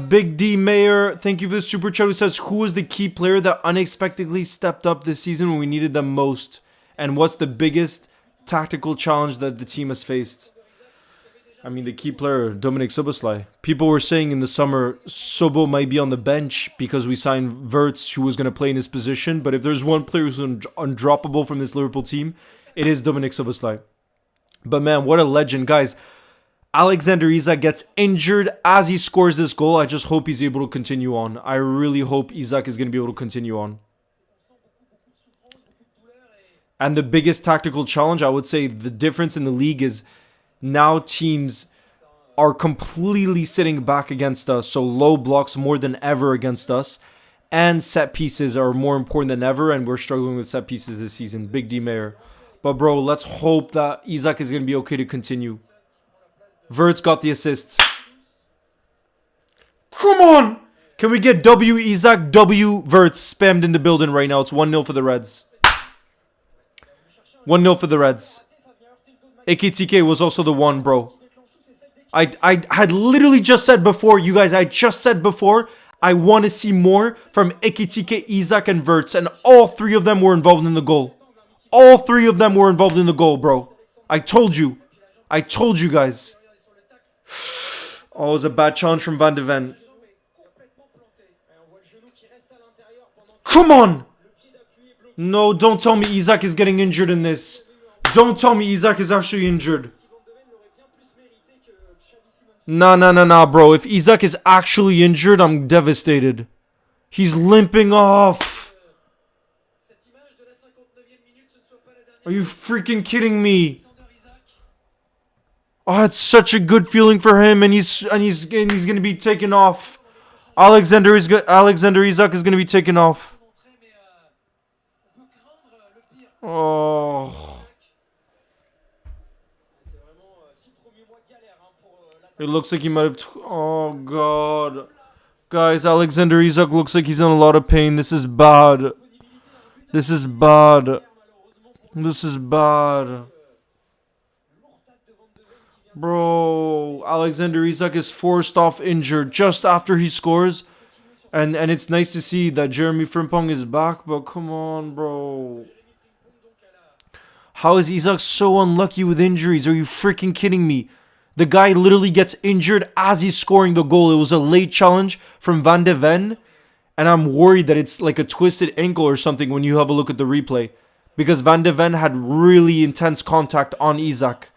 Big D Mayor. Thank you for the super chat. Who says, who was the key player that unexpectedly stepped up this season when we needed them most? And what's the biggest tactical challenge that the team has faced? I mean, the key player, Dominic Szoboszlai. People were saying in the summer, Sobo might be on the bench because we signed Wirtz, who was going to play in his position. But if there's one player who's undroppable from this Liverpool team, it is Dominic Szoboszlai. But man, what a legend, guys. Alexander Isak gets injured as he scores this goal. I just hope he's able to continue on. I really hope Isak is going to be able to continue on. And the biggest tactical challenge, I would say the difference in the league is now teams are completely sitting back against us. So low blocks more than ever against us. And set pieces are more important than ever. And we're struggling with set pieces this season. Big D Mayer. But bro, let's hope that Isak is going to be okay to continue. Wirtz got the assist. Come on! Can we get W Isak, W Wirtz spammed in the building right now? It's 1-0 for the Reds. 1-0 for the Reds. Ekitike was also the one, bro. I had literally just said before, you guys, I just said before, I want to see more from Ekitike, Isak, and Wirtz. And all three of them were involved in the goal. All three of them were involved in the goal, bro. I told you. I told you guys. Oh, it was a bad challenge from Van de Ven. Come on! No, don't tell me Isak is getting injured in this. Don't tell me Isak is actually injured. Nah, bro. If Isak is actually injured, I'm devastated. He's limping off. Are you freaking kidding me? Oh, it's such a good feeling for him, and he's gonna be taken off. Alexander Isak is gonna be taken off. Oh. It looks like he might have... Oh, God. Guys, Alexander Isak looks like he's in a lot of pain. This is bad. This is bad. This is bad. Bro, Alexander Isak is forced off injured just after he scores. And it's nice to see that Jeremy Frimpong is back, but come on, bro. How is Isak so unlucky with injuries? Are you freaking kidding me? The guy literally gets injured as he's scoring the goal. It was a late challenge from Van de Ven. And I'm worried that it's like a twisted ankle or something when you have a look at the replay. Because Van de Ven had really intense contact on Isak.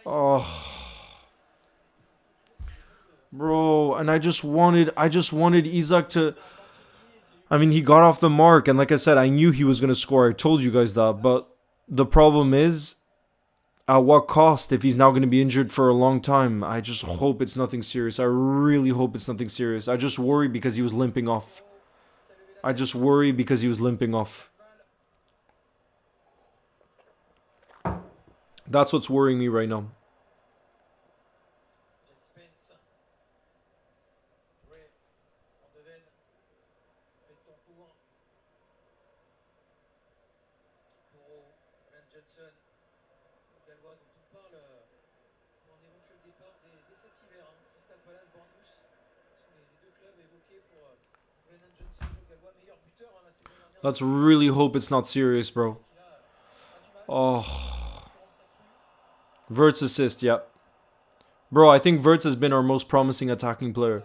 Oh. Bro, and I just wanted Isak to... I mean, he got off the mark. And like I said, I knew he was going to score. I told you guys that. But the problem is... At what cost if he's now going to be injured for a long time? I just hope it's nothing serious. I really hope it's nothing serious. I just worry because he was limping off. That's what's worrying me right now. Let's really hope it's not serious, bro. Oh. Wirtz assist, yep. Bro, I think Wirtz has been our most promising attacking player.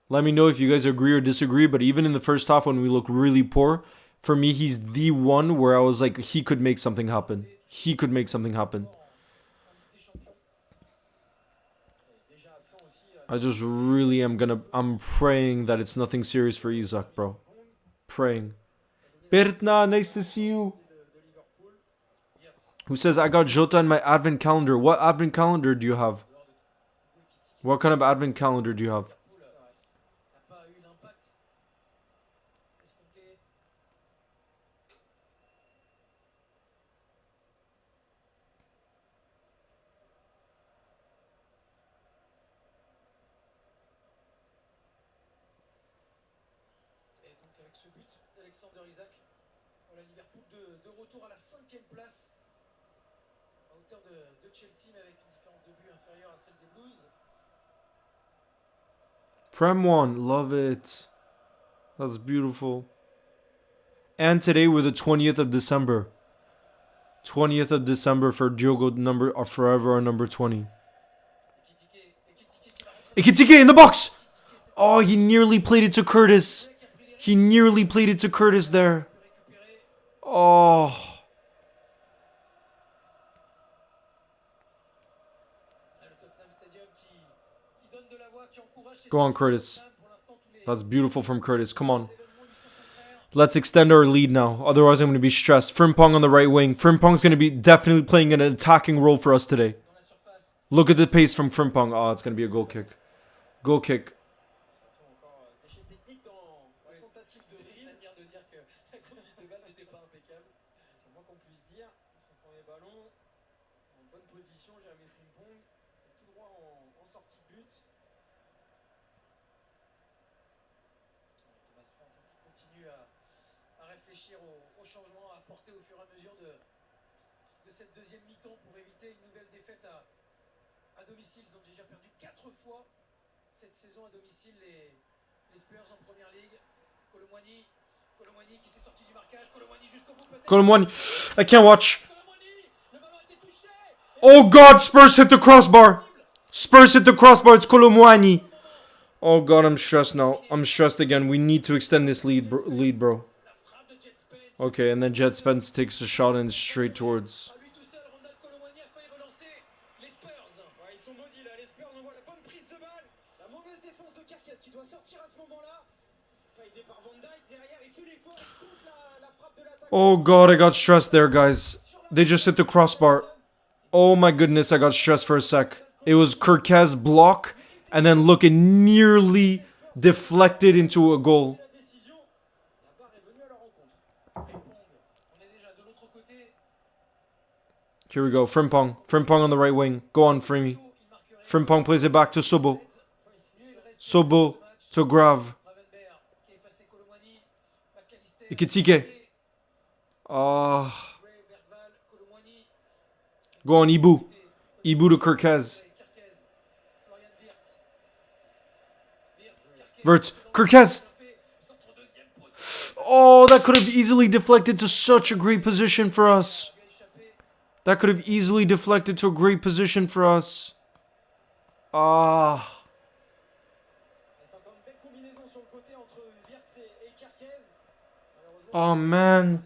Let me know if you guys agree or disagree, but even in the first half when we look really poor, for me, he's the one where I was like, he could make something happen. He could make something happen. I just really I'm praying that it's nothing serious for Isak, bro. Praying. Bertna, nice to see you. Who says, I got Jota in my advent calendar. What advent calendar do you have? What kind of advent calendar do you have? Isak. Voilà Liverpool de retour à la 5e place à hauteur de Chelsea mais avec une différence de but inférieure à celle des Blues. Prem 1, love it. That's beautiful. And today we're the 20th of December. 20th of December for Diogo forever our number 20. Ekitike in the box! Oh, he nearly played it to Curtis. He nearly played it to Curtis there. Oh. Go on, Curtis. That's beautiful from Curtis. Come on. Let's extend our lead now. Otherwise, I'm going to be stressed. Frimpong on the right wing. Frimpong's going to be definitely playing an attacking role for us today. Look at the pace from Frimpong. Oh, it's going to be a goal kick. Goal kick. Au changement apporté au fur et à mesure de cette deuxième mi-temps pour éviter une nouvelle défaite à domicile. Ils ont déjà perdu 4 fois cette saison à domicile, les Spurs en première ligue. Colomwani qui s'est sorti du marquage. Colomwani jusqu'au bout peut-être. Colomwani, I can't watch. Oh God, Spurs hit the crossbar. Spurs hit the crossbar. It's Colomwani. Oh God, I'm stressed now. I'm stressed again. We need to extend this lead, bro. Okay, and then Jet Spence takes a shot and straight towards. Oh God, I got stressed there, guys. They just hit the crossbar. Oh my goodness, I got stressed for a sec. It was Kirkaz's block, and then look, it nearly deflected into a goal. Here we go, Frimpong. Frimpong on the right wing. Go on, Frimy. Frimpong plays it back to Sobo. Sobo to Grav. Ekitike. Ah. Go on, Ibu. Ibu to Kirkaz. Verts. Kirkaz. Oh, that could have easily deflected to such a great position for us. That could have easily deflected to a great position for us. Ah. Oh, man.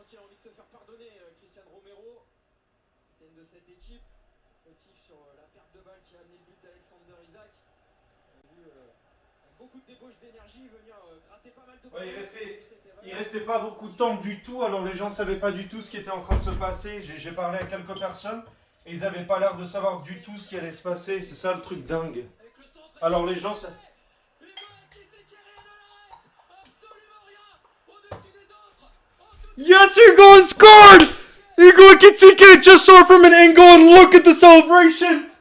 Qui a envie de se faire pardonner, Christian Romero, capitaine de cette équipe, fautif sur la perte de balle qui a amené le but d'Alexander Isak. On a vu beaucoup de débauche d'énergie venir gratter pas mal de balles. Ouais, il restait pas beaucoup de temps du tout, alors les gens savaient pas du tout ce qui était en train de se passer. J'ai parlé à quelques personnes et ils avaient pas l'air de savoir du tout ce qui allait se passer. C'est ça le truc dingue. Alors les gens... Yes, Hugo scored! Hugo Ekitike just saw from an angle and look at the celebration!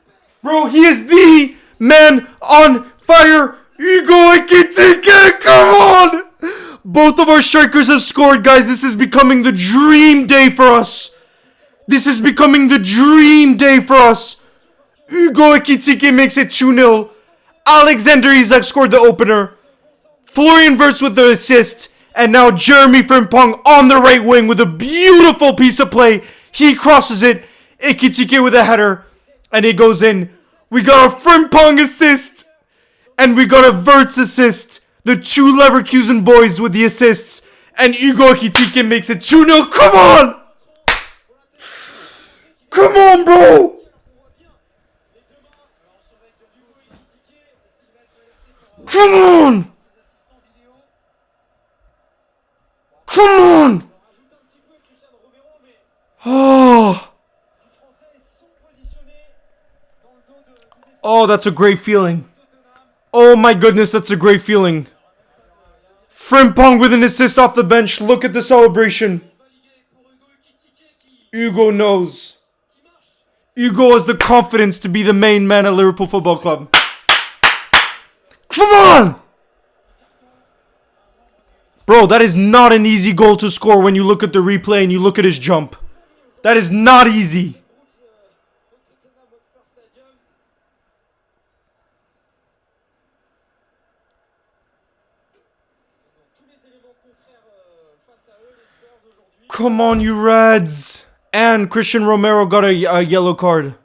Bro, he is the man on fire! Hugo Ekitike, come on! Both of our strikers have scored, guys. This is becoming the dream day for us. This is becoming the dream day for us. Hugo Ekitike makes it 2-0. Alexander Isak scored the opener. Florian Wirtz with the assist. And now Jeremy Frimpong on the right wing with a beautiful piece of play. He crosses it. Ekitike with a header. And it goes in. We got a Frimpong assist. And we got a Wirtz assist. The two Leverkusen boys with the assists. And Hugo Ekitike makes it 2-0. Come on! Come on, bro! Come on! Come on! Oh. Oh, that's a great feeling. Oh my goodness, that's a great feeling. Frimpong with an assist off the bench. Look at the celebration. Hugo knows. Hugo has the confidence to be the main man at Liverpool Football Club. Come on! Bro, that is not an easy goal to score when you look at the replay and you look at his jump. That is not easy. Au Tottenham Hotspur Stadium. Ils ont tous les éléments contraires face à eux, les Spurs aujourd'hui. Come on, you Reds. And Christian Romero got a yellow card. C'était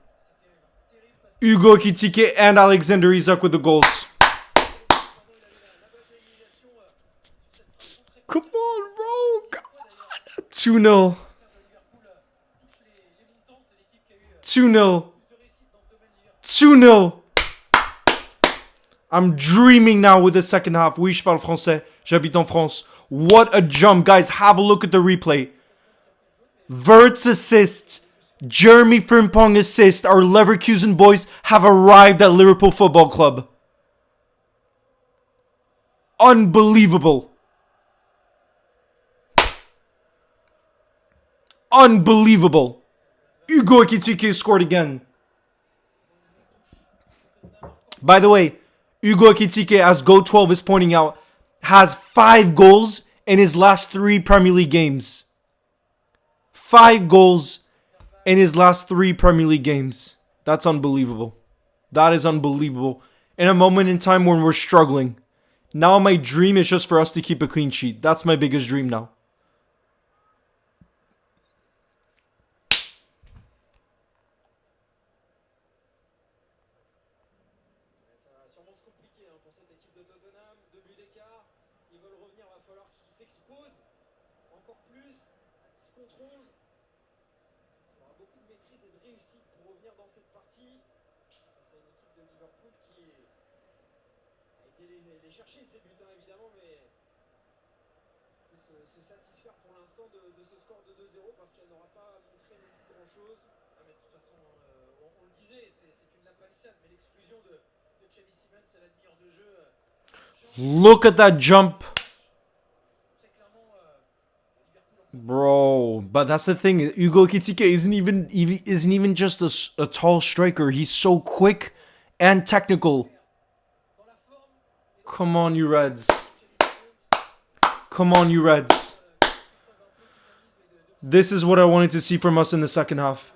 terrible parce Hugo Ekitike and Alexander Isak with the goals. que pardon, il avait la balle d'égalisation sur cette frappe très Come on, bro. Cette fois, d'ailleurs, 2-0. l'adversaire de Liverpool touche les montants. C'est l'équipe qui a eu 2-0. plus de réussite dans ce domaine. Liverpool 2-0. I'm dreaming now with the second half. Oui, je parle français. J'habite en France. What a jump, guys. Have a look at the replay. Vert's assist. Jeremy Frimpong assist. Our Leverkusen boys have arrived at Liverpool Football Club. Unbelievable. Unbelievable. Hugo Ekitike scored again. By the way, Hugo Ekitike, as Go12 is pointing out, has 5 goals in his last 3 Premier League games. 5 goals in his last 3 Premier League games. That's unbelievable. That is unbelievable. In a moment in time when we're struggling. Now my dream is just for us to keep a clean sheet. That's my biggest dream now. Ça va sûrement se compliquer pour cette équipe de Tottenham. 2 buts d'écart. S'ils veulent revenir, il va falloir qu'ils s'exposent encore plus à 10 contre 11. Il faudra beaucoup de maîtrise et de réussite pour revenir dans cette partie. C'est une équipe de Liverpool qui a été les chercher ces buts, évidemment, mais on peut se satisfaire pour l'instant de ce score de 2-0 parce qu'elle n'aura pas montré non plus grand-chose. Ah, mais de toute façon, on le disait, c'est une lapalissade, mais l'exclusion de Xavi Simons à la demi-heure de jeu. Look at that jump. Très clairement, Liverpool Bro, but that's the thing. Hugo Ekitike isn't even just a tall striker. He's so quick and technical. dans la forme. Come on, you Reds. Come on, you Reds. This is what I wanted to see from us in the second half.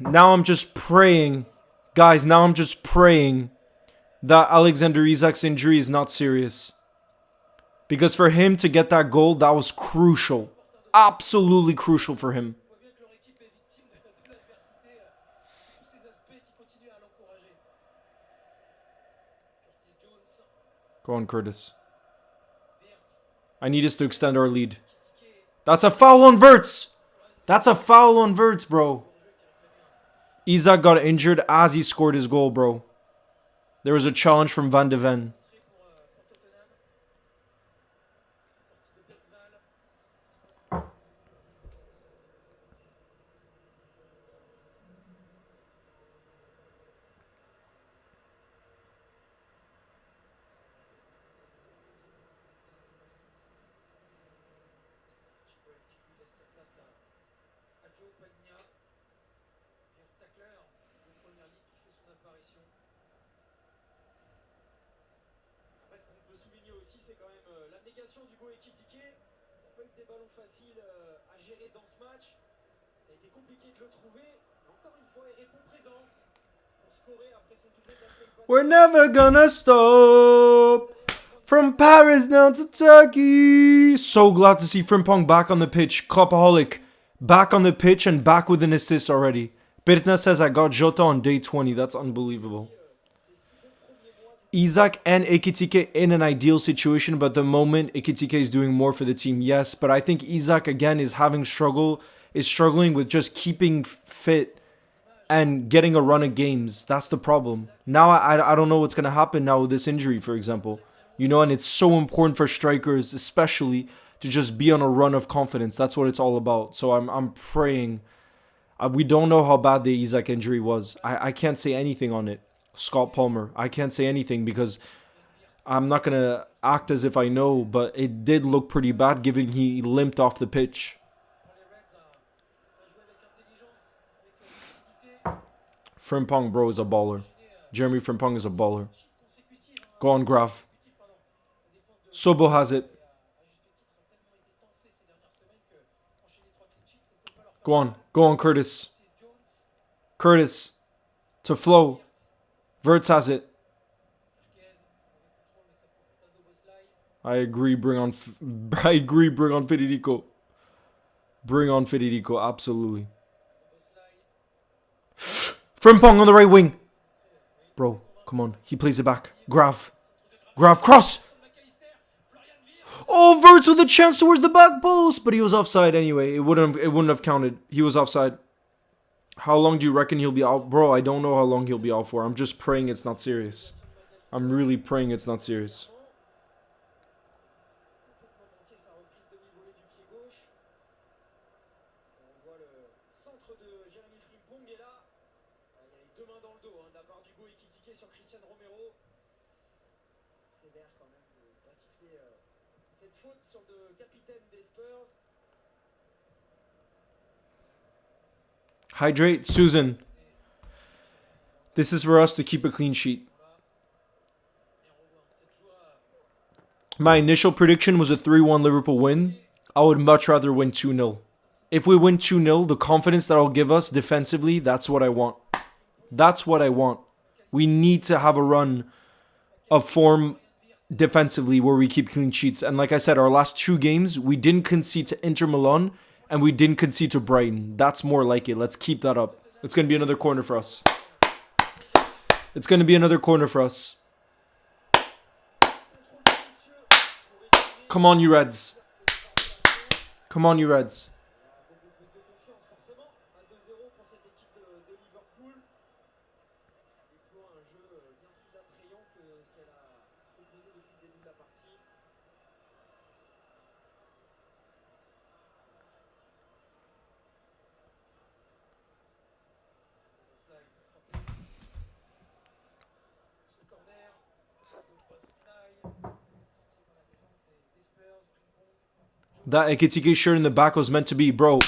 Now I'm just praying, guys, now I'm just praying that Alexander Isak's injury is not serious. Because for him to get that goal, that was crucial. Absolutely crucial for him. On voit bien que leur équipe est victime de l'adversité, tous ces aspects qui continuent à l'encourager. Curtis Jones, Go on, Curtis. Wirtz, I need us to extend our lead. Ekitike, That's a foul on Verts. That's a foul on Verts, bro. Isak got injured as he scored his goal, bro. There was a challenge from Van de Ven. entrée pour Tottenham. Sortie de Bergval. Qui lui laisse sa place à Joe Pagna. Meilleur tacleur de première ligue qui fait son apparition. Après, ce qu'on peut souligner aussi, c'est quand même l'abnégation d'Hugo Ekitike. Il n'a pas eu des ballons faciles à gérer dans ce match. Ça a été compliqué de le trouver. Mais encore une fois, il répond présent pour scorer après son doublé de la semaine passée. We're never gonna stop. From Paris down to Turkey. So glad to see Frimpong back on the pitch. Copaholic. Back on the pitch and back with an assist already. Birtna says I got Jota on day 20. That's unbelievable. Isak and Ekitike in an ideal situation, but at the moment Ekitike is doing more for the team. Yes, but I think Isak again is struggling with just keeping fit and getting a run of games. That's the problem. Now I don't know what's gonna happen now with this injury, for example. You know, and it's so important for strikers, especially, to just be on a run of confidence. That's what it's all about. So I'm praying. We don't know how bad the Isak injury was. I can't say anything on it. Scott Palmer. I can't say anything because I'm not going to act as if I know, but it did look pretty bad given he limped off the pitch. Pour les Reds, à jouer avec intelligence, avec lucidité. Frimpong, bro, is a baller. Jeremy Frimpong is a baller. Consécutive, Go on, Graf. pardon. Sobo has it. Go on. Go on, Curtis. Curtis. To Flo. Verts has it. I agree. Bring on Federico. Bring on Federico. Absolutely. Frimpong on the right wing. Bro, come on. He plays it back. Grav, cross. Oh, Verts with a chance towards the back post, but he was offside anyway. It wouldn't have counted. He was offside. How long do you reckon he'll be out? Bro, I don't know how long he'll be out for. I'm just praying it's not serious. I'm really praying it's not serious. Cette faute sur le capitaine des Spurs. Hydrate, Susan. This is for us to keep a clean sheet. My initial prediction was a 3-1 Liverpool win. I would much rather win 2-0. If we win 2-0, the confidence that'll give us defensively, that's what I want. That's what I want. We need to have a run of form defensively where we keep clean sheets. And like I said, our last 2 games, we didn't concede to Inter Milan and we didn't concede to Brighton. That's more like it. Let's keep that up. It's going to be another corner for us. It's going to be another corner for us. Come on, you Reds. Come on, you Reds. That Ekitike shirt in the back was meant to be. Bro,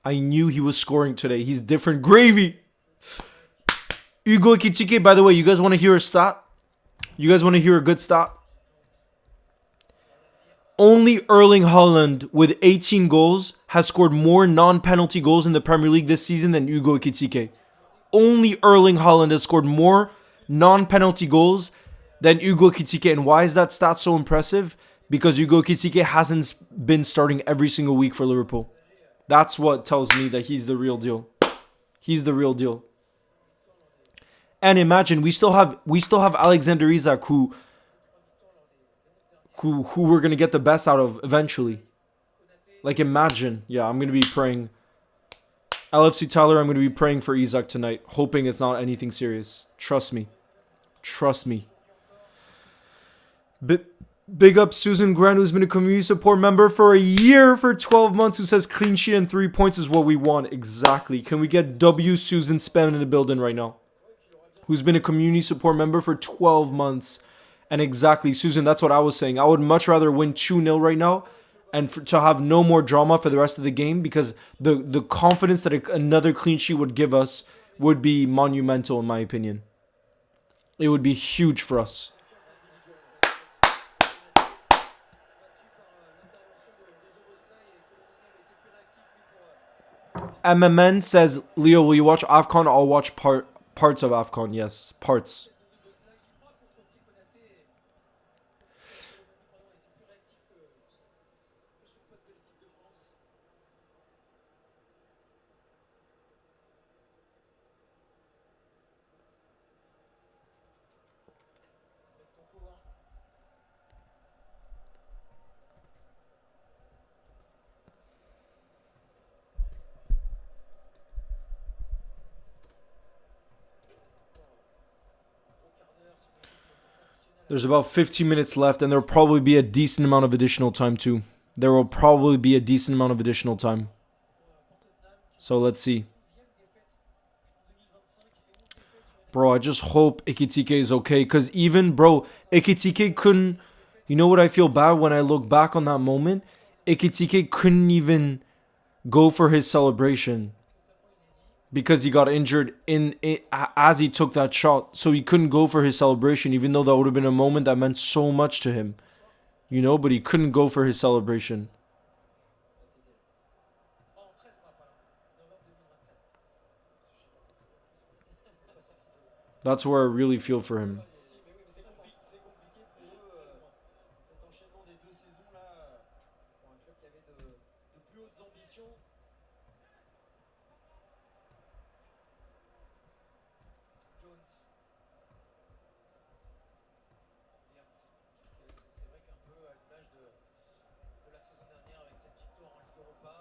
I knew he was scoring today. He's different gravy. Hugo Ekitike, by the way, you guys want to hear a stat? You guys want to hear a good stat? Only Erling Haaland with 18 goals has scored more non-penalty goals in the Premier League this season than Hugo Ekitike. Only Erling Haaland has scored more non-penalty goals than Hugo Ekitike. And why is that stat so impressive? Because Hugo Ekitike hasn't been starting every single week for Liverpool. That's what tells me that he's the real deal. He's the real deal. And imagine we still have Alexander Isak who we're gonna get the best out of eventually. Like imagine, yeah, I'm gonna be praying. LFC Tyler, I'm gonna be praying for Isak tonight, hoping it's not anything serious. Trust me. Trust me. Big up Susan Grant, who's been a community support member for a year, for 12 months, who says clean sheet and 3 points is what we want. Exactly. Can we get W Susan Spam in the building right now? Who's been a community support member for 12 months. And exactly, Susan, that's what I was saying. I would much rather win 2-0 right now and to have no more drama for the rest of the game, because the confidence that another clean sheet would give us would be monumental in my opinion. It would be huge for us. MMN says, Leo, will you watch AFCON? I'll watch parts of AFCON. Yes, parts. There's about 15 minutes left, and there will probably be a decent amount of additional time too. There will probably be a decent amount of additional time. So let's see. Bro, I just hope Ekitike is okay. Because even, bro, Ekitike couldn't... You know what I feel bad when I look back on that moment? Ekitike couldn't even go for his celebration. Because he got injured as he took that shot. So he couldn't go for his celebration, even though that would have been a moment that meant so much to him. You know, but he couldn't go for his celebration. That's where I really feel for him. Cet enchaînement des 2 saisons là, pour un club qui avait de plus hautes ambitions. Jones. C'est vrai qu'un peu à l'image de la saison dernière avec cette victoire en Ligue Europa,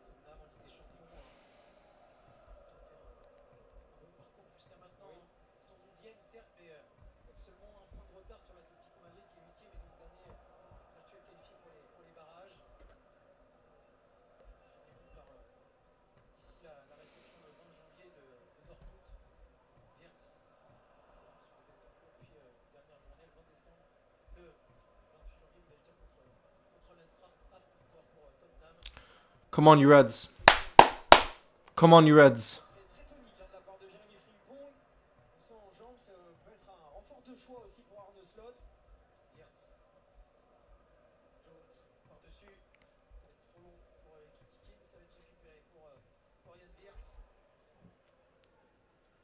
Tottenham en Ligue des Champions a fait un bon parcours jusqu'à maintenant. Oui. Ils sont 11e certes, mais avec seulement un point de retard sur l'Atlético Madrid qui est 8e et donc dernier virtuel qualifié pour les barrages. Finiront par ici la réception le 20 janvier de Dortmund. Wirtz. Puis dernière journée le 20 décembre. Le 28 janvier, vous allez dire contre l'Eintracht Francfort pour Tottenham. Come on, you Reds. Come on, you Reds. Très tonique de la part de Jérémy Frimpong. On sent en jambes, ça peut être un renfort de choix aussi pour Arne Slot. Wirtz. Jones par-dessus. Ça va être trop long pour Ekitike, mais ça va être récupéré pour Yann Wirtz.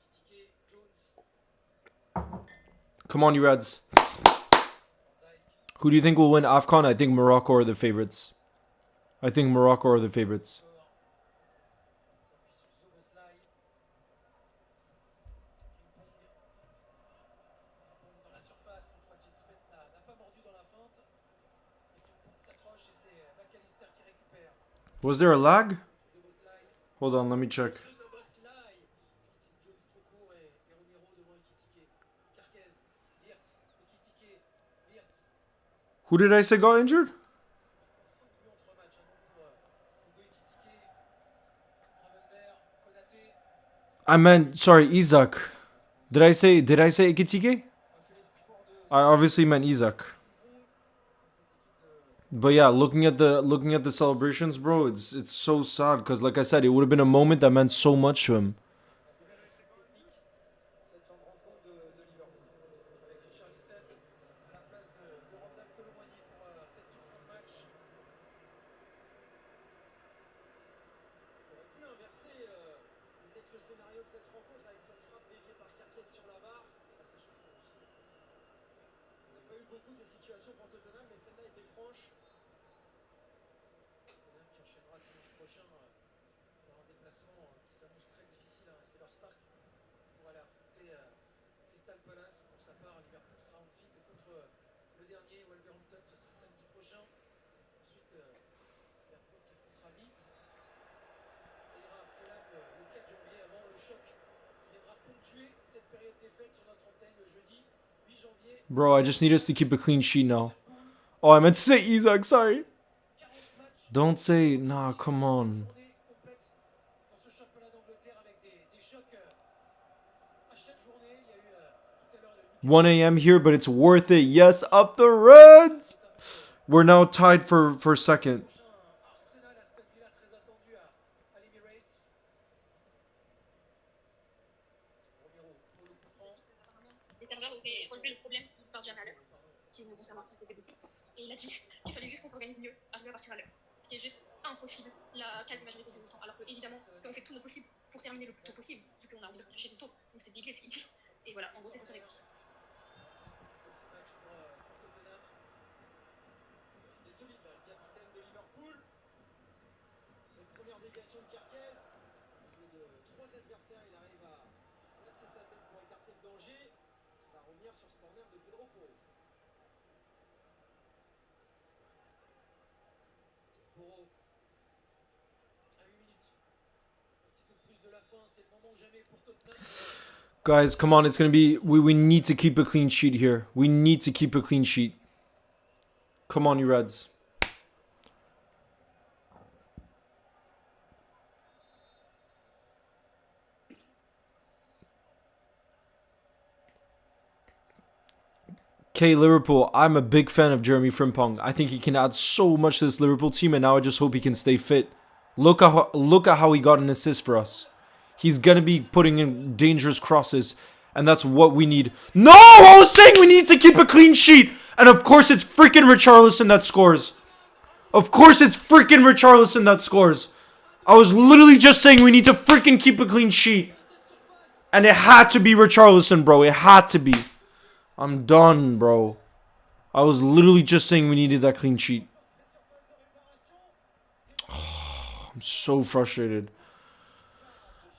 Ekitike, Jones. Come on, you Reds. Who do you think will win AFCON? I think Morocco are the favorites. I think Morocco are the favorites. Was there a lag? Hold on, let me check. Who did I say got injured? I meant, sorry, Isak. Did I say Ekitike? I obviously meant Isak. But yeah, looking at the celebrations, bro, it's so sad because, like I said, it would have been a moment that meant so much to him. Beaucoup de situations pour Tottenham, mais celle-là était franche. Tottenham qui enchaînera dimanche prochain pour un déplacement qui s'annonce très difficile. C'est leur Spark pour aller affronter Crystal Palace. Pour sa part, Liverpool sera en field contre le dernier Wolverhampton. Ce sera samedi prochain. Ensuite, Liverpool qui affrontera Leeds. Il ira à Fulham le 4 janvier avant le choc qui viendra ponctuer cette période des fêtes sur notre antenne le jeudi. Bro, I just need us to keep a clean sheet now. Oh, I meant to say Isak, sorry. Don't say, nah, come on. 1 a.m. here, but it's worth it. Yes, up the Reds! We're now tied for second. Et il a dit qu'il fallait juste qu'on s'organise mieux, arriver à partir à l'heure. Ce qui est juste impossible la quasi-majorité du temps. Alors que, évidemment, on fait tout notre possible pour terminer le plus tôt possible, vu qu'on a envie de rentrer chez nous tôt. Donc c'est débile ce qu'il dit. Et voilà, en gros, c'est ça sa réponse. C'est solide là, le capitaine de Liverpool. Cette première déviation de Carquez. Au milieu de 3 adversaires, il arrive à placer sa tête pour écarter le danger. Il va revenir sur ce corner de Pedro Porro. Porro. À 8 minutes. Un petit peu plus de la fin, c'est le moment jamais pour Tottenham. Guys, come on, it's gonna be... We need to keep a clean sheet here. We need to keep a clean sheet. Come on, you Reds. Okay, Liverpool, I'm a big fan of Jeremy Frimpong. I think he can add so much to this Liverpool team, and now I just hope he can stay fit. Look at how he got an assist for us. He's going to be putting in dangerous crosses, and that's what we need. No! I was saying we need to keep a clean sheet! And of course it's freaking Richarlison that scores. Of course it's freaking Richarlison that scores. I was literally just saying we need to freaking keep a clean sheet. And it had to be Richarlison, bro. It had to be. I'm done, bro. I was literally just saying we needed that clean sheet. I'm so frustrated.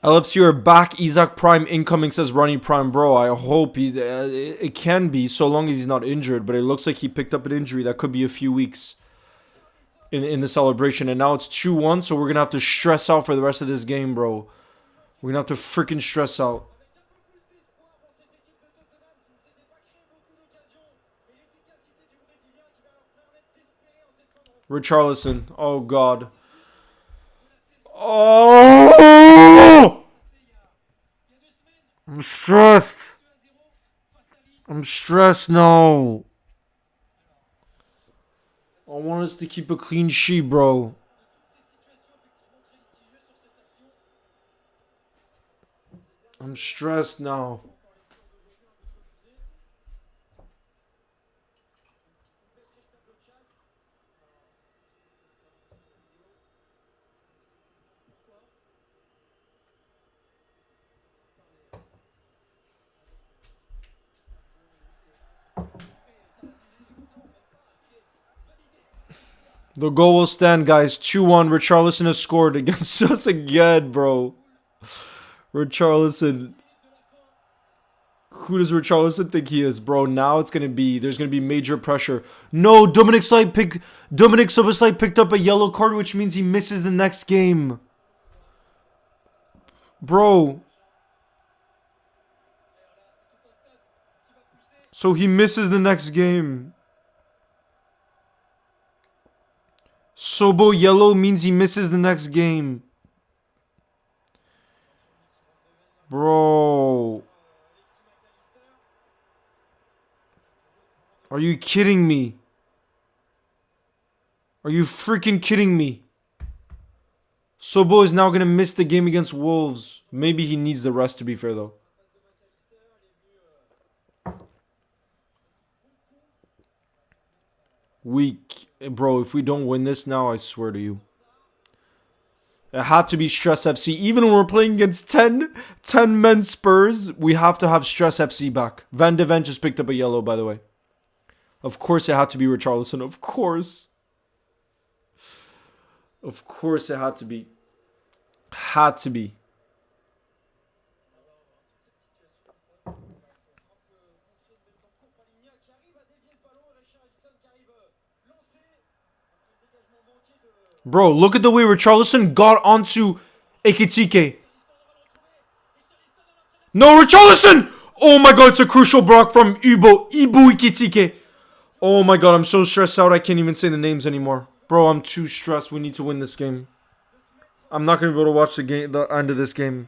LFC are back. Isak Prime incoming, says Ronnie Prime. Bro, I hope it can be so long as he's not injured. But it looks like he picked up an injury that could be a few weeks in the celebration. And now it's 2-1, so we're going to have to stress out for the rest of this game, bro. We're going to have to freaking stress out. Richarlison. Oh, God. Oh! I'm stressed. I'm stressed now. I want us to keep a clean sheet, bro. I'm stressed now. The goal will stand, guys. 2-1. Richarlison has scored against us again, bro. Richarlison. Who does Richarlison think he is, bro? Now it's gonna be. There's gonna be major pressure. No, Dominic Szoboszlai picked up a yellow card, which means he misses the next game. Bro. So he misses the next game. Sobo yellow means he misses the next game. Bro. Are you kidding me? Are you freaking kidding me? Sobo is now going to miss the game against Wolves. Maybe he needs the rest, to be fair, though. Weak. Bro, if we don't win this now, I swear to you. It had to be Stress FC. Even when we're playing against 10 men Spurs, we have to have Stress FC back. Van de Ven just picked up a yellow, by the way. Of course it had to be Richarlison. Of course. Of course it had to be. Had to be. Bro, look at the way Richarlison got onto Ekitike. No, Richarlison! Oh my god, it's a crucial block from Ibu Ekitike. Oh my god, I'm so stressed out I can't even say the names anymore. Bro, I'm too stressed. We need to win this game. I'm not going to be able to watch the end of this game.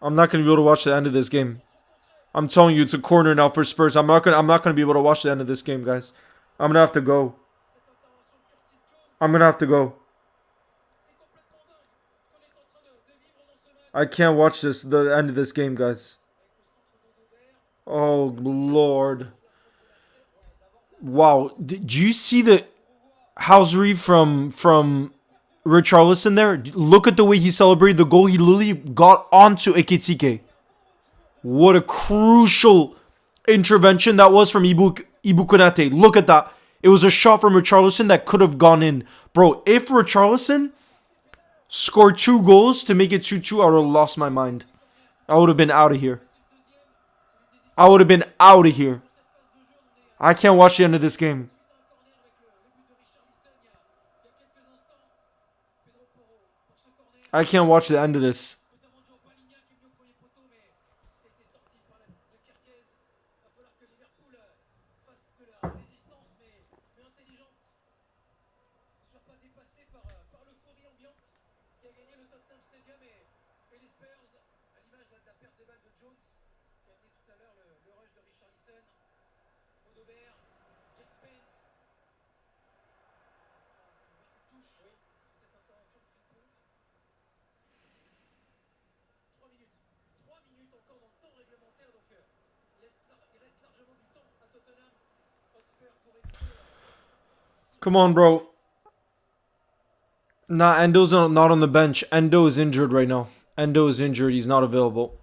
I'm not going to be able to watch the end of this game. I'm telling you, it's a corner now for Spurs. I'm not going to be able to watch the end of this game, guys. I'm going to have to go. I'm going to have to go. I can't watch the end of this game, guys. Oh, Lord. Wow. Did you see the housery from Richarlison there? Look at the way he celebrated the goal. He literally got onto Ekitike. What a crucial intervention that was from Ibu Konate. Look at that. It was a shot from Richarlison that could have gone in. Bro, if Richarlison scored 2 goals to make it 2-2, I would have lost my mind. I would have been out of here. I would have been out of here. I can't watch the end of this game. I can't watch the end of this. Come on, bro. Nah, Endo's not on the bench. Endo is injured right now. Endo is injured. He's not available.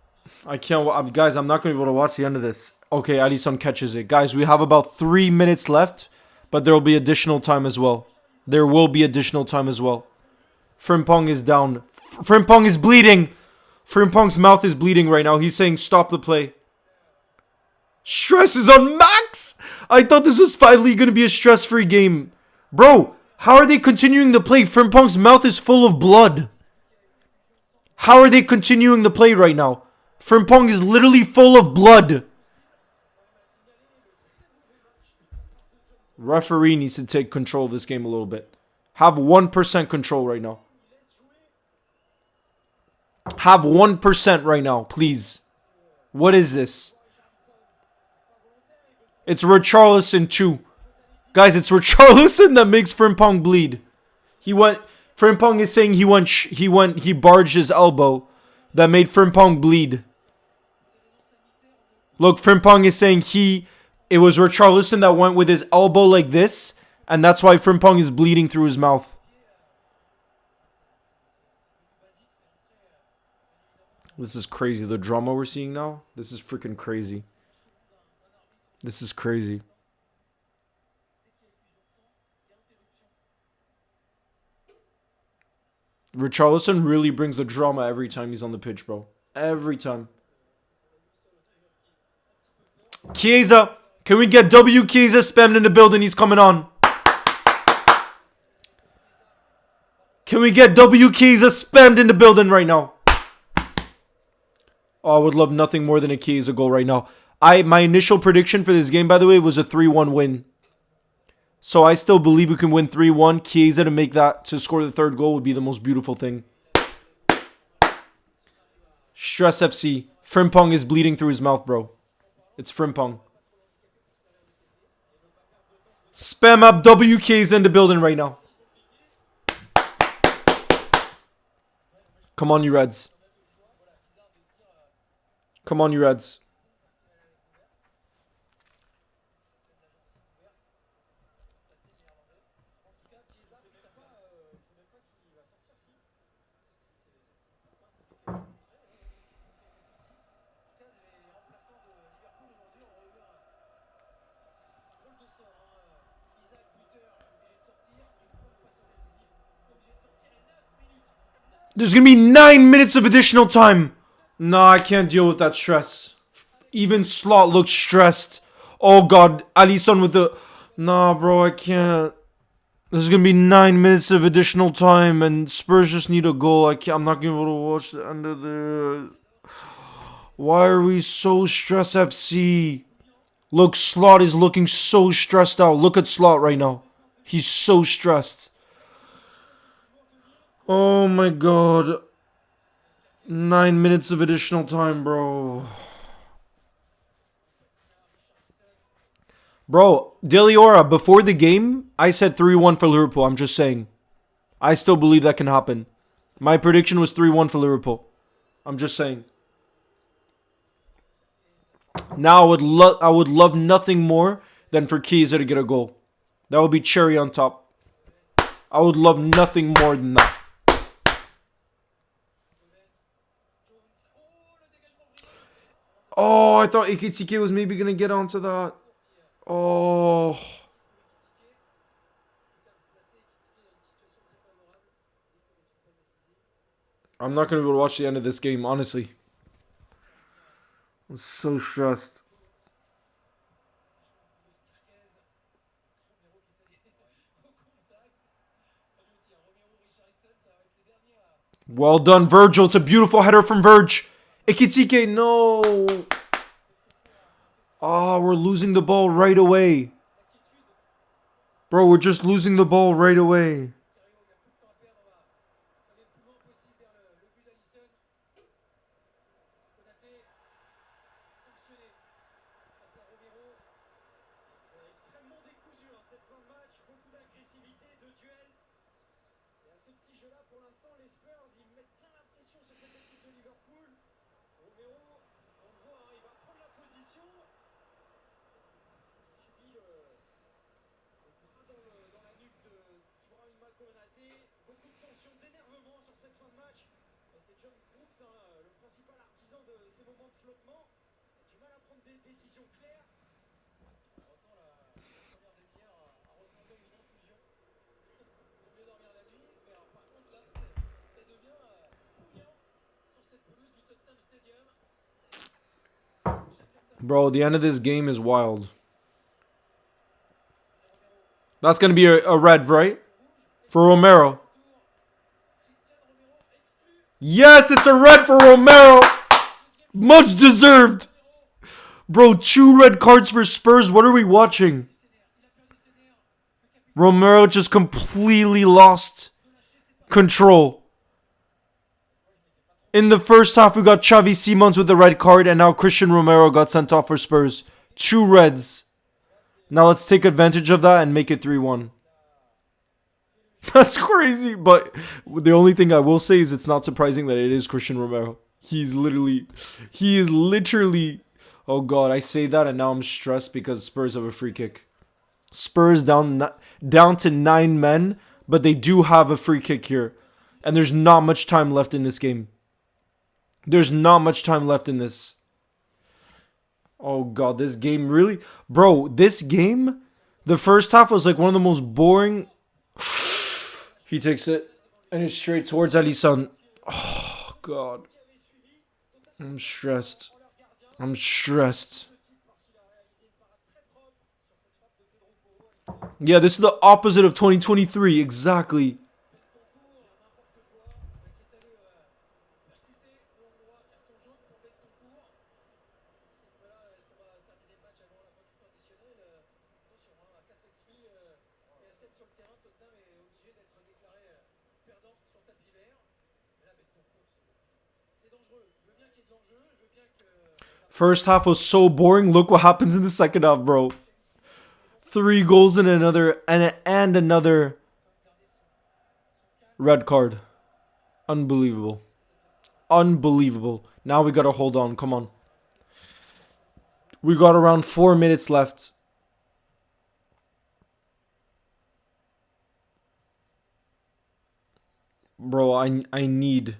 I can't... guys, I'm not going to be able to watch the end of this. Okay, Alisson catches it. Guys, we have about 3 minutes left, but there will be additional time as well. There will be additional time as well. Frimpong is down. Frimpong is bleeding. Frimpong's mouth is bleeding right now. He's saying stop the play. Stress is on max. I thought this was finally going to be a stress-free game. Bro, how are they continuing the play? Frimpong's mouth is full of blood. How are they continuing the play right now? Frimpong is literally full of blood. Referee needs to take control of this game a little bit. Have 1% control right now. Have 1% right now, please. What is this? It's Richarlison 2. Guys, it's Richarlison that makes Frimpong bleed. Frimpong is saying he barged his elbow that made Frimpong bleed. Look, Frimpong is saying it was Richarlison that went with his elbow like this, and that's why Frimpong is bleeding through his mouth. This is crazy. The drama we're seeing now, this is freaking crazy. This is crazy. Richarlison really brings the drama every time he's on the pitch, bro. Every time. Chiesa. Can we get W Chiesa spammed in the building? He's coming on. Can we get W Chiesa spammed in the building right now? Oh, I would love nothing more than a Chiesa goal right now. My initial prediction for this game, by the way, was a 3-1 win. So I still believe we can win 3-1. Chiesa to score the third goal would be the most beautiful thing. Stress FC. Frimpong is bleeding through his mouth, bro. It's Frimpong. Spam up W Chiesa in the building right now. Come on, you Reds. Come on, you Reds. There's going to be 9 minutes of additional time. No, I can't deal with that stress. Even Slot looks stressed. Oh, God. Alisson with the... Nah, bro, I can't. There's going to be 9 minutes of additional time, and Spurs just need a goal. I'm not going to be able to watch the end of the... Why are we so stressed, FC? Look, Slot is looking so stressed out. Look at Slot right now. He's so stressed. Oh my God. 9 minutes of additional time, bro. Bro, Deliora, before the game, I said 3-1 for Liverpool. I'm just saying. I still believe that can happen. My prediction was 3-1 for Liverpool. I'm just saying. Now I would love nothing more than for Chiesa to get a goal. That would be cherry on top. I would love nothing more than that. Oh, I thought Ekitike was maybe going to get onto that. Oh. I'm not going to be able to watch the end of this game, honestly. I'm so stressed. Well done, Virgil. It's a beautiful header from Verge. Ekitike, no. Oh, we're losing the ball right away. Bro, we're just losing the ball right away. Ce petit jeu-là, pour l'instant, les Spurs, ils mettent bien la pression sur cette équipe de Liverpool. Romero, on le voit, hein, il va prendre la position. Il subit le Konaté, beaucoup de tension, d'énervement sur cette fin de match. Et c'est John Brooks, le principal artisan de ces moments de flottement. Il a du mal à prendre des décisions claires. Autant la première demi-heure a ressemblé à une infusion. Pour mieux dormir la nuit. Mais alors, par contre, là, ça devient bouillant sur cette pelouse du Tottenham Stadium. Bro, the end of this game is wild. That's going to be a red, right? For Romero. Yes, it's a red for Romero. Much deserved. Bro, 2 red cards for Spurs. What are we watching? Romero just completely lost control. In the first half, we got Xavi Simons with the red card, and now Christian Romero got sent off for Spurs. 2 reds. Now let's take advantage of that and make it 3-1. That's crazy, but the only thing I will say is it's not surprising that it is Christian Romero. He is literally, oh god, I say that and now I'm stressed because Spurs have a free kick. Spurs down to 9 men, but they do have a free kick here. And there's not much time left in this game. There's not much time left in this. Oh god, this game really... Bro, this game, the first half was like one of the most boring... He takes it and it's straight towards Alisson. Oh god. I'm stressed. I'm stressed. Yeah, this is the opposite of 2023. Exactly. First half was so boring. Look what happens in the second half, bro. 3 goals and another red card. Unbelievable. Unbelievable. Now we gotta hold on. Come on. We got around 4 minutes left. Bro, I need...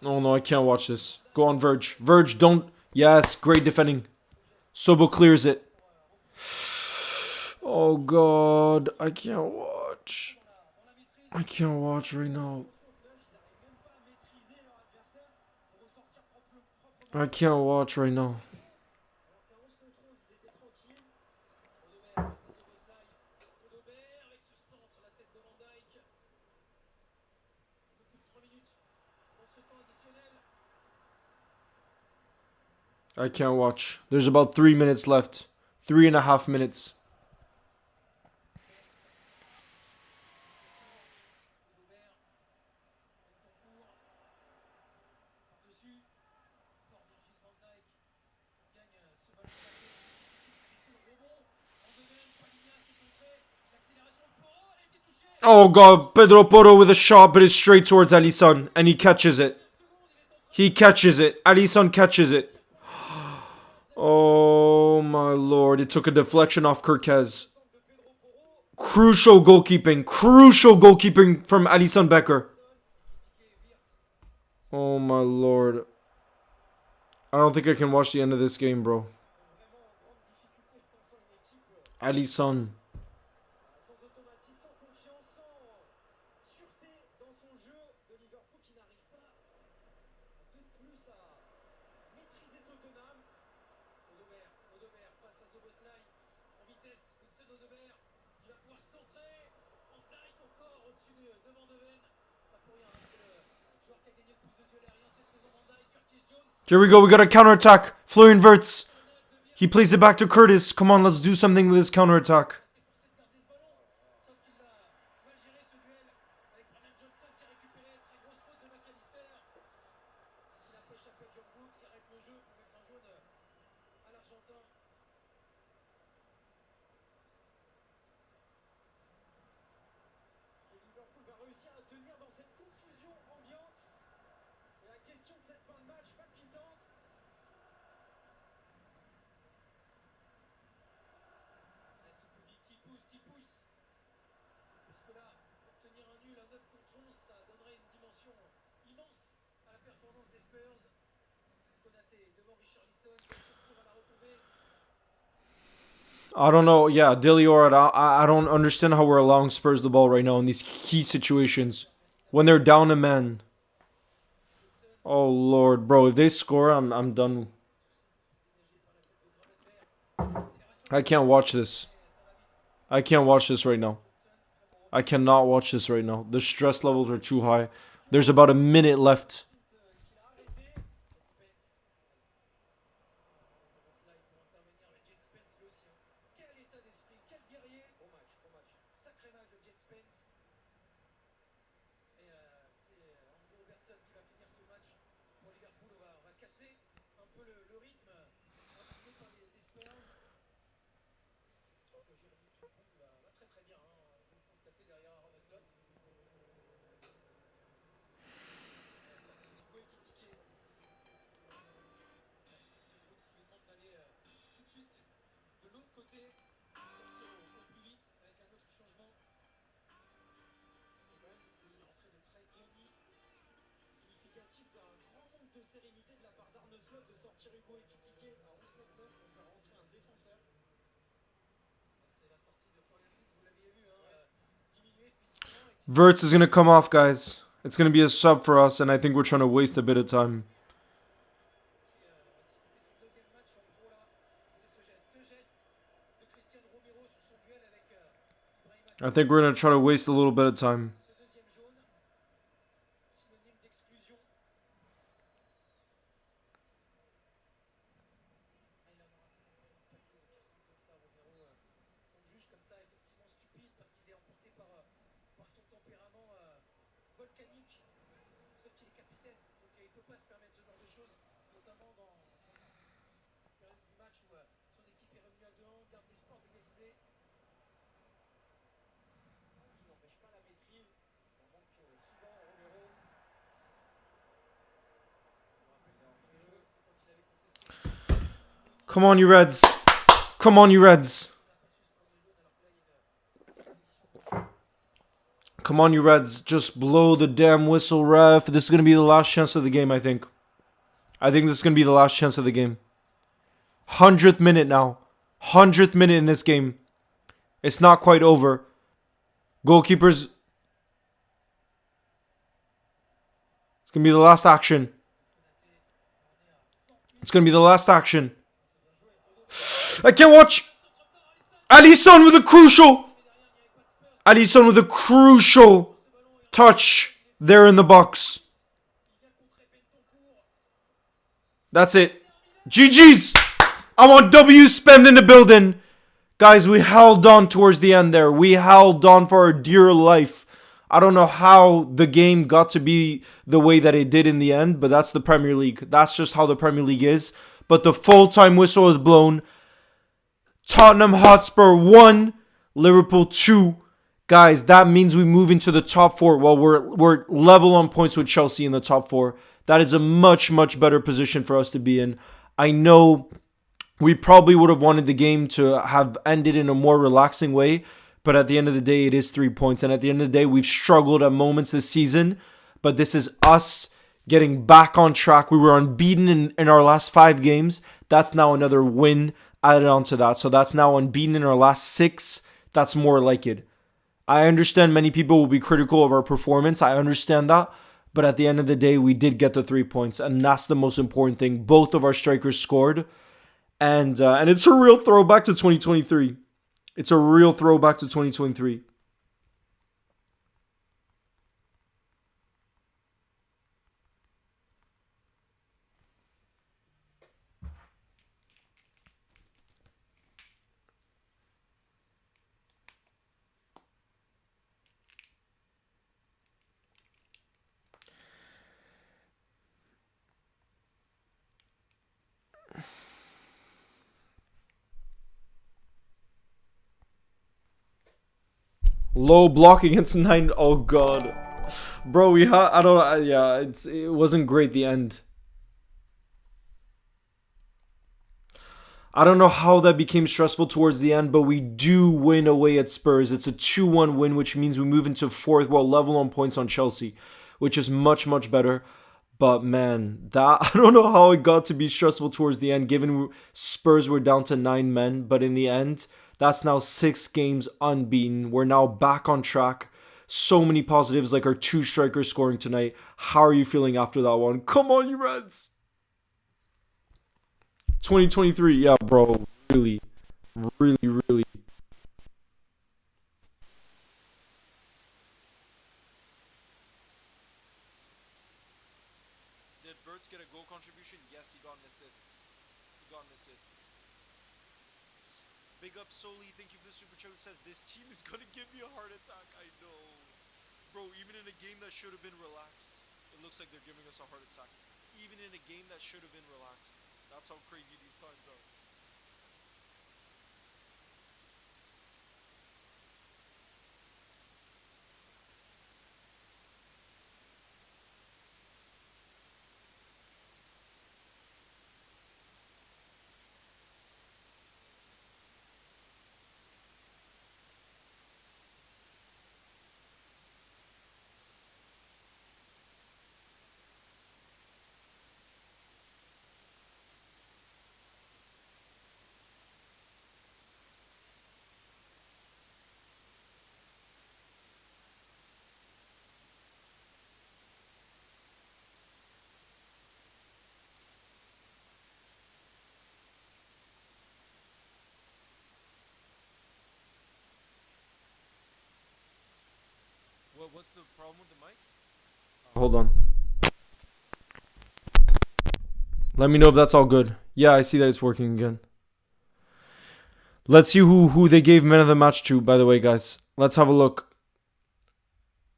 Oh no, I can't watch this. Go on, Verge. Verge, don't... Yes, great defending. Sobo clears it. Oh god, I can't watch. I can't watch right now. I can't watch right now. I can't watch. There's about 3 minutes left. 3.5 minutes. Oh god, Pedro Porro with a shot, but it's straight towards Alisson, and he catches it. He catches it. Alisson catches it. Oh my lord, it took a deflection off Kirkez. Crucial goalkeeping from Alisson Becker. Oh my lord. I don't think I can watch the end of this game, bro. Alisson. Here we go, we got a counter-attack. Florian Wirtz. He plays it back to Curtis. Come on, let's do something with this counter-attack. Liverpool va réussir à tenir dans cette confusion ambiante. C'est la question de cette fin de match palpitante. 11, ça donnerait une dimension immense à la performance des Spurs. Konaté devant Richarlison, qui se retrouve à la retombée. I don't know. Yeah, Dilior, I don't understand how we're allowing Spurs the ball right now in these key situations. When they're down a man. Oh, Lord. Bro, if they score, I'm done. I can't watch this. I can't watch this right now. I cannot watch this right now. The stress levels are too high. There's about a minute left. De sérénité de la part d'Arne Slot de sortir Hugo Ekitike à 11,39 pour faire rentrer un défenseur. C'est la sortie de Florian Wirtz, vous l'aviez vu, diminué physiquement. Wirtz is going to come off, guys. It's going to be a sub for us, and I think we're trying to waste a bit of time. I think we're going to try to waste a little bit of time. Come on, you Reds. Come on, you Reds. Come on, you Reds. Just blow the damn whistle, ref. This is going to be the last chance of the game, I think. I think this is going to be the last chance of the game. 100th minute now. 100th minute in this game. It's not quite over. Goalkeepers. It's going to be the last action. It's going to be the last action. I can't watch. Alisson with a crucial. Alisson with a crucial touch there in the box. That's it. GG's. I want W spammed in the building. Guys, we held on towards the end there. We held on for our dear life. I don't know how the game got to be the way that it did in the end, but that's the Premier League. That's just how the Premier League is. But the full-time whistle is blown. Tottenham Hotspur 1, Liverpool 2. Guys, that means we move into the top 4. Well, we're level on points with Chelsea in the top 4. That is a much, much better position for us to be in. I know we probably would have wanted the game to have ended in a more relaxing way, but at the end of the day, it is 3 points. And at the end of the day, we've struggled at moments this season, but this is us getting back on track. We were unbeaten in our last 5 games. That's now another win added on to that. So that's now unbeaten in our last 6. That's more like it. I understand many people will be critical of our performance. I understand that. But at the end of the day, we did get the 3 points. And that's the most important thing. Both of our strikers scored. And it's a real throwback to 2023. It's a real throwback to 2023. Low block against 9. Oh god, bro. It wasn't great. The end. I don't know how that became stressful towards the end, but we do win away at Spurs. It's a 2-1 win, which means we move into fourth, well, level on points on Chelsea, which is much, much better. But man, that I don't know how it got to be stressful towards the end, given Spurs were down to 9 men. But in the end, that's now 6 games unbeaten. We're now back on track. So many positives, like our 2 strikers scoring tonight. How are you feeling after that one? Come on, you Reds! 2023, yeah, bro. Really, really. Did Verts get a goal contribution? Yes, he got an assist. Big up Soli, thank you for the super chat. Who says this team is gonna give me a heart attack. I know, bro. Even in a game that should have been relaxed, it looks like they're giving us a heart attack. Even in a game that should have been relaxed. That's how crazy these times are. What's the problem with the mic? Hold on. Let me know if that's all good. Yeah, I see that it's working again. Let's see who they gave man of the match to, by the way, guys. Let's have a look.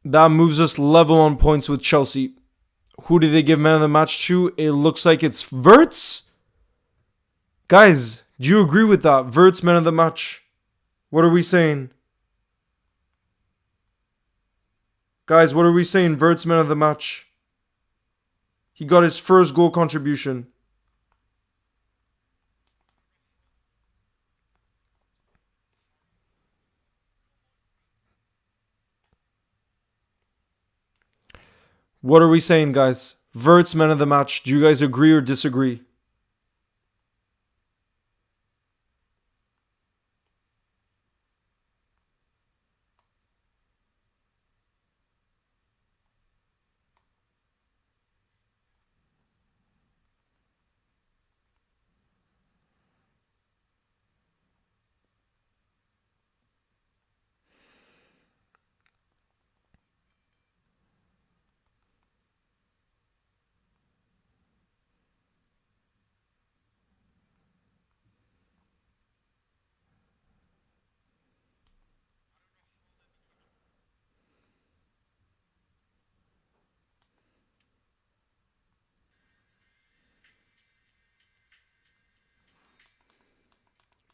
That moves us level on points with Chelsea. Who did they give man of the match to? It looks like it's Verts. Guys, do you agree with that? Verts man of the match. What are we saying? Guys, what are we saying? Verts man of the match. He got his first goal contribution. What are we saying, guys? Verts man of the match. Do you guys agree or disagree?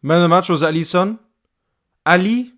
Man of the match was Alisson. Ali?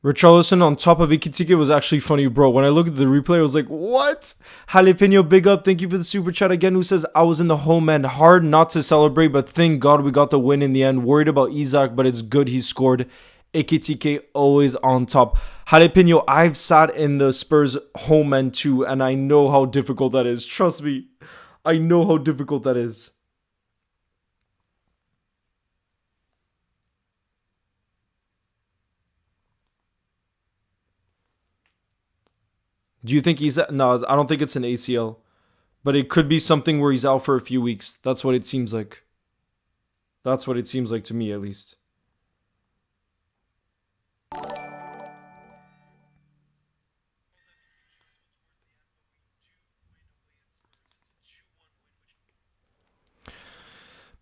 Richarlison on top of Ikitike was actually funny, bro. When I looked at the replay, I was like, what? Jalapeno, big up. Thank you for the super chat again. Who says, I was in the home end. Hard not to celebrate, but thank God we got the win in the end. Worried about Isak, but it's good he scored. Ekitike always on top. Jalapeno, I've sat in the Spurs home end too, and I know how difficult that is. Trust me, I know how difficult that is. Do you think he's... No, I don't think it's an ACL. But it could be something where he's out for a few weeks. That's what it seems like. That's what it seems like to me, at least.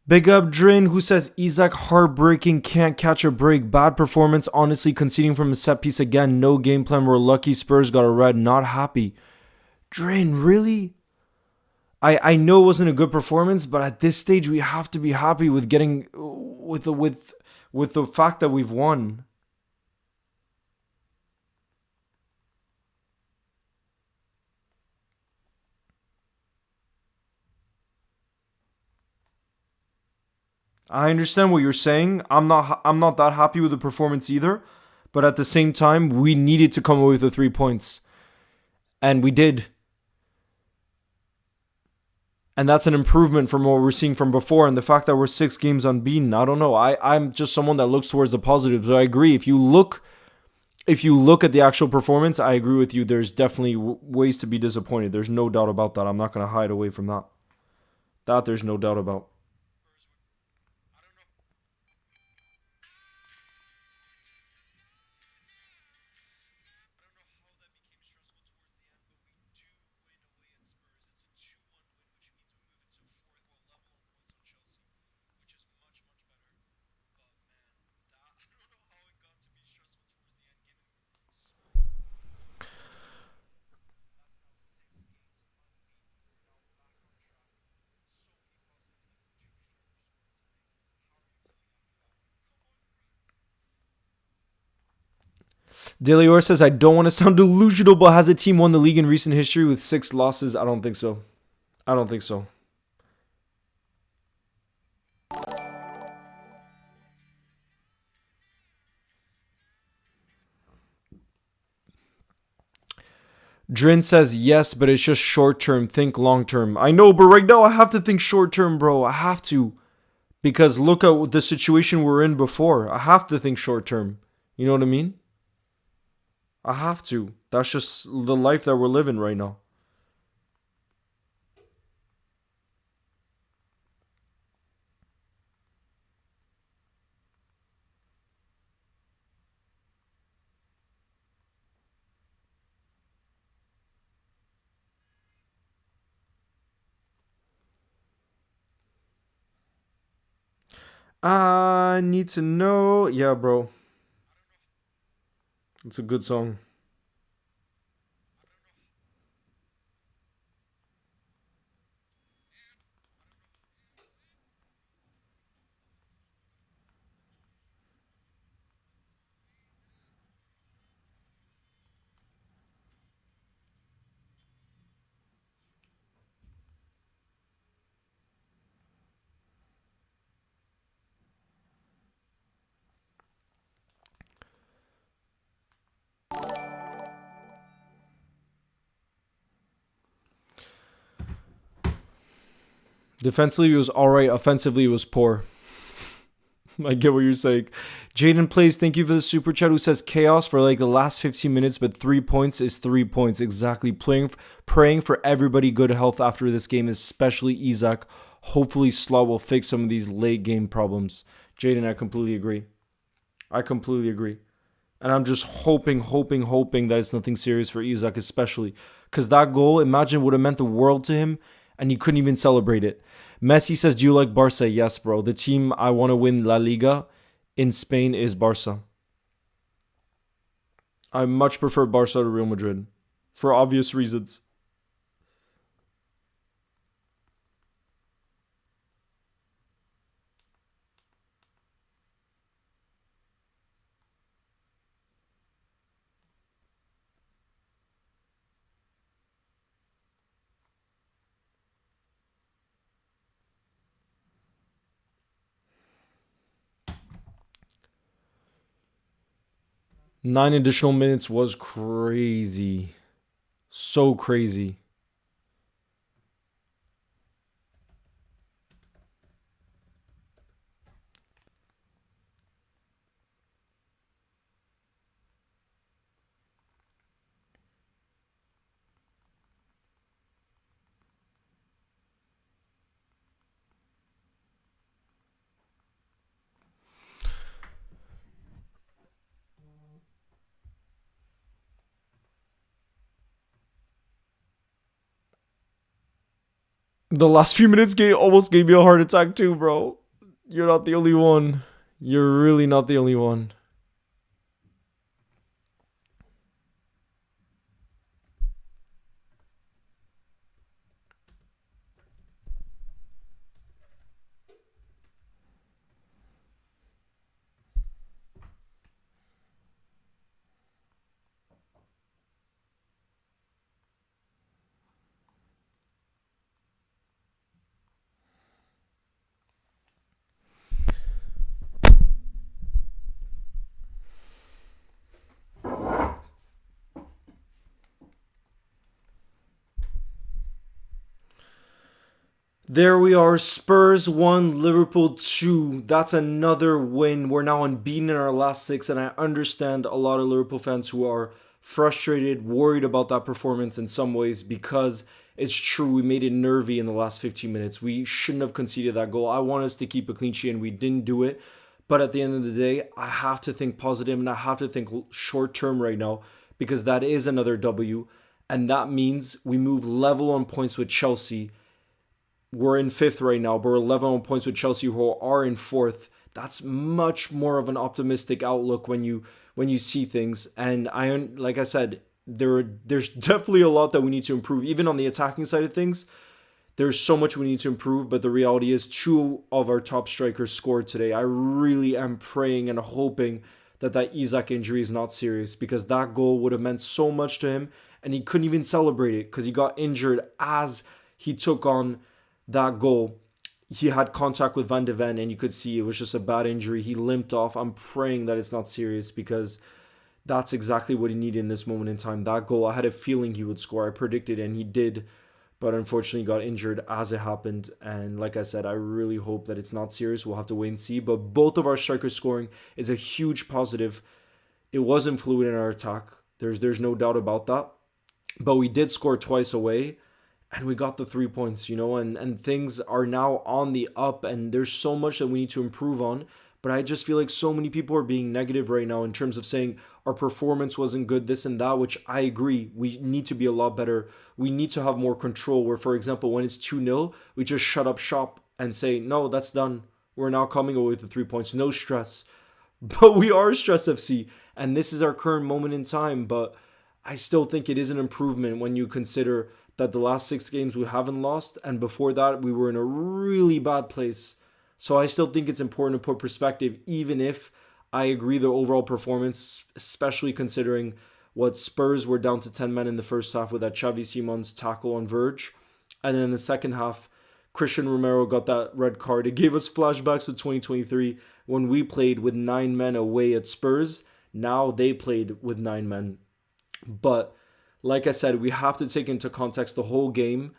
Big up Drin, who says Isak heartbreaking, can't catch a break. Bad performance, honestly, conceding from a set piece again. No game plan. We're lucky Spurs got a red. Not happy. Drin, really? I know it wasn't a good performance, but at this stage we have to be happy with getting with the fact that we've won. I understand what you're saying. I'm not that happy with the performance either, but at the same time, we needed to come away with the 3 points. And we did. And that's an improvement from what we're seeing from before. And the fact that we're 6 games unbeaten, I don't know. I'm just someone that looks towards the positives. So I agree. If you look at the actual performance, I agree with you. There's definitely ways to be disappointed. There's no doubt about that. I'm not going to hide away from that. That there's no doubt about. Delior says, I don't want to sound delusional, but has a team won the league in recent history with 6 losses? I don't think so. I don't think so. Drin says, yes, but it's just short term. Think long term. I know, but right now I have to think short term, bro. I have to. Because look at the situation we're in before. I have to think short term. You know what I mean? I have to. That's just the life that we're living right now. I need to know. Yeah, bro. It's a good song. Defensively, it was alright. Offensively, it was poor. I get what you're saying. Jaden Plays, thank you for the super chat, who says chaos for like the last 15 minutes, but 3 points is 3 points. Exactly. Praying for everybody good health after this game, especially Isak. Hopefully Slaw will fix some of these late game problems. Jaden, I completely agree. And I'm just hoping that it's nothing serious for Isak, especially. Because that goal, imagine, would have meant the world to him, and he couldn't even celebrate it. Messi says, do you like Barca? Yes, bro. The team I want to win La Liga in Spain is Barca. I much prefer Barca to Real Madrid. For obvious reasons. 9 additional minutes was crazy. So crazy. The last few minutes almost gave me a heart attack too, bro. You're not the only one. You're really not the only one. There we are. Spurs 1, Liverpool 2. That's another win. We're now unbeaten in our last 6, and I understand a lot of Liverpool fans who are frustrated, worried about that performance in some ways because it's true, we made it nervy in the last 15 minutes. We shouldn't have conceded that goal. I want us to keep a clean sheet, and we didn't do it. But at the end of the day, I have to think positive and I have to think short term right now because that is another W. And that means we move level on points with Chelsea. We're in 5th right now, but we're 11 on points with Chelsea, who are in 4th. That's much more of an optimistic outlook when you see things. And like I said, there's definitely a lot that we need to improve, even on the attacking side of things. There's so much we need to improve, but the reality is 2 of our top strikers scored today. I really am praying and hoping that Isak injury is not serious because that goal would have meant so much to him, and he couldn't even celebrate it because he got injured as he took on that goal. He had contact with Van de Ven, and you could see it was just a bad injury. He limped off. I'm praying that it's not serious because that's exactly what he needed in this moment in time. That goal, I had a feeling he would score. I predicted, and he did, but unfortunately got injured as it happened. And like I said, I really hope that it's not serious. We'll have to wait and see. But both of our strikers scoring is a huge positive. It wasn't fluid in our attack. There's no doubt about that. But we did score twice away, and we got the 3 points, and things are now on the up, and there's so much that we need to improve on. But I just feel like so many people are being negative right now in terms of saying our performance wasn't good, this and that, which I agree. We need to be a lot better. We need to have more control where, for example, when it's 2-0, we just shut up shop and say, no, that's done. We're now coming away with the 3 points. No stress. But we are Stress FC, and this is our current moment in time. But I still think it is an improvement when you consider that the last 6 games we haven't lost, and before that we were in a really bad place. So I still think it's important to put perspective, even if I agree the overall performance, especially considering what Spurs were down to 10 men in the first half with that Xavi Simons tackle on Verge. And then in the second half, Christian Romero got that red card. It gave us flashbacks to 2023 when we played with 9 men away at Spurs. Now they played with 9 men. But like I said, we have to take into context the whole game.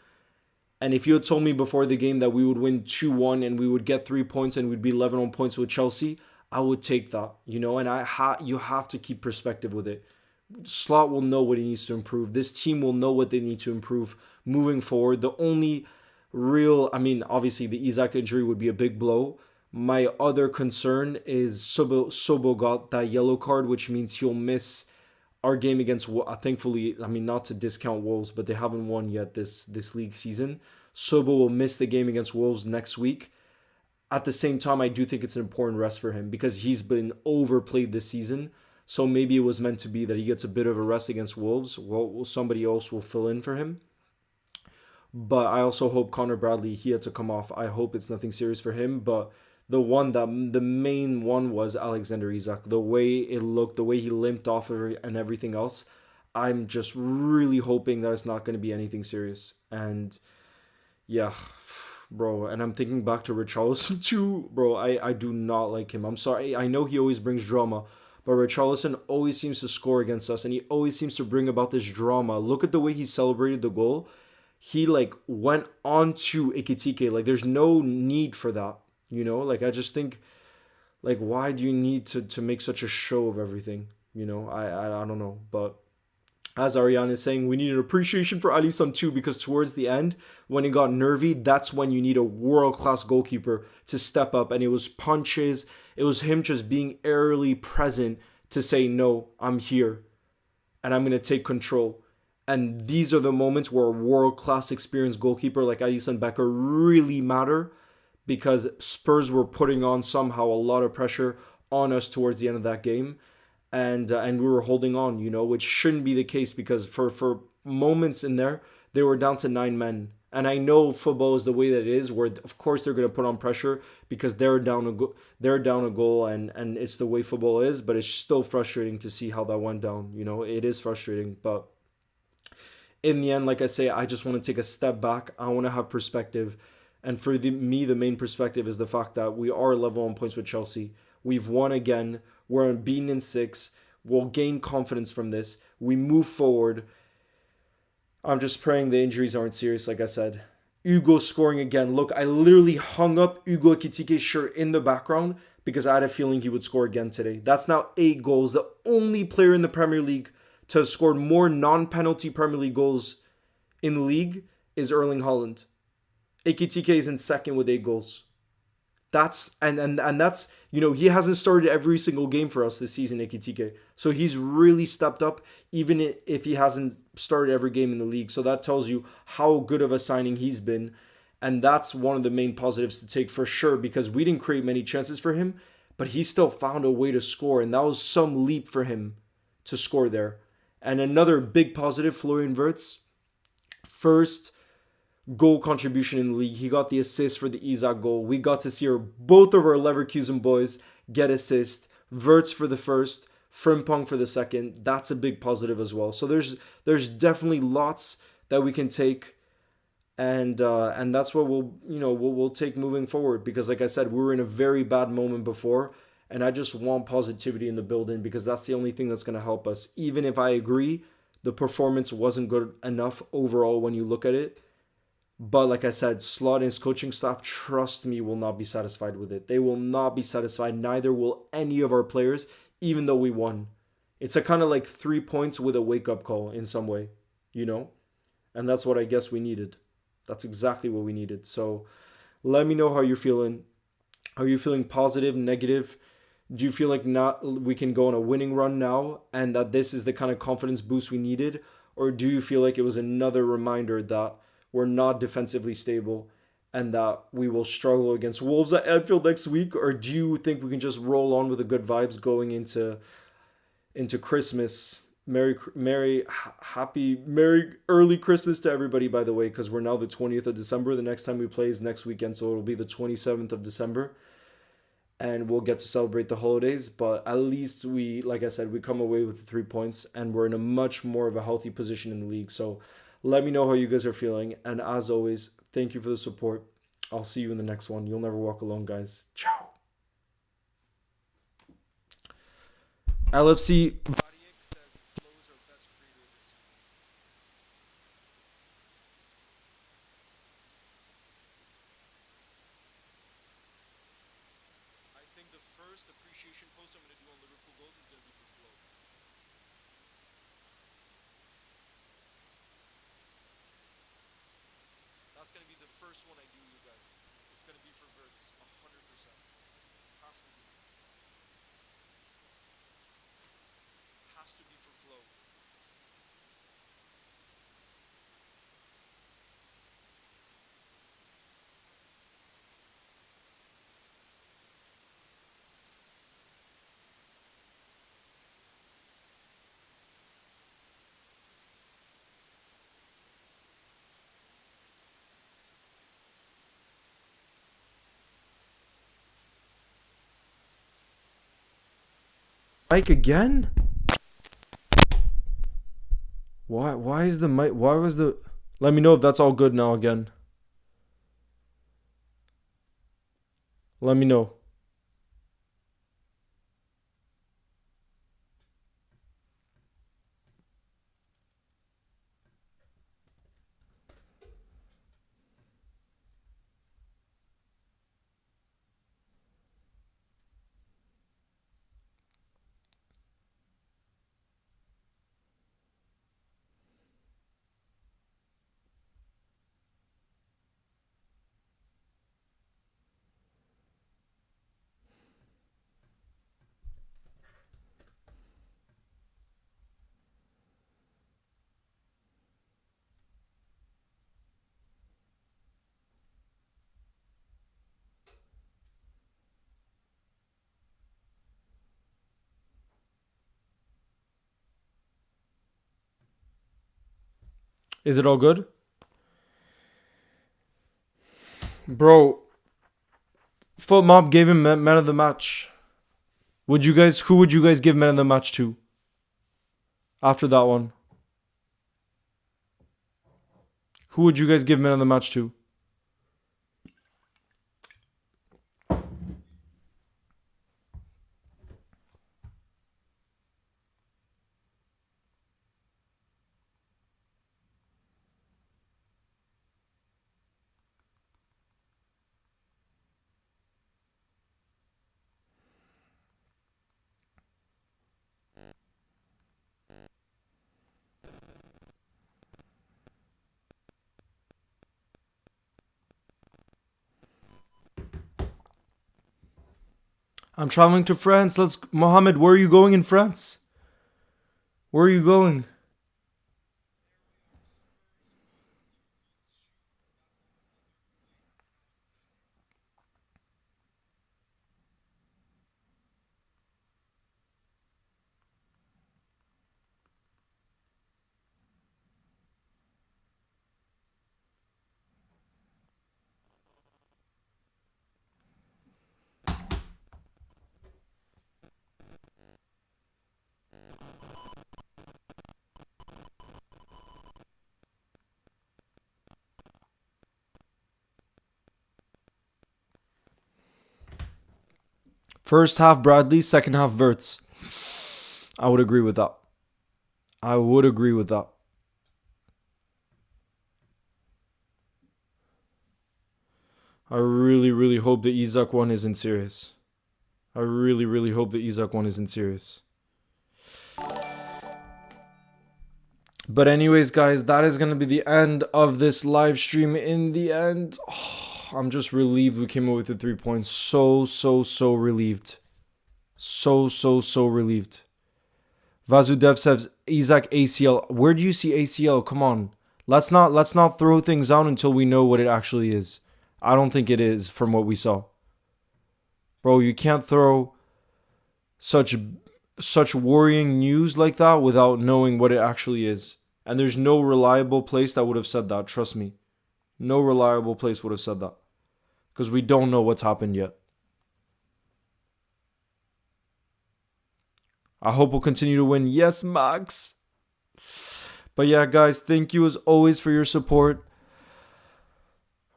And if you had told me before the game that we would win 2-1 and we would get 3 points and we'd be 11 on points with Chelsea, I would take that, and you have to keep perspective with it. Slot will know what he needs to improve. This team will know what they need to improve moving forward. The only obviously the Isak injury would be a big blow. My other concern is Sobo got that yellow card, which means he'll miss our game against, thankfully, not to discount Wolves, but they haven't won yet this league season. Sobo will miss the game against Wolves next week. At the same time, I do think it's an important rest for him because he's been overplayed this season. So maybe it was meant to be that he gets a bit of a rest against Wolves. Well, somebody else will fill in for him. But I also hope Connor Bradley, he had to come off. I hope it's nothing serious for him. But the main one was Alexander Isak. The way it looked, the way he limped off and everything else. I'm just really hoping that it's not going to be anything serious. And yeah, bro. And I'm thinking back to Richarlison too, bro. I do not like him. I'm sorry. I know he always brings drama, but Richarlison always seems to score against us, and he always seems to bring about this drama. Look at the way he celebrated the goal. He like went on to Ekitike. Like there's no need for that. Like I just think, like, why do you need to make such a show of everything? I don't know. But as Ariane is saying, we need an appreciation for Alisson too, because towards the end, when he got nervy, that's when you need a world-class goalkeeper to step up. And it was punches. It was him just being airily present to say, no, I'm here and I'm going to take control. And these are the moments where a world-class experienced goalkeeper like Alisson Becker really matter, because Spurs were putting on somehow a lot of pressure on us towards the end of that game. And we were holding on, which shouldn't be the case, because for moments in there, they were down to 9 men. And I know football is the way that it is, where of course they're going to put on pressure because they're down a goal, and it's the way football is. But it's still frustrating to see how that went down. It is frustrating. But in the end, like I say, I just want to take a step back. I want to have perspective. And for me, the main perspective is the fact that we are level on points with Chelsea. We've won again. We're unbeaten in 6. We'll gain confidence from this. We move forward. I'm just praying the injuries aren't serious, like I said. Hugo scoring again. Look, I literally hung up Hugo Ekitike's shirt in the background because I had a feeling he would score again today. That's now 8 goals. The only player in the Premier League to have scored more non-penalty Premier League goals in the league is Erling Haaland. Ekitike is in second with 8 goals. That's and that's, he hasn't started every single game for us this season, Ekitike. So he's really stepped up, even if he hasn't started every game in the league. So that tells you how good of a signing he's been. And that's one of the main positives to take for sure, because we didn't create many chances for him, but he still found a way to score. And that was some leap for him to score there. And another big positive, Florian Wirtz. First goal contribution in the league. He got the assist for the Isak goal. We got to see both of our Leverkusen boys get assist. Wirtz for the first, Frimpong for the second. That's a big positive as well. So there's definitely lots that we can take, and that's what we'll take moving forward, because like I said, we were in a very bad moment before, and I just want positivity in the building, because that's the only thing that's going to help us. Even if I agree the performance wasn't good enough overall when you look at it, but like I said, Slot and his coaching staff, trust me, will not be satisfied with it. They will not be satisfied. Neither will any of our players, even though we won. It's a kind of like 3 points with a wake-up call in some way, And that's what I guess we needed. That's exactly what we needed. So let me know how you're feeling. Are you feeling positive, negative? Do you feel like we can go on a winning run now, and that this is the kind of confidence boost we needed? Or do you feel like it was another reminder that we're not defensively stable and that we will struggle against Wolves at Anfield next week? Or do you think we can just roll on with the good vibes going into Christmas? Merry early Christmas to everybody, by the way, because we're now the 20th of December. The next time we play is next weekend, so it'll be the 27th of December. And we'll get to celebrate the holidays. But at least like I said, we come away with the 3 points, and we're in a much more of a healthy position in the league. So let me know how you guys are feeling. And as always, thank you for the support. I'll see you in the next one. You'll never walk alone, guys. Ciao. LFC. Says Flo is our best creator this season. I think the first appreciation post I'm going to do on Liverpool goals is going to be for Flo. That's going to be the first one I do, you guys. It's going to be for Wirtz, 100%. Has to be. Has to be for Flo. Mic again? Why is the mic? Why was the? Let me know if that's all good now again. Let me know. Is it all good? Bro, Foot Mob gave him man of the match. Who would you guys give man of the match to? After that one. Who would you guys give man of the match to? I'm traveling to France. Mohammed, where are you going in France? Where are you going? First half Bradley, second half Verts. I would agree with that. I would agree with that. I really, really hope the Isak one isn't serious. I really, really hope the Isak one isn't serious. But anyways, guys, that is going to be the end of this live stream. In the end, I'm just relieved we came away with the 3 points. So relieved. So relieved. Vasudev says Isak ACL. Where do you see ACL? Come on. Let's not throw things out until we know what it actually is. I don't think it is from what we saw. Bro, you can't throw such worrying news like that without knowing what it actually is. And there's no reliable place that would have said that, trust me. No reliable place would have said that. Because we don't know what's happened yet. I hope we'll continue to win. Yes, Max. But yeah, guys, thank you as always for your support.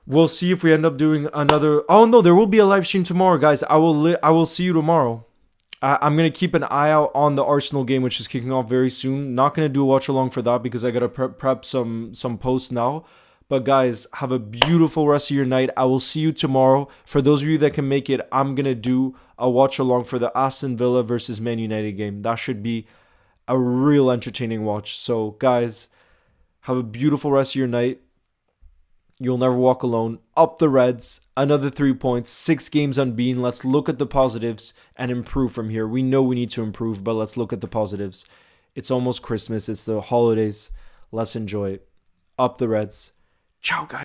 We'll see if we end up doing another... Oh, no, there will be a live stream tomorrow, guys. I will see you tomorrow. I'm going to keep an eye out on the Arsenal game, which is kicking off very soon. Not going to do a watch along for that because I got to prep some posts now. But guys, have a beautiful rest of your night. I will see you tomorrow. For those of you that can make it, I'm going to do a watch along for the Aston Villa versus Man United game. That should be a real entertaining watch. So guys, have a beautiful rest of your night. You'll never walk alone. Up the Reds. Another 3 points. 6 games unbeaten. Let's look at the positives and improve from here. We know we need to improve, but let's look at the positives. It's almost Christmas. It's the holidays. Let's enjoy it. Up the Reds. Ciao, guys.